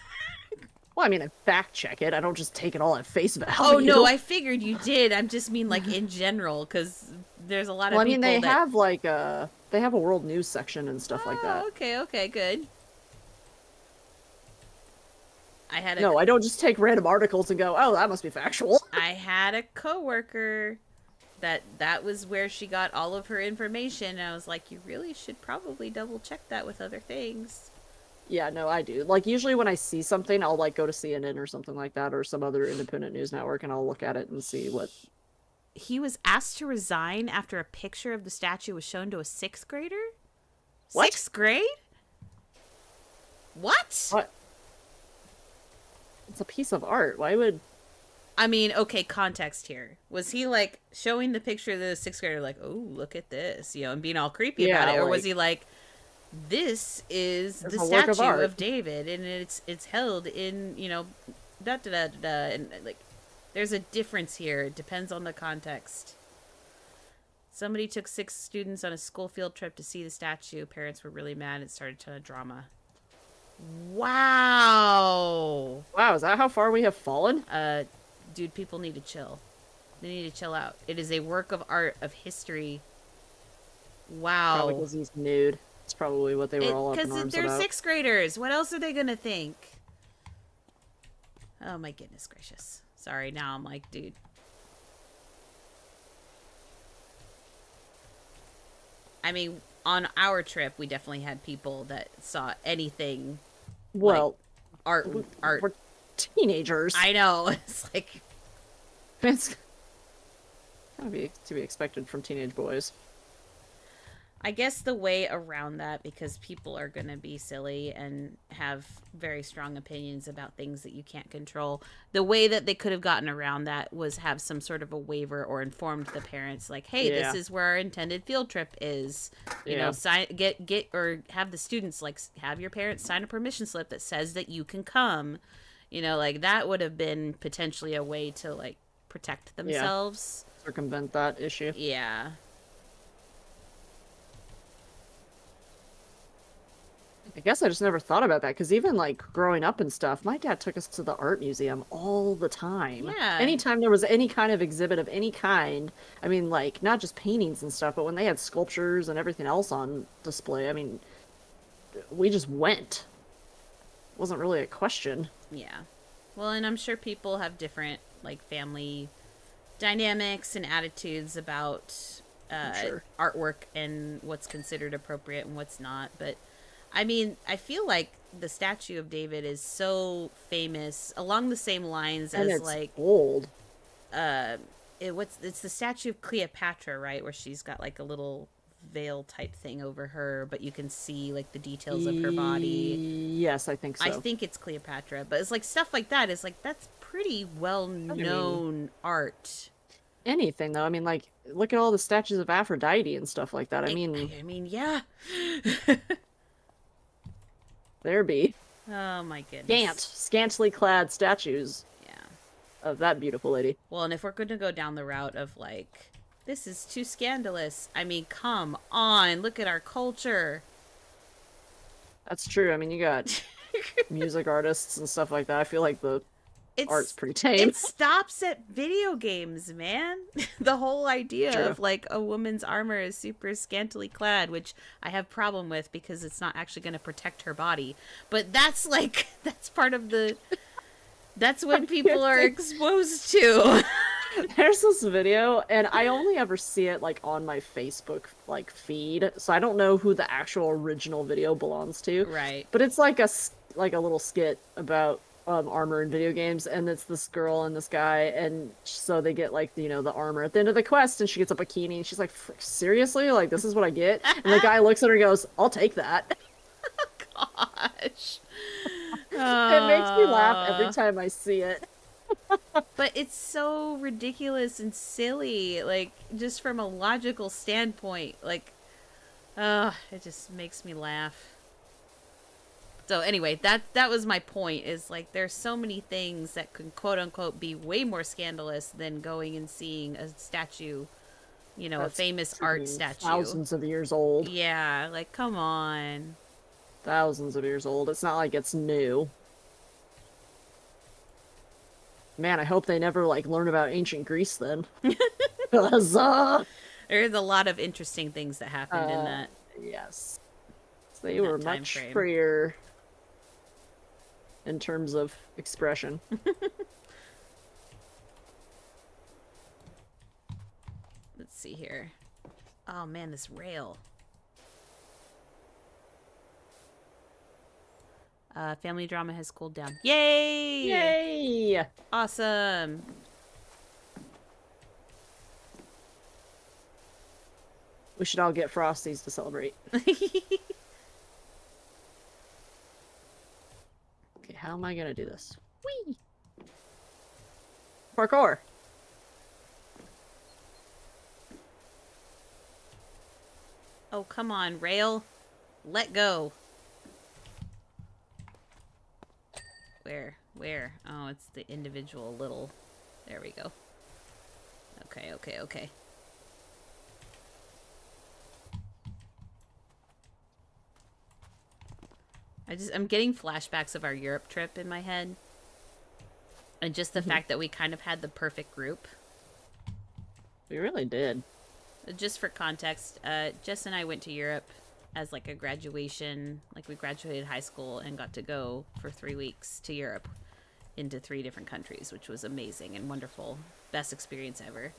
Well, I mean, I fact check it. I don't just take it all at face value. Oh, no, I figured you did. I just mean, like, in general, because there's a lot of people I mean, they have, like, they have a world news section and stuff like that. Okay, good. No, I don't just take random articles and go, oh, that must be factual. I had a coworker that was where she got all of her information, and I was like, you really should probably double check that with other things. Yeah, no, I do. Like, usually when I see something, I'll, like, go to CNN or something like that, or some other independent news network, and I'll look at it and see what... He was asked to resign after a picture of the statue was shown to a 6th grader? What? 6th grade? What? What? It's a piece of art. Why would... I mean, okay, context here. Was he like showing the picture of the sixth grader, like, "Oh, look at this," and being all creepy about Yeah, it, or was like, he like, "This is it's the a work of statue art. of David, and it's held in da da da da da," and like, there's a difference here. It depends on the context. Somebody took 6 students on a school field trip to see the statue. Parents were really mad. It started to drama. Wow. Wow, is that how far we have fallen? Dude, people need to chill. They need to chill out. It is a work of art, of history. Probably Wow. because he's nude. It's probably what they were all up in Because arms they're about. sixth graders. What else are they gonna think? Oh my goodness gracious. Sorry, now I'm like, dude. I mean, on our trip, we definitely had people that saw anything like Well, art. we're teenagers. I know. It's like, It's kind of to be expected from teenage boys. I guess the way around that, because people are going to be silly and have very strong opinions about things that you can't control, the way that they could have gotten around that was have some sort of a waiver or informed the parents, like, hey, this Yeah. is where our intended field trip is. Yeah. Sign, get, or have the students, like, have your parents sign a permission slip that says that you can come. Like, that would have been potentially a way to, like, protect themselves. Circumvent that issue. Yeah. I guess I just never thought about that because even like growing up and stuff, my dad took us to the art museum all the time. Yeah. Anytime there was any kind of exhibit of any kind, I mean, like not just paintings and stuff, but when they had sculptures and everything else on display, I mean, we just went. It wasn't really a question. Yeah. Well, and I'm sure people have different, like, family dynamics and attitudes about Sure. artwork and what's considered appropriate and what's not. But, I mean, I feel like the statue of David is so famous along the same lines And as, it's like, old. it's the statue of Cleopatra, right? Where she's got, like, a little veil type thing over her, but you can see, like, the details of her body. Yes, I think so. I think it's Cleopatra, but it's like stuff like that is like that's pretty well known art. Anything though. I mean, like, look at all the statues of Aphrodite and stuff like that. I mean, Yeah. there be Oh my goodness. scantily clad statues Yeah. of that beautiful lady. Well, and if we're going to go down the route of like this is too scandalous, I mean, come on, look at our culture. That's true. I mean, you got music artists and stuff like that. I feel like the art's pretty tame. It stops at video games, man. The whole idea True. of like a woman's armor is super scantily clad, which I have problem with because it's not actually going to protect her body. But that's like that's part of the that's what people are exposed to. There's this video, and I only ever see it like on my Facebook like feed, so I don't know who the actual original video belongs to. Right. But it's like a little skit about armor in video games, and it's this girl and this guy, and so they get like the armor at the end of the quest, and she gets a bikini, and she's like, seriously, like this is what I get? And the guy looks at her and goes, I'll take that. Gosh. It makes me laugh every time I see it. But it's so ridiculous and silly, like just from a logical standpoint. Like, it just makes me laugh. So anyway, that was my point. Is like there's so many things that can quote unquote be way more scandalous than going and seeing a statue, a famous art statue, Thousands of years old. Yeah, like come on. Thousands of years old. It's not like it's new. Man, I hope they never like learn about ancient Greece then. 'Cause, There's a lot of interesting things that happened in that. yes, they in were that time much frame. freer in terms of expression. Let's see here. Oh man, this rail. Family drama has cooled down. Yay! Yay! Awesome. We should all get Frosties to celebrate. Okay, how am I gonna do this? Whee! Parkour. Oh, come on, rail. Let go. Where? Where? Oh, it's the individual little... There we go. Okay, okay, okay. I'm getting flashbacks of our Europe trip in my head. And just the fact that we kind of had the perfect group. We really did. Just for context, Jess and I went to Europe as like a graduation. Like we graduated high school and got to go for 3 weeks to Europe into 3 different countries, which was amazing and wonderful. Best experience ever.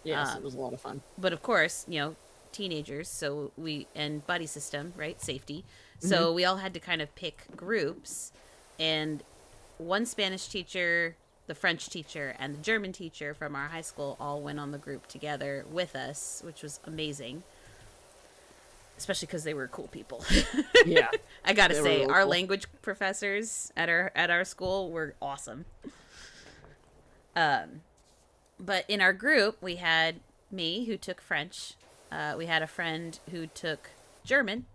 Yes, it was a lot of fun. But of course, you know, teenagers, so and buddy system, right? Safety. So we all had to kind of pick groups, and one Spanish teacher, the French teacher, and the German teacher from our high school all went on the group together with us, which was amazing. Especially because they were cool people. Yeah. I gotta say, really our cool. language professors at our school were awesome. But in our group, we had me, who took French. We had a friend who took German.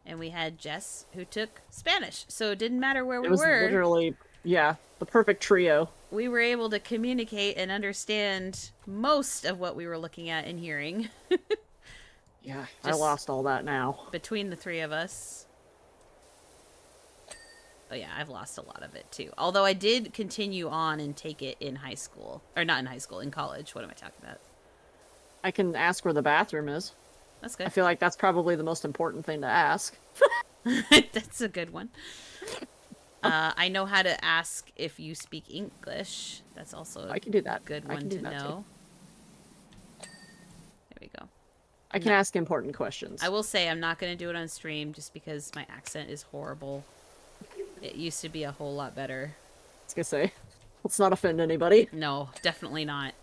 And we had Jess, who took Spanish. So it didn't matter where we It was were. literally, yeah, the perfect trio. We were able to communicate and understand most of what we were looking at and hearing. Yeah, I Just- lost all that now. Between the 3 of us. Oh yeah, I've lost a lot of it too. Although I did continue on and take it in high school. Or not in high school, in college. What am I talking about? I can ask where the bathroom is. That's I good. feel like that's probably the most important thing to ask. That's a good one. I know how to ask if you speak English. That's also a I can do that. good I one can do to that know. too. There we go. I can ask important questions. I will say I'm not going to do it on stream just because my accent is horrible. It used to be a whole lot better. I was gonna say, let's not offend anybody. No, definitely not.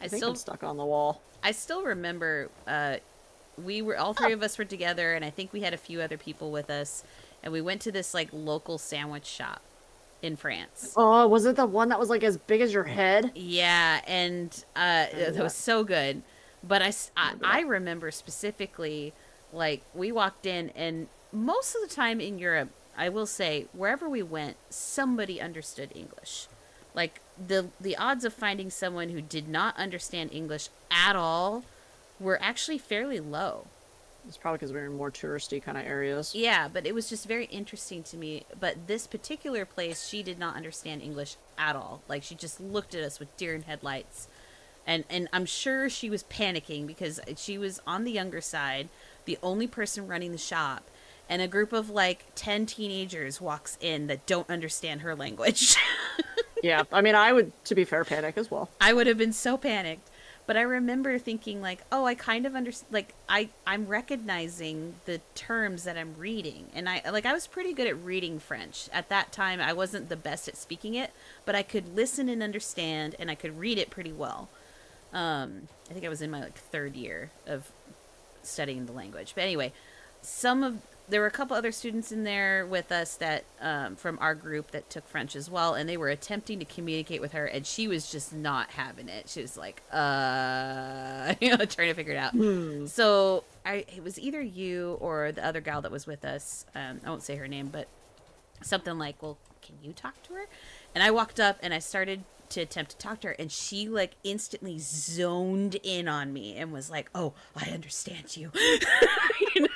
I think I'm stuck on the wall. I still remember we were all 3 of us were together, and I think we had a few other people with us, and we went to this like local sandwich shop in France. Oh, was it the one that was like as big as your head? Yeah, and that was so good. But I that. remember specifically, like, we walked in, and most of the time in Europe, I will say, wherever we went, somebody understood English. Like, the odds of finding someone who did not understand English at all were actually fairly low. It's probably because we were in more touristy kind of areas. Yeah, but it was just very interesting to me. But this particular place, she did not understand English at all. Like, she just looked at us with deer in headlights. And I'm sure she was panicking because she was on the younger side, the only person running the shop, and a group of like 10 teenagers walks in that don't understand her language. Yeah, I mean, I would, to be fair, panic as well. I would have been so panicked. But I remember thinking like, oh, I kind of understand, like I'm recognizing the terms that I'm reading. And I was pretty good at reading French. At that time, I wasn't the best at speaking it, but I could listen and understand, and I could read it pretty well. I think I was in my like 3rd year of studying the language. But anyway, there were a couple other students in there with us that from our group that took French as well, and they were attempting to communicate with her, and she was just not having it. She was like, trying to figure it out. So it was either you or the other gal that was with us. I won't say her name, but something like, well, can you talk to her? And I walked up and I started to attempt to talk to her, and she like instantly zoned in on me and was like, oh, I understand you. You know?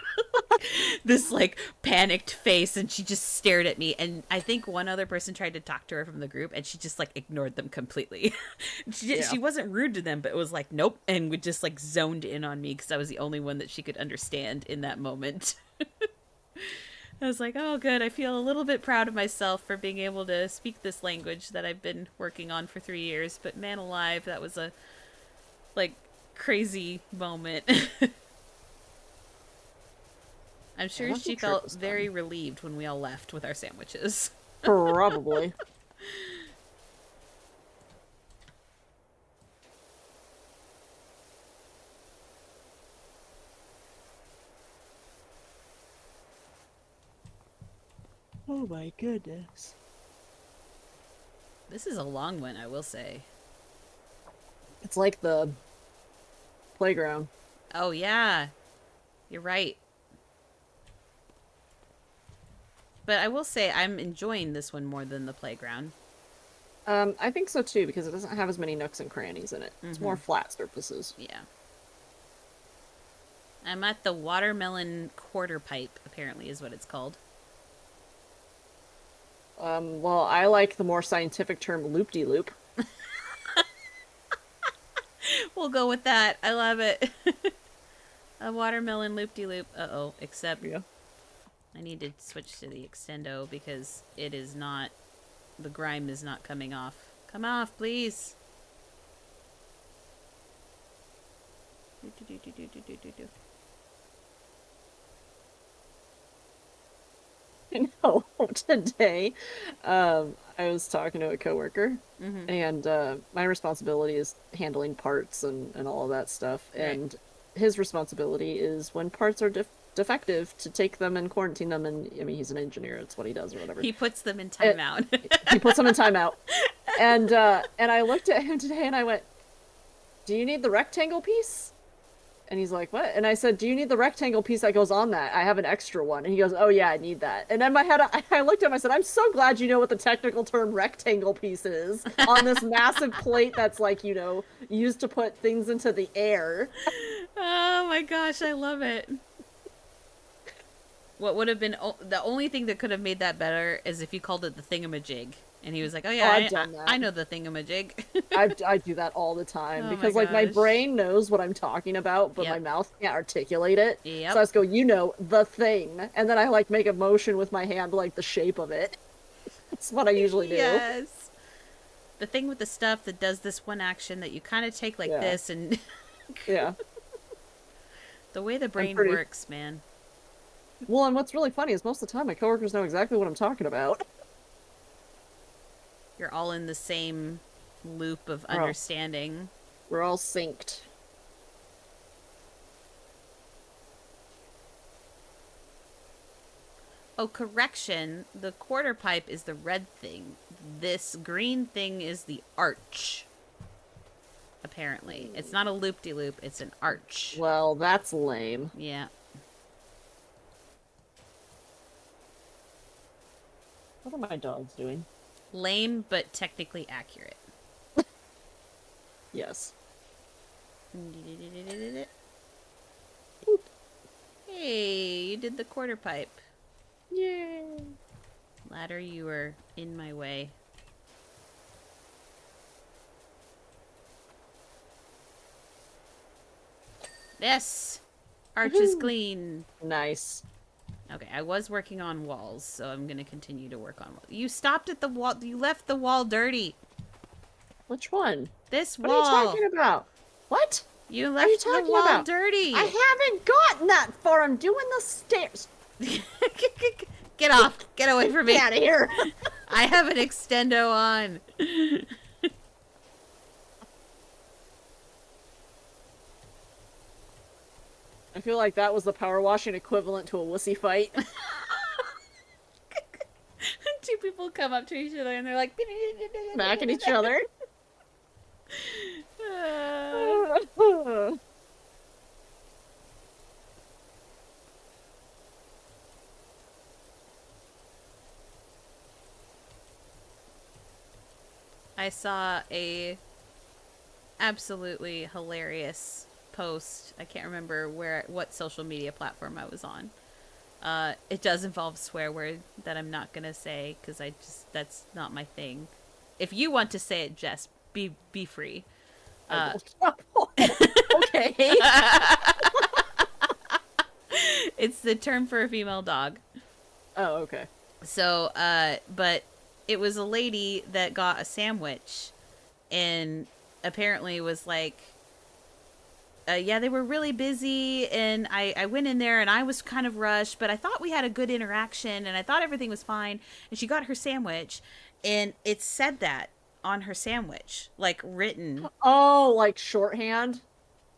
This like panicked face, and she just stared at me, and I think one other person tried to talk to her from the group, and she just like ignored them completely. She wasn't rude to them, but it was like nope, and would just like zoned in on me because I was the only one that she could understand in that moment. I was like, oh good, I feel a little bit proud of myself for being able to speak this language that I've been working on for 3 years, but man alive, that was a like crazy moment. I'm sure she felt very relieved when we all left with our sandwiches. Probably. Oh my goodness. This is a long one, I will say. It's like the playground. Oh, yeah. You're right. But I will say I'm enjoying this one more than the playground. I think so too, because it doesn't have as many nooks and crannies in it. It's more flat surfaces. Yeah. I'm at the watermelon quarter pipe, apparently is what it's called. Well, I like the more scientific term loop-de-loop. We'll go with that. I love it. A watermelon loop-de-loop. Uh-oh. Except Yeah. I need to switch to the extendo because it is not... The grime is not coming off. Come off, please. I know. Today, I was talking to a coworker, and my responsibility is handling parts and all of that stuff. Right. And his responsibility is when parts are defective to take them and quarantine them. And I mean, he's an engineer; it's what he does or whatever. He puts them in timeout. He puts them in timeout. And I looked at him today and I went, "Do you need the rectangle piece?" And he's like, "What?" And I said, "Do you need the rectangle piece that goes on that? I have an extra one." And he goes, "Oh yeah, I need that." And in my head, I looked at him, I said, "I'm so glad you know what the technical term rectangle piece is on this massive plate that's like, you know, used to put things into the air." Oh my gosh, I love it. What would have been the only thing that could have made that better is if you called it the thingamajig. And he was like, "Oh yeah, I've done that. I know the thingamajig." I do that all the time Oh because my like my gosh. brain knows what I'm talking about, but Yep. my mouth can't articulate it. Yep. So I just go, "You know, the thing," and then I like make a motion with my hand like the shape of it. That's what I usually do. Yes. The thing with the stuff that does this one action that you kind of take like Yeah. this and Yeah. the way the brain pretty- works, man. Well, and what's really funny is most of the time my coworkers know exactly what I'm talking about. You're all in the same loop of Oh. understanding. We're all synced. Oh, correction. The quarter pipe is the red thing. This green thing is the arch. Apparently. It's not a loop-de-loop, it's an arch. Well, that's lame. Yeah. What are my dogs doing? Lame, but technically accurate. Yes. Hey, you did the quarter pipe. Yay. Ladder, you were in my way. Yes! Arch is Woohoo. clean. Nice. Okay, I was working on walls, so I'm gonna continue to work on walls. You stopped at the wall. You left the wall dirty. Which one? This What wall. are you talking about? What? You are you left the talking wall about? dirty. I haven't gotten that far. I'm doing the stairs. Get off. Get away from me. Get out of here. I have an extendo on. I feel like that was the power washing equivalent to a wussy fight. Two people come up to each other and they're like Smacking each other. I saw a absolutely hilarious post. I can't remember what social media platform I was on. It does involve a swear word that I'm not gonna say because that's not my thing. If you want to say it, Jess, be free. Okay. It's the term for a female dog. Oh, okay. So, but it was a lady that got a sandwich and apparently was like, yeah, they were really busy and I went in there and I was kind of rushed, but I thought we had a good interaction and I thought everything was fine. And she got her sandwich and it said that on her sandwich, like written. Oh, like shorthand?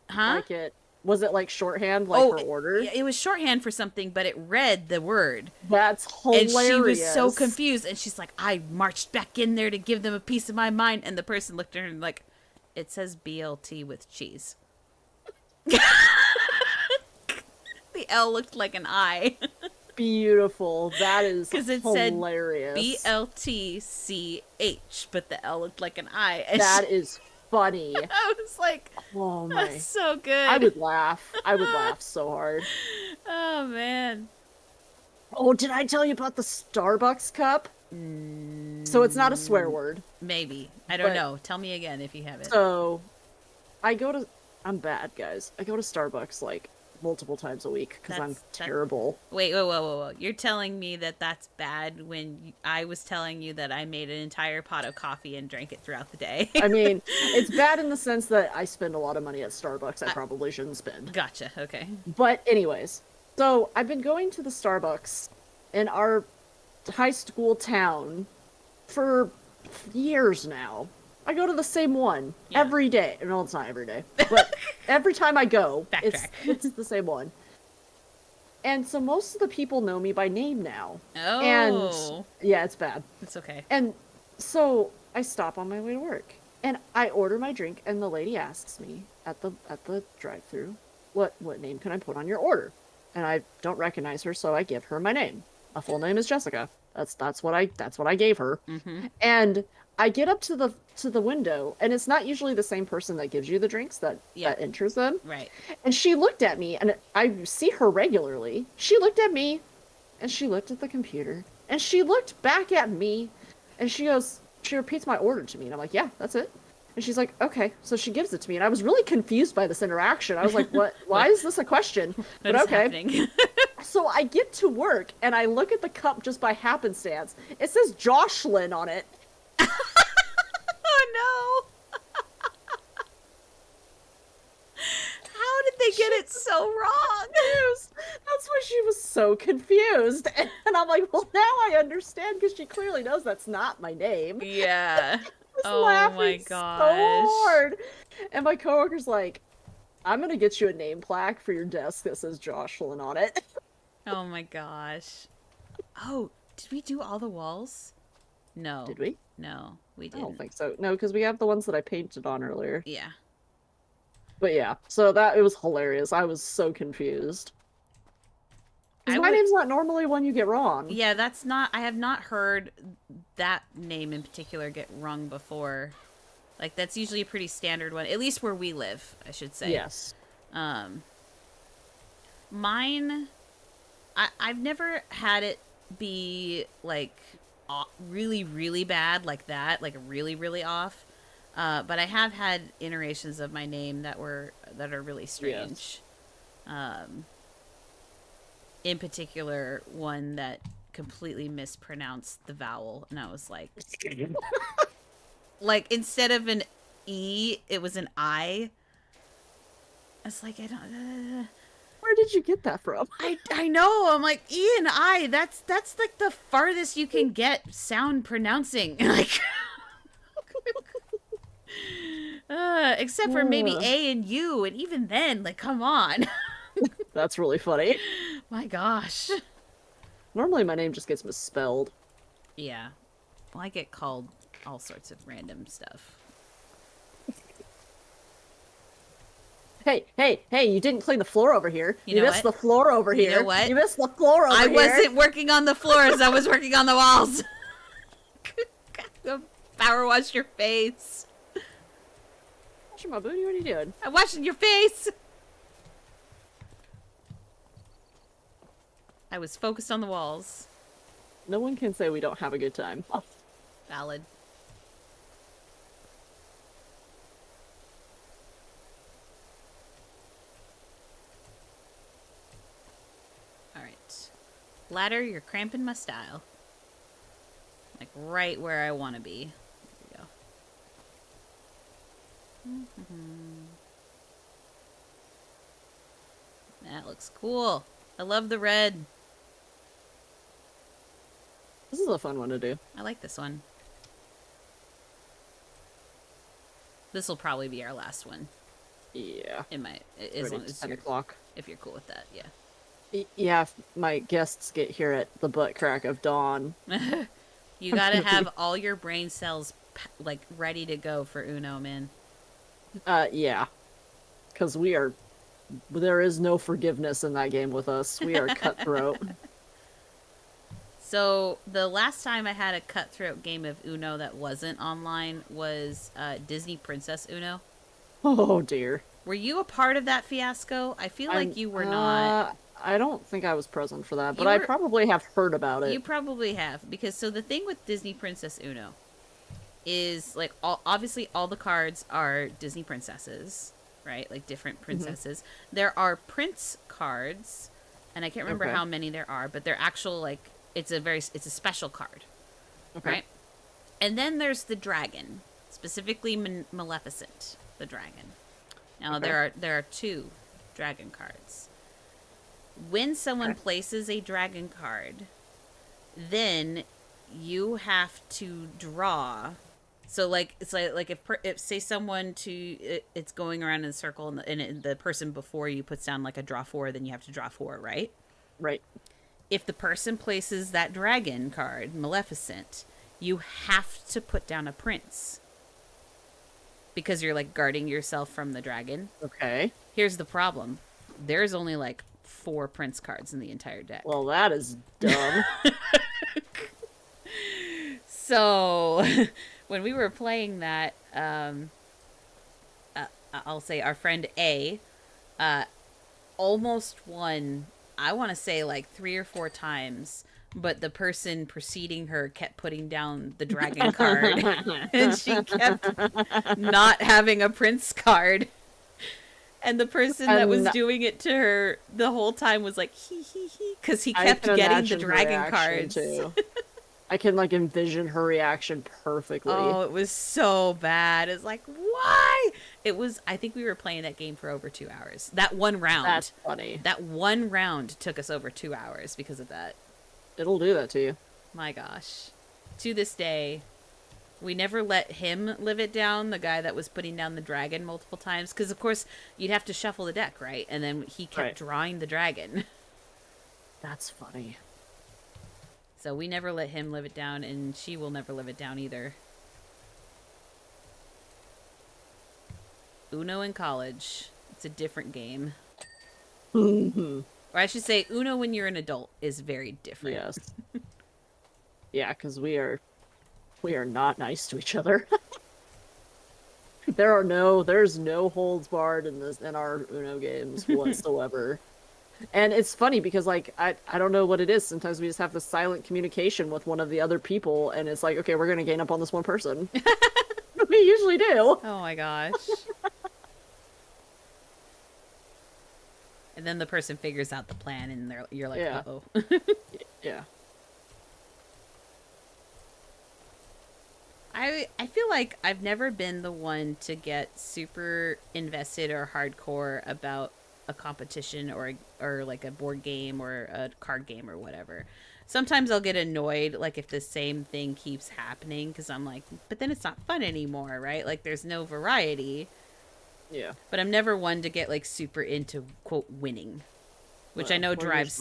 Huh? Like it. Was it like shorthand, like her order? it was shorthand for something, but it read the word. That's And hilarious. she was so confused, and she's like, I marched back in there to give them a piece of my mind. And the person looked at her and like, it says BLT with cheese. The L looked like an I. Beautiful. That is Because it hilarious. said BLTCH, but the L looked like an I. And That is funny. I was like, Oh my. that's so good. I would laugh. I would laugh so hard. Oh, man. Oh, did I tell you about the Starbucks cup? So it's not a swear word. Maybe. I don't But- know. Tell me again if you have it. So I'm bad, guys. I go to Starbucks like multiple times a week because I'm terrible. Wait, whoa. You're telling me that that's bad when I was telling you that I made an entire pot of coffee and drank it throughout the day. I mean, it's bad in the sense that I spend a lot of money at Starbucks I probably shouldn't spend. Gotcha. Okay. But anyways, so I've been going to the Starbucks in our high school town for years now. I go to the same one every day. No, it's not every day, but every time I go, it's the same one. And so most of the people know me by name now. Oh. And yeah, it's bad. It's okay. And so I stop on my way to work and I order my drink and the lady asks me at the drive-thru, what name can I put on your order? And I don't recognize her, so I give her my name. My full name is Jessica. That's what I gave her. Mm-hmm. And I get up to the window, and it's not usually the same person that gives you the drinks that enters them. Right. And she looked at me, and I see her regularly. She looked at me, and she looked at the computer, and she looked back at me, and she repeats my order to me, and I'm like, yeah, that's it. And she's like, okay. So she gives it to me, and I was really confused by this interaction. I was like, what? Why is this a question? But okay. Happening? So I get to work, and I look at the cup just by happenstance. It says Jocelyn on it. Oh no! How did they get it so wrong? That's why she was so confused. And I'm like, well, now I understand because she clearly knows that's not my name. Yeah. Oh my gosh. So hard. And my coworker's like, I'm going to get you a name plaque for your desk that says Jocelyn on it. Oh my gosh. Oh, did we do all the walls? No. Did we? No, we didn't. I don't think so. No, because we have the ones that I painted on earlier. Yeah. But yeah, so it was hilarious. I was so confused. My name's not normally one you get wrong. Yeah, I have not heard that name in particular get wrong before. Like, that's usually a pretty standard one, at least where we live, I should say. Yes. Mine, I've never had it be, like, really, really bad like that, like really, really off. But I have had iterations of my name that are really strange. Yes. In particular, one that completely mispronounced the vowel, and I was like, like instead of an E, it was an I. I was like, I don't. Where did you get that from? I know. I'm like, E and I. That's like the farthest you can get sound pronouncing. Like, except for maybe A and U, and even then, like, come on. That's really funny. My gosh. Normally my name just gets misspelled. Yeah. Well, I get called all sorts of random stuff. Hey, you didn't clean the floor over here. You missed what? the floor over here. You know what? You missed the floor over here. I wasn't working on the floors. I was working on the walls. Power wash your face. Washing my booty? What are you doing? I'm washing your face. I was focused on the walls. No one can say we don't have a good time. Valid. Alright. Ladder, you're cramping my style. Like right where I want to be. There we go. That looks cool. I love the red. This is a fun one to do. I like this one. This will probably be our last one. Yeah. as Ready long to as 10 you're, o'clock. if you're cool with that, Yeah, if my guests get here at the butt crack of dawn, yeah. You I'm gotta gonna be. have all your brain cells like ready to go for Uno, man. Yeah, because there is no forgiveness in that game with us. We are cutthroat. So the last time I had a cutthroat game of Uno that wasn't online was Disney Princess Uno. Oh dear. Were you a part of that fiasco? I feel like I'm you were not. I don't think I was present for that, but You I were. probably have heard about You it. probably have, because so the thing with Disney Princess Uno is like obviously all the cards are Disney princesses, right? Like different Hmm. princesses. There are prince cards, and I can't remember Okay. how many there are, but they're actual like it's a special card, Okay. right? And then there's the dragon, specifically Maleficent, the dragon. Now Okay. there are two dragon cards. When someone Okay. places a dragon card, then you have to draw. So like it's like if say someone it's going around in a circle and the person before you puts down like a draw four, then you have to draw four, right? Right. If the person places that dragon card, Maleficent, you have to put down a prince because you're like guarding yourself from the dragon. Okay. Here's the problem: there's only like four prince cards in the entire deck. Well, that is dumb. So when we were playing that, I'll say our friend A uh, almost won. I want to say like 3 or 4 times, but the person preceding her kept putting down the dragon card, and she kept not having a prince card. And the person that was And doing it to her the whole time was like he because he I kept can getting the imagine her dragon reaction cards. too. I can like envision her reaction perfectly. Oh, it was so bad. It's like, why? It was, I think we were playing that game for over 2 hours. That one round. That's funny. That one round took us over 2 hours because of that. It'll do that to you. My gosh. To this day, we never let him live it down, the guy that was putting down the dragon multiple times. Because, of course, you'd have to shuffle the deck, right? And then he kept Right. drawing the dragon. That's funny. So we never let him live it down, and she will never live it down either. Uno in college. It's a different game. Mhm. Or I should say, Uno when you're an adult is very different. Yes. Yeah, because we are not nice to each other. There's no holds barred in our Uno games whatsoever. And it's funny because like I don't know what it is. Sometimes we just have the silent communication with one of the other people, and it's like, okay, we're gonna gain up on this one person. We usually do. Oh my gosh. And then the person figures out the plan, and you're like, Yeah. uh-oh. Yeah. I feel like I've never been the one to get super invested or hardcore about a competition or like a board game or a card game or whatever. Sometimes I'll get annoyed like if the same thing keeps happening because I'm like, but then it's not fun anymore, right? Like there's no variety. Yeah. But I'm never one to get like super into quote winning, which I know drives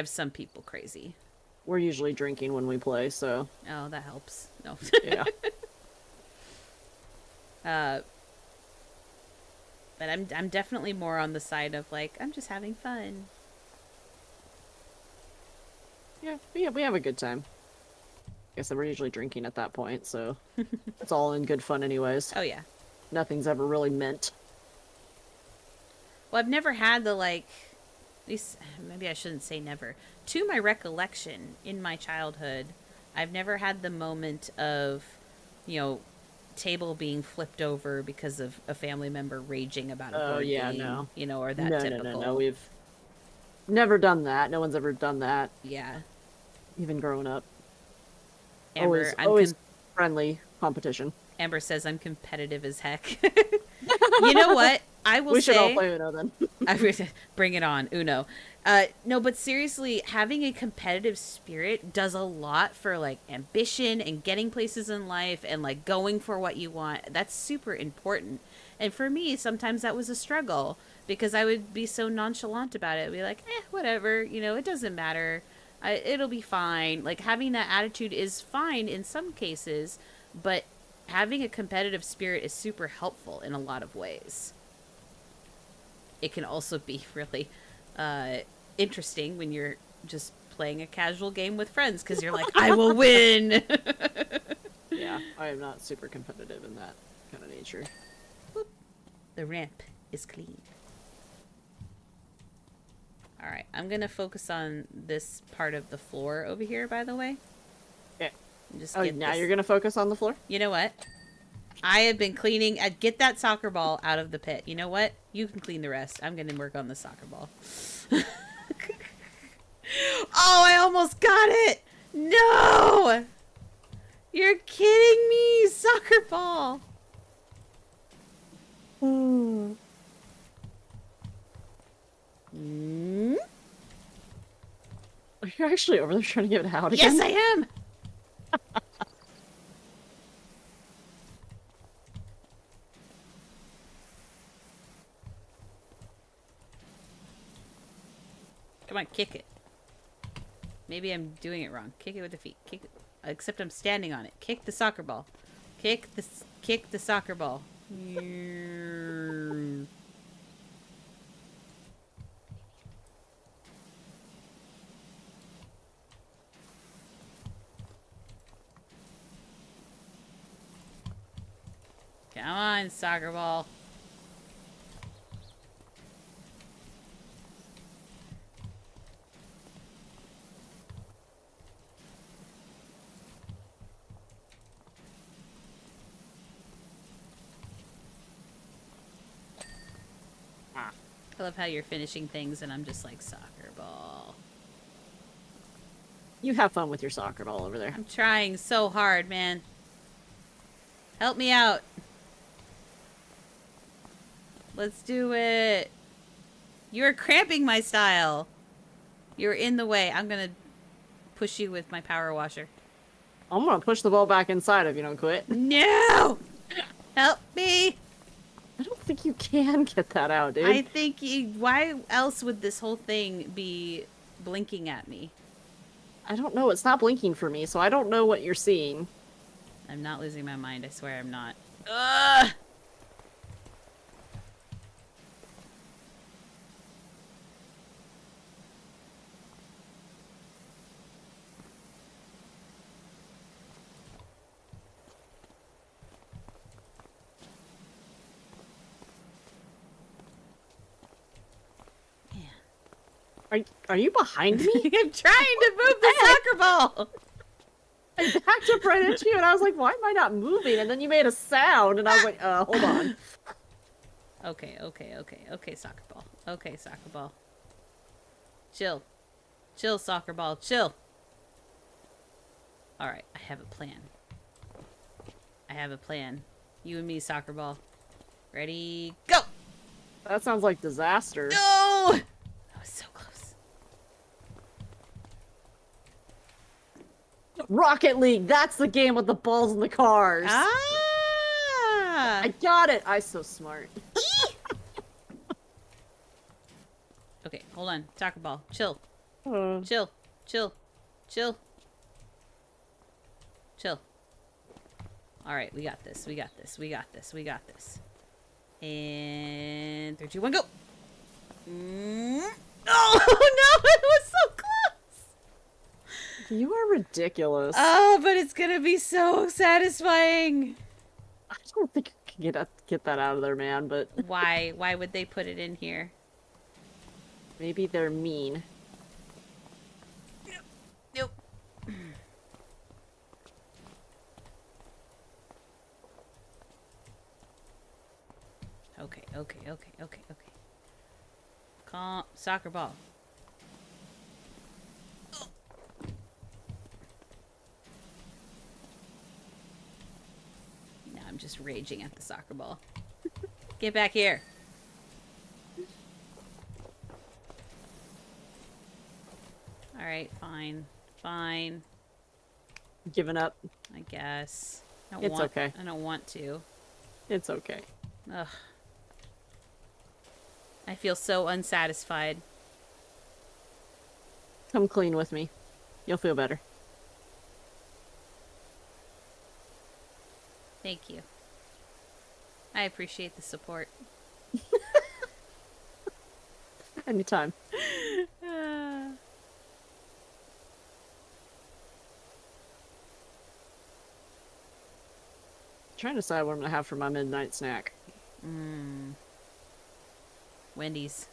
some people crazy. We're usually drinking when we play, so Oh, that helps. No. yeah. But I'm definitely more on the side of like I'm just having fun. Yeah, we have a good time. I guess we're usually drinking at that point, so it's all in good fun anyways. Oh yeah. Nothing's ever really meant. Well, I've never had the like. At least maybe I shouldn't say never. To my recollection, in my childhood, I've never had the moment of, table being flipped over because of a family member raging about a board game. No. Or that No, typical. no. We've never done that. No one's ever done that, Yeah. even growing up. Amber, Always friendly competition. Amber says I'm competitive as heck. You know what? I will We say. should all play Uno then. Bring it on, Uno. No, but seriously, having a competitive spirit does a lot for like ambition and getting places in life and like going for what you want. That's super important. And for me, sometimes that was a struggle because I would be so nonchalant about it. I'd be like, whatever, you know, it doesn't matter. It'll be fine. Like, having that attitude is fine in some cases, but having a competitive spirit is super helpful in a lot of ways. It can also be really interesting when you're just playing a casual game with friends because you're like, I will win. Yeah, I am not super competitive in that kind of nature. The ramp is clean. All right, I'm gonna focus on this part of the floor over here, by the way. Yeah. Just Oh, now you're gonna focus on the floor? You know what? I have been cleaning. Get that soccer ball out of the pit. You know what? You can clean the rest. I'm gonna work on the soccer ball. Oh, I almost got it! No! You're kidding me! Soccer ball! Mm? Are you actually over there trying to get it out again? Yes, I am! Come on, kick it. Maybe I'm doing it wrong. Kick it with the feet. Kick it. Except I'm standing on it. Kick the soccer ball. Kick the soccer ball. Come on, soccer ball. I love how you're finishing things and I'm just like, soccer ball. You have fun with your soccer ball over there. I'm trying so hard, man. Help me out. Let's do it. You're cramping my style. You're in the way. I'm gonna push you with my power washer. I'm gonna push the ball back inside if you don't quit. No! Help me! I don't think you can get that out, dude. I think why else would this whole thing be blinking at me? I don't know. It's not blinking for me, so I don't know what you're seeing. I'm not losing my mind. I swear I'm not. Ugh! Are you behind me? I'm trying to move the soccer ball! I backed up right into you, and I was like, why am I not moving? And then you made a sound, and I was like, hold on. Okay, soccer ball. Okay, soccer ball. Chill. Chill, soccer ball. Chill. Alright, I have a plan. I have a plan. You and me, soccer ball. Ready, go! That sounds like disaster. No! That was so close. Rocket League! That's the game with the balls and the cars! Ah! I got it! I'm so smart. Okay, hold on. Soccer ball. Chill. Uh, Chill. Chill. Chill. Chill. Alright, we got this. We got this. We got this. We got this. And 3, 2, 1, go! Oh, no! It was so close! you are ridiculous. Oh, but it's gonna be so satisfying! I don't think you can get that out of there, man, but... Why? Why would they put it in here? Maybe they're mean. Nope. Okay. Calm. Soccer ball. Oh. Now I'm just raging at the soccer ball. Get back here. Alright, fine. Fine. Giving up. I guess. It's okay. I don't want to. It's okay. Ugh. I feel so unsatisfied. Come clean with me. You'll feel better. Thank you. I appreciate the support. Anytime. Trying to decide what I'm gonna have for my midnight snack. Wendy's.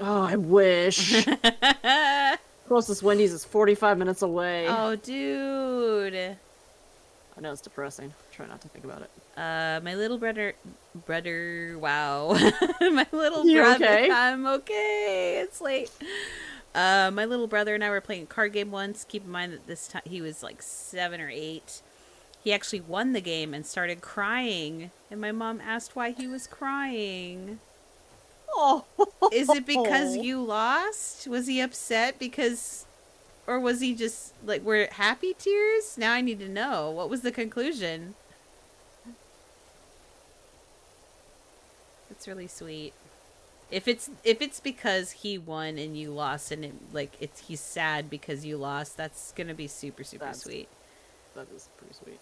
Oh, I wish. Closest Wendy's is 45 minutes away. Oh, dude. I know it's depressing. Try not to think about it. My little brother, wow. My little You brother, okay? I'm okay. It's late. My little brother and I were playing a card game once. Keep in mind that this time he was like 7 or 8. He actually won the game and started crying. And my mom asked why he was crying. Oh. Is it because you lost? Was he upset because... Or was he just, like, were it happy tears? Now I need to know. What was the conclusion? That's really sweet. If it's because he won and you lost and he's sad because you lost, that's gonna be super sweet. That is pretty sweet.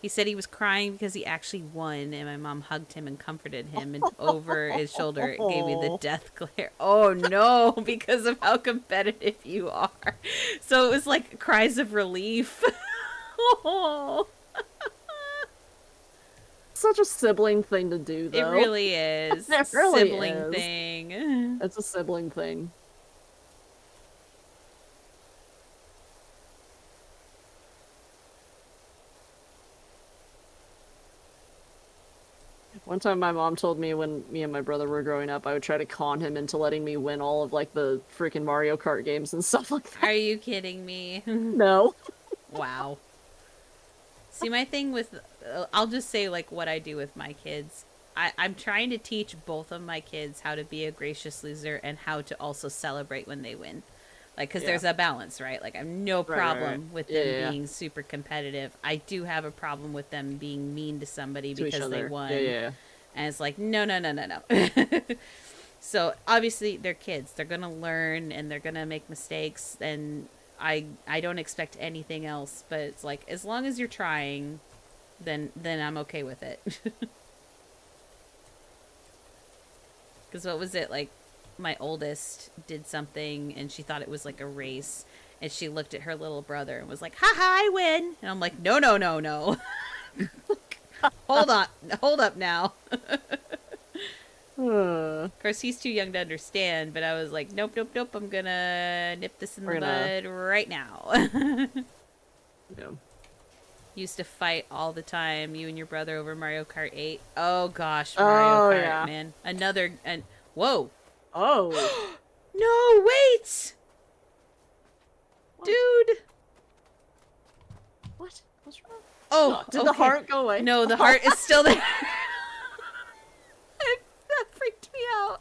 He said he was crying because he actually won, and my mom hugged him and comforted him, and over his shoulder it gave me the death glare. Oh no, because of how competitive you are. So it was like cries of relief. Oh. Such a sibling thing to do, though. It really is. It really Sibling is. thing. It's a sibling thing. One time my mom told me when me and my brother were growing up, I would try to con him into letting me win all of, like, the freaking Mario Kart games and stuff like that. Are you kidding me? No. Wow. See, my thing with... I'll just say, like, what I do with my kids. I'm trying to teach both of my kids how to be a gracious loser and how to also celebrate when they win. Like, because there's a balance, right? Like, I have no problem with them being super competitive. I do have a problem with them being mean to somebody because they won. Yeah. And it's like, no. So, obviously, they're kids. They're going to learn, and they're going to make mistakes, and I don't expect anything else. But it's like, as long as you're trying, then I'm okay with it. Because what was it, like, my oldest did something and she thought it was like a race, and she looked at her little brother and was like, ha ha, I win. And I'm like, no. hold up now. Of course, he's too young to understand, but I was like, nope, I'm gonna nip this in the bud right now. Yeah. Used to fight all the time, you and your brother, over Mario Kart 8. Oh gosh, Mario Kart, man. Whoa. Oh. No, wait! What? Dude! What? What's wrong? Oh, Did the heart go away? No, the heart is still there. That freaked me out.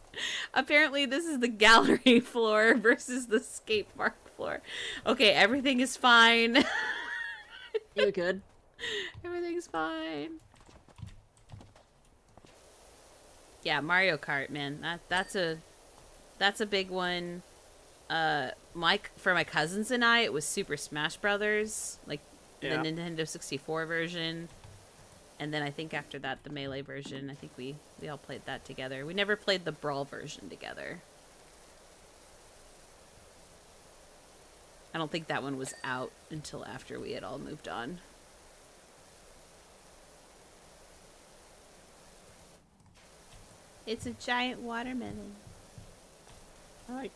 Apparently, this is the gallery floor versus the skate park floor. Okay, everything is fine. You good? Everything's fine. Yeah, Mario Kart, man. That's a big one. For my cousins and I, it was Super Smash Brothers, like the Nintendo 64 version. And then I think after that, the Melee version. I think we all played that together. We never played the Brawl version together. I don't think that one was out until after we had all moved on. It's a giant watermelon.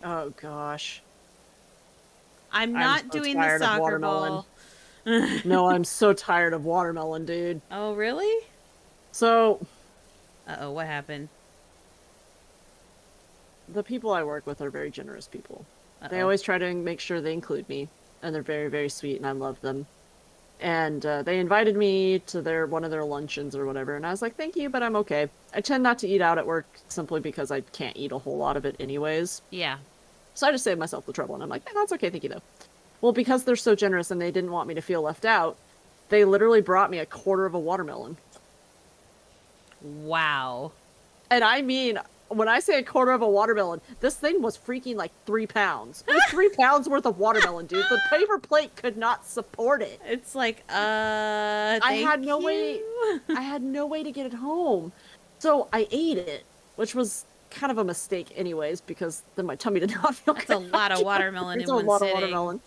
Oh gosh. I'm not doing the soccer ball. No, I'm so tired of watermelon, dude. Oh, really? So... Uh-oh, what happened? The people I work with are very generous people. Uh-oh. They always try to make sure they include me, and they're very, very sweet, and I love them. And they invited me to one of their luncheons or whatever, and I was like, thank you, but I'm okay. I tend not to eat out at work simply because I can't eat a whole lot of it anyways. Yeah. So I just saved myself the trouble, and I'm like, that's okay, thank you, though. Well, because they're so generous and they didn't want me to feel left out, they literally brought me a quarter of a watermelon. Wow. And I mean, when I say a quarter of a watermelon, this thing was freaking like 3 pounds. It was 3 pounds worth of watermelon, dude. The paper plate could not support it. It's like, I had no way. I had no way to get it home. So I ate it, which was kind of a mistake anyways, because then my tummy did not feel That's good. a lot of watermelon in one It's a lot sitting. of watermelon.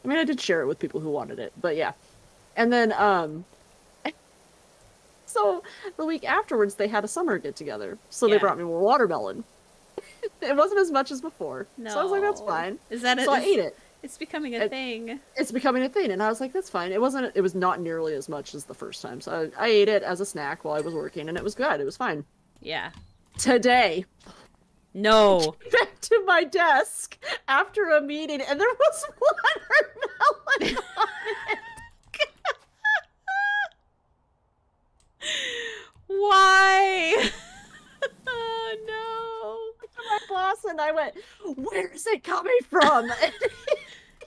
I mean, I did share it with people who wanted it, but yeah. And then, so the week afterwards, they had a summer get together. So they Yeah. brought me more watermelon. It wasn't as much as before. No. So I was like, that's fine. Is that So I ate it. It's becoming a thing. It's becoming a thing. And I was like, that's fine. It was not nearly as much as the first time. So I ate it as a snack while I was working, and it was good. It was fine. Yeah. Today, No. back to my desk after a meeting, and there was watermelon on it. Why? Oh, My boss and I went, where's it coming from? no.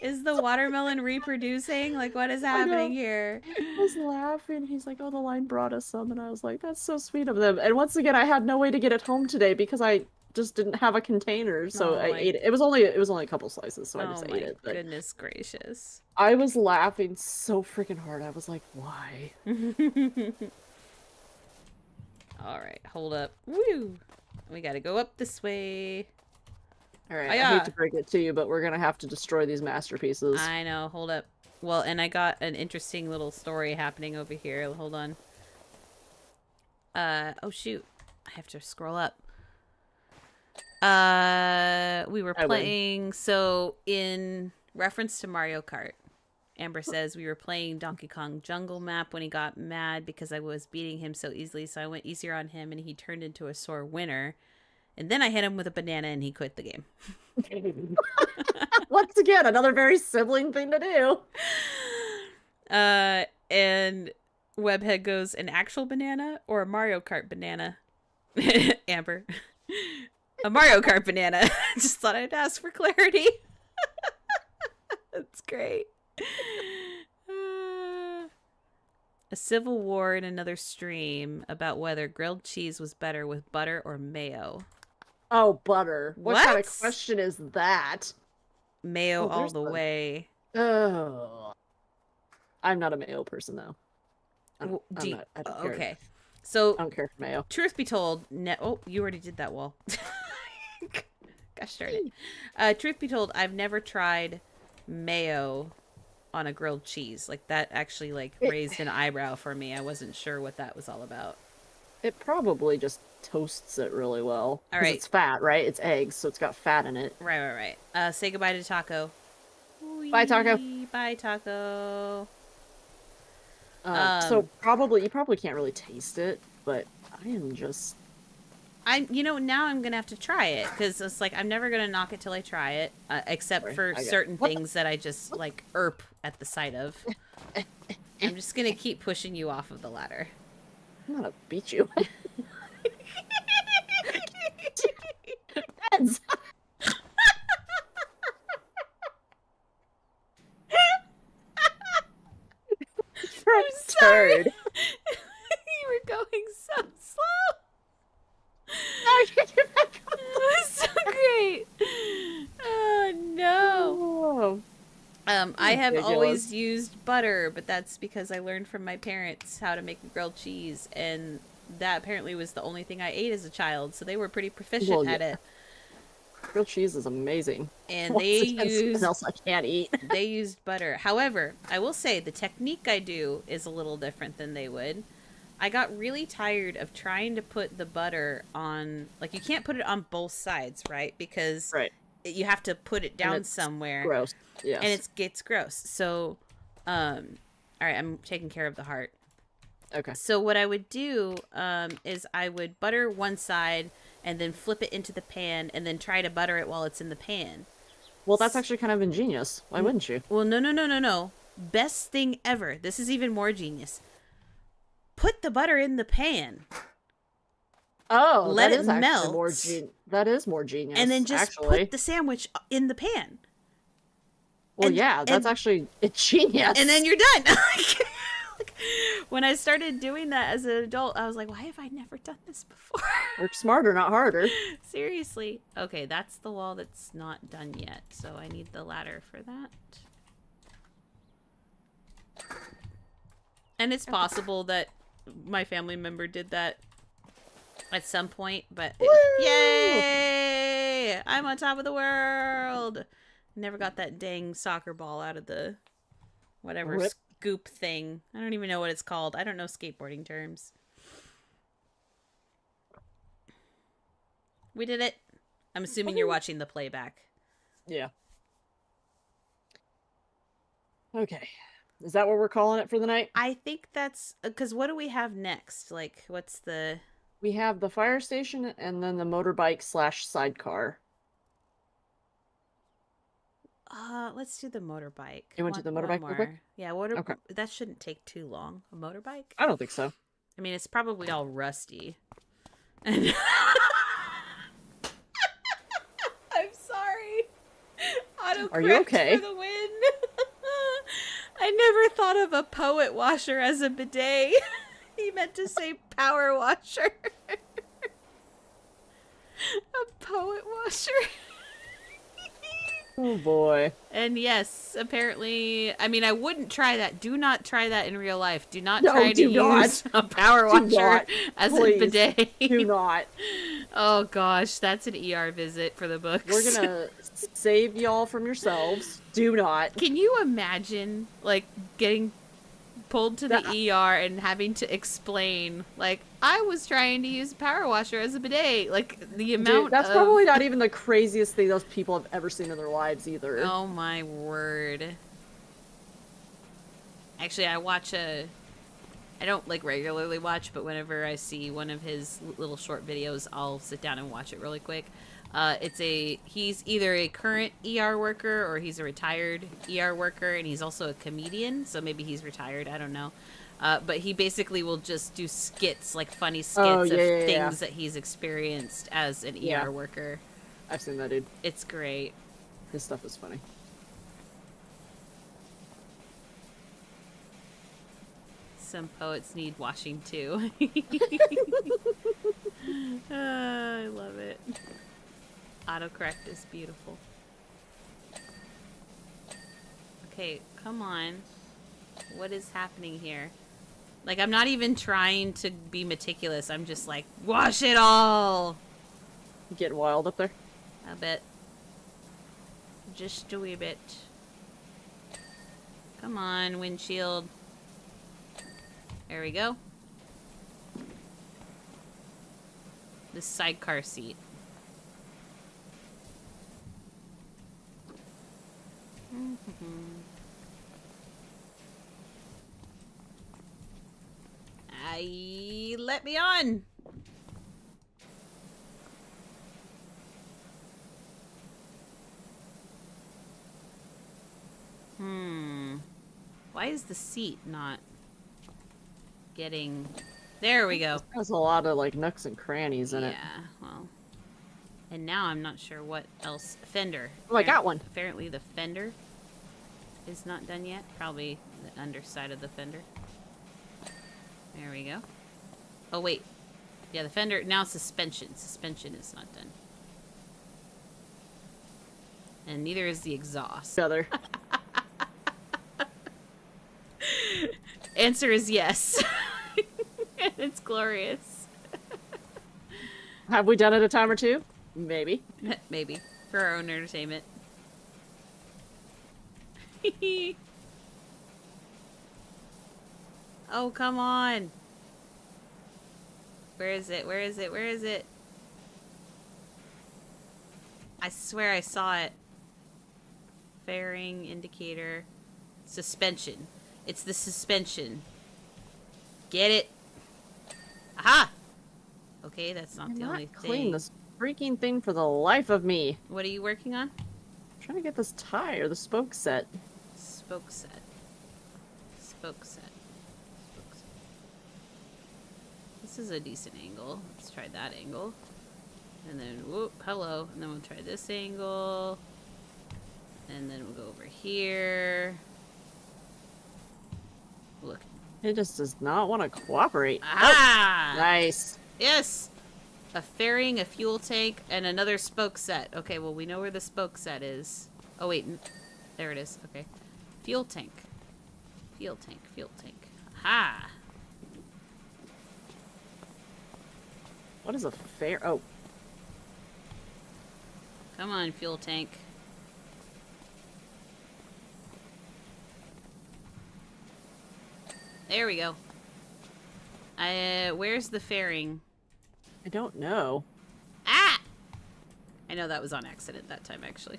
Is the watermelon reproducing? Like, what is happening here? I was laughing. He's like, oh, the line brought us some. And I was like, that's so sweet of them. And once again, I had no way to get it home today because I just didn't have a container. So Oh I my- ate it. It was only a couple slices, so I Oh just my ate it. But goodness gracious. I was laughing so freaking hard. I was like, why? All right, hold up. Woo! We gotta go up this way. All right, Oh, I yeah. hate to break it to you, but we're gonna have to destroy these masterpieces. I know, hold up. Well, and I got an interesting little story happening over here. Hold on. Oh shoot. I have to scroll up. We were I win. playing, so in reference to Mario Kart, Amber says we were playing Donkey Kong Jungle Map when he got mad because I was beating him so easily, so I went easier on him and he turned into a sore winner. And then I hit him with a banana and he quit the game. Once again, another very sibling thing to do. And Webhead goes, an actual banana or a Mario Kart banana? Amber. A Mario Kart banana. Just thought I'd ask for clarity. That's great. A civil war in another stream about whether grilled cheese was better with butter or mayo. Oh, butter. What kind of What? question is that? Mayo Oh, all there's the the- way. Oh. I'm not a mayo person, though. I don't care. Okay. So, I don't care for mayo. truth be told, oh, you already did that wall. Gosh darn it. Truth be told, I've never tried mayo on a grilled cheese. Like, that actually, like, raised an eyebrow for me. I wasn't sure what that was all about. It probably just toasts it really well. All 'Cause right. It's fat, right? It's eggs, so it's got fat in it. Right. Say goodbye to Taco. Bye, Taco. Bye, Taco. So you probably can't really taste it, but I am just... Now I'm gonna have to try it because it's like I'm never gonna knock it till I try it, except Sorry, for I got- certain what the- things that I just like at the sight of. I'm just gonna keep pushing you off of the ladder. I'm gonna beat you. Depends. I'm sorry. Turd. You were going so slow. No, get your back up. It was so great. Oh no. Oh. I have Ridiculous. always used butter, but that's because I learned from my parents how to make grilled cheese, and that apparently was the only thing I ate as a child, so they were pretty proficient Well, at yeah. it. Grilled cheese is amazing. And Once they again, something used else I can't eat. they used butter. However, I will say the technique I do is a little different than they would. I got really tired of trying to put the butter on, like, you can't put it on both sides, right? Because Right. you have to put it down it's somewhere. Gross. Yes. And it gets gross. So, all right, I'm taking care of the heart. okay. So what I would do is I would butter one side and then flip it into the pan and then try to butter it while it's in the pan. Well, that's actually kind of ingenious. Why wouldn't you? Well, no. Best thing ever. This is even more genius. Put the butter in the pan Oh, Let that it is actually melt. more that is more genius. and then just actually. put the sandwich in the pan. Well, and- yeah, that's and- actually ingenious. And then you're done. Like, when I started doing that as an adult, I was like, why have I never done this before? Work smarter, not harder. Seriously. Okay, that's the wall that's not done yet, so I need the ladder for that. And it's possible that my family member did that at some point, but yay! I'm on top of the world. Never got that dang soccer ball out of the whatever Rip. scoop thing. I don't even know what it's called. I don't know skateboarding terms. We did it. I'm assuming you're watching the playback. Yeah. Okay. Is that what we're calling it for the night? I think that's because what do we have next? Like, what's the? We have the fire station and then the motorbike / sidecar. Let's do the motorbike. You went to the motorbike real quick? Yeah, Okay. That shouldn't take too long. A motorbike? I don't think so. I mean, it's probably all rusty. And I'm sorry. Autocorrect Are you okay? for the win. I never thought of a poet washer as a bidet. He meant to say power washer. A poet washer. Oh boy. And yes, apparently, I mean, I wouldn't try that. Do not try that in real life. Do not No, try to do not. use a power Do washer not. as Please. a bidet. Do not. Oh gosh, that's an ER visit for the books. We're gonna save y'all from yourselves. Do not. Can you imagine, like, getting pulled to the ER and having to explain, like, I was trying to use a power washer as a bidet. Like, the amount Dude, that's probably not even the craziest thing those people have ever seen in their lives either. Oh my word. Actually, I don't, like, regularly watch, but whenever I see one of his little short videos, I'll sit down and watch it really quick. He's either a current ER worker or he's a retired ER worker, and he's also a comedian, so maybe he's retired, I don't know. But he basically will just do skits, like funny skits of things that he's experienced as an ER worker. I've seen that, dude. It's great. His stuff is funny. Some poets need washing too. I love it. Autocorrect is beautiful. Okay, come on. What is happening here? Like, I'm not even trying to be meticulous. I'm just like, wash it all! You getting wild up there? A bit. Just a wee bit. Come on, windshield. There we go. This sidecar seat. Let me on. Why is the seat not getting... There we go. There's a lot of, like, nooks and crannies in it. Yeah, well... And now I'm not sure what else... Fender. Oh, I got one. Apparently the fender is not done yet. Probably the underside of the fender. There we go. Oh, wait. Yeah, the fender... Now suspension. Suspension is not done. And neither is the exhaust. Other. Answer is yes. And it's glorious. Have we done it a time or two? Maybe. Maybe. For our own entertainment. Oh, come on. Where is it? Where is it? Where is it? I swear I saw it. Fairing indicator. Suspension. It's the suspension. Get it? Aha! Okay, that's not the only thing. Clean this freaking thing for the life of me. What are you working on? I'm trying to get this tire, the spoke set. Spoke set. Spoke set. Spoke set. This is a decent angle. Let's try that angle. And then, whoop, hello. And then we'll try this angle. And then we'll go over here. Look. It just does not want to cooperate. Ah! Oh, nice. Yes! A fairing, a fuel tank, and another spoke set. Okay, well, we know where the spoke set is. Oh, wait. There it is. Okay. Fuel tank. Fuel tank, fuel tank. Aha! What is a fair? Oh, Come on, fuel tank. There we go. Where's the fairing? I don't know. Ah! I know that was on accident that time, actually.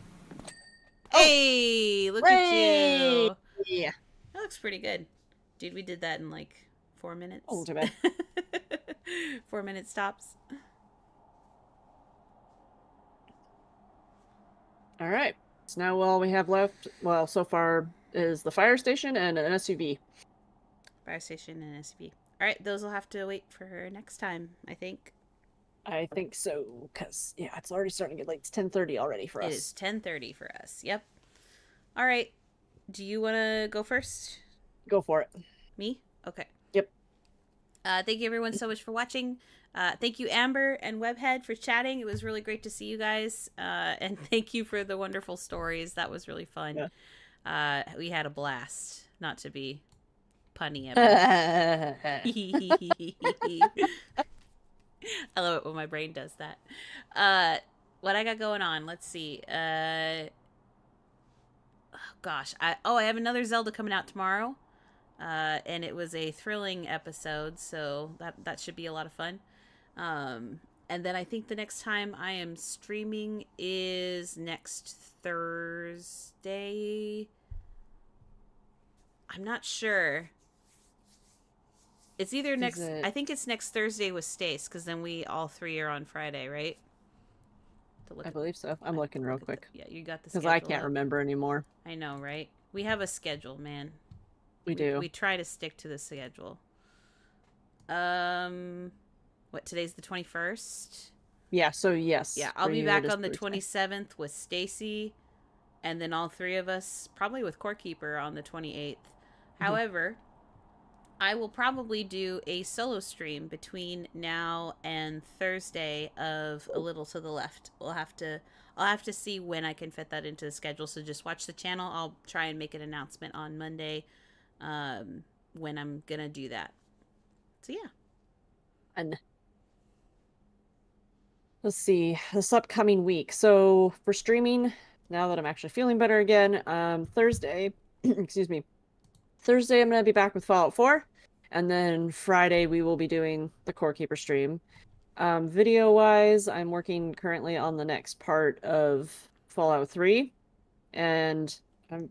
Oh! Hey! Look at you! Yeah. That looks pretty good. Dude, we did that in like 4 minutes. Oh, too bad. 4 minute stops. All right. So now all we have left, well, so far, is the fire station and an SUV. Fire station and SUV. Alright, those will have to wait for her next time, I think. I think so, because, yeah, it's already starting to get late. It's 10:30 already for us. It is 10:30 for us. Yep. Alright. Do you want to go first? Go for it. Me? Okay. Yep. Thank you everyone so much for watching. Thank you Amber and Webhead for chatting. It was really great to see you guys. And thank you for the wonderful stories. That was really fun. Yeah. We had a blast. Not to be punny ever. I love it when my brain does that. What I got going on? Let's see. Oh gosh. I have another Zelda coming out tomorrow. And it was a thrilling episode, so that should be a lot of fun. And then I think the next time I am streaming is next Thursday. I'm not sure. It's either next... I think it's next Thursday with Stace, because then we all three are on Friday, right? I believe so. I'm looking real quick. Yeah, you got the schedule because I can't remember anymore. I know, right? We have a schedule, man. We do. We try to stick to the schedule. What, today's the 21st? Yeah, so yes. Yeah, I'll be back on the 27th with Stacy, and then all three of us, probably with Core Keeper on the 28th. However, I will probably do a solo stream between now and Thursday of A Little to the Left. I'll have to see when I can fit that into the schedule, so just watch the channel. I'll try and make an announcement on Monday when I'm gonna do that. So yeah. And let's see, this upcoming week. So for streaming, now that I'm actually feeling better again, Thursday, excuse me, Thursday I'm going to be back with Fallout 4, and then Friday we will be doing the Core Keeper stream. Video-wise, I'm working currently on the next part of Fallout 3, and I'm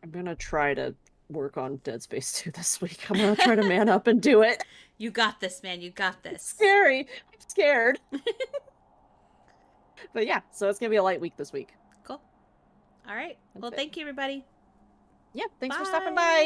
going to try to work on Dead Space 2 this week. I'm going to try to man up and do it. You got this, man. You got this. It's scary. I'm scared. But yeah, so it's going to be a light week this week. Cool. All right. Well, thank you, everybody. Yeah, thanks for stopping by.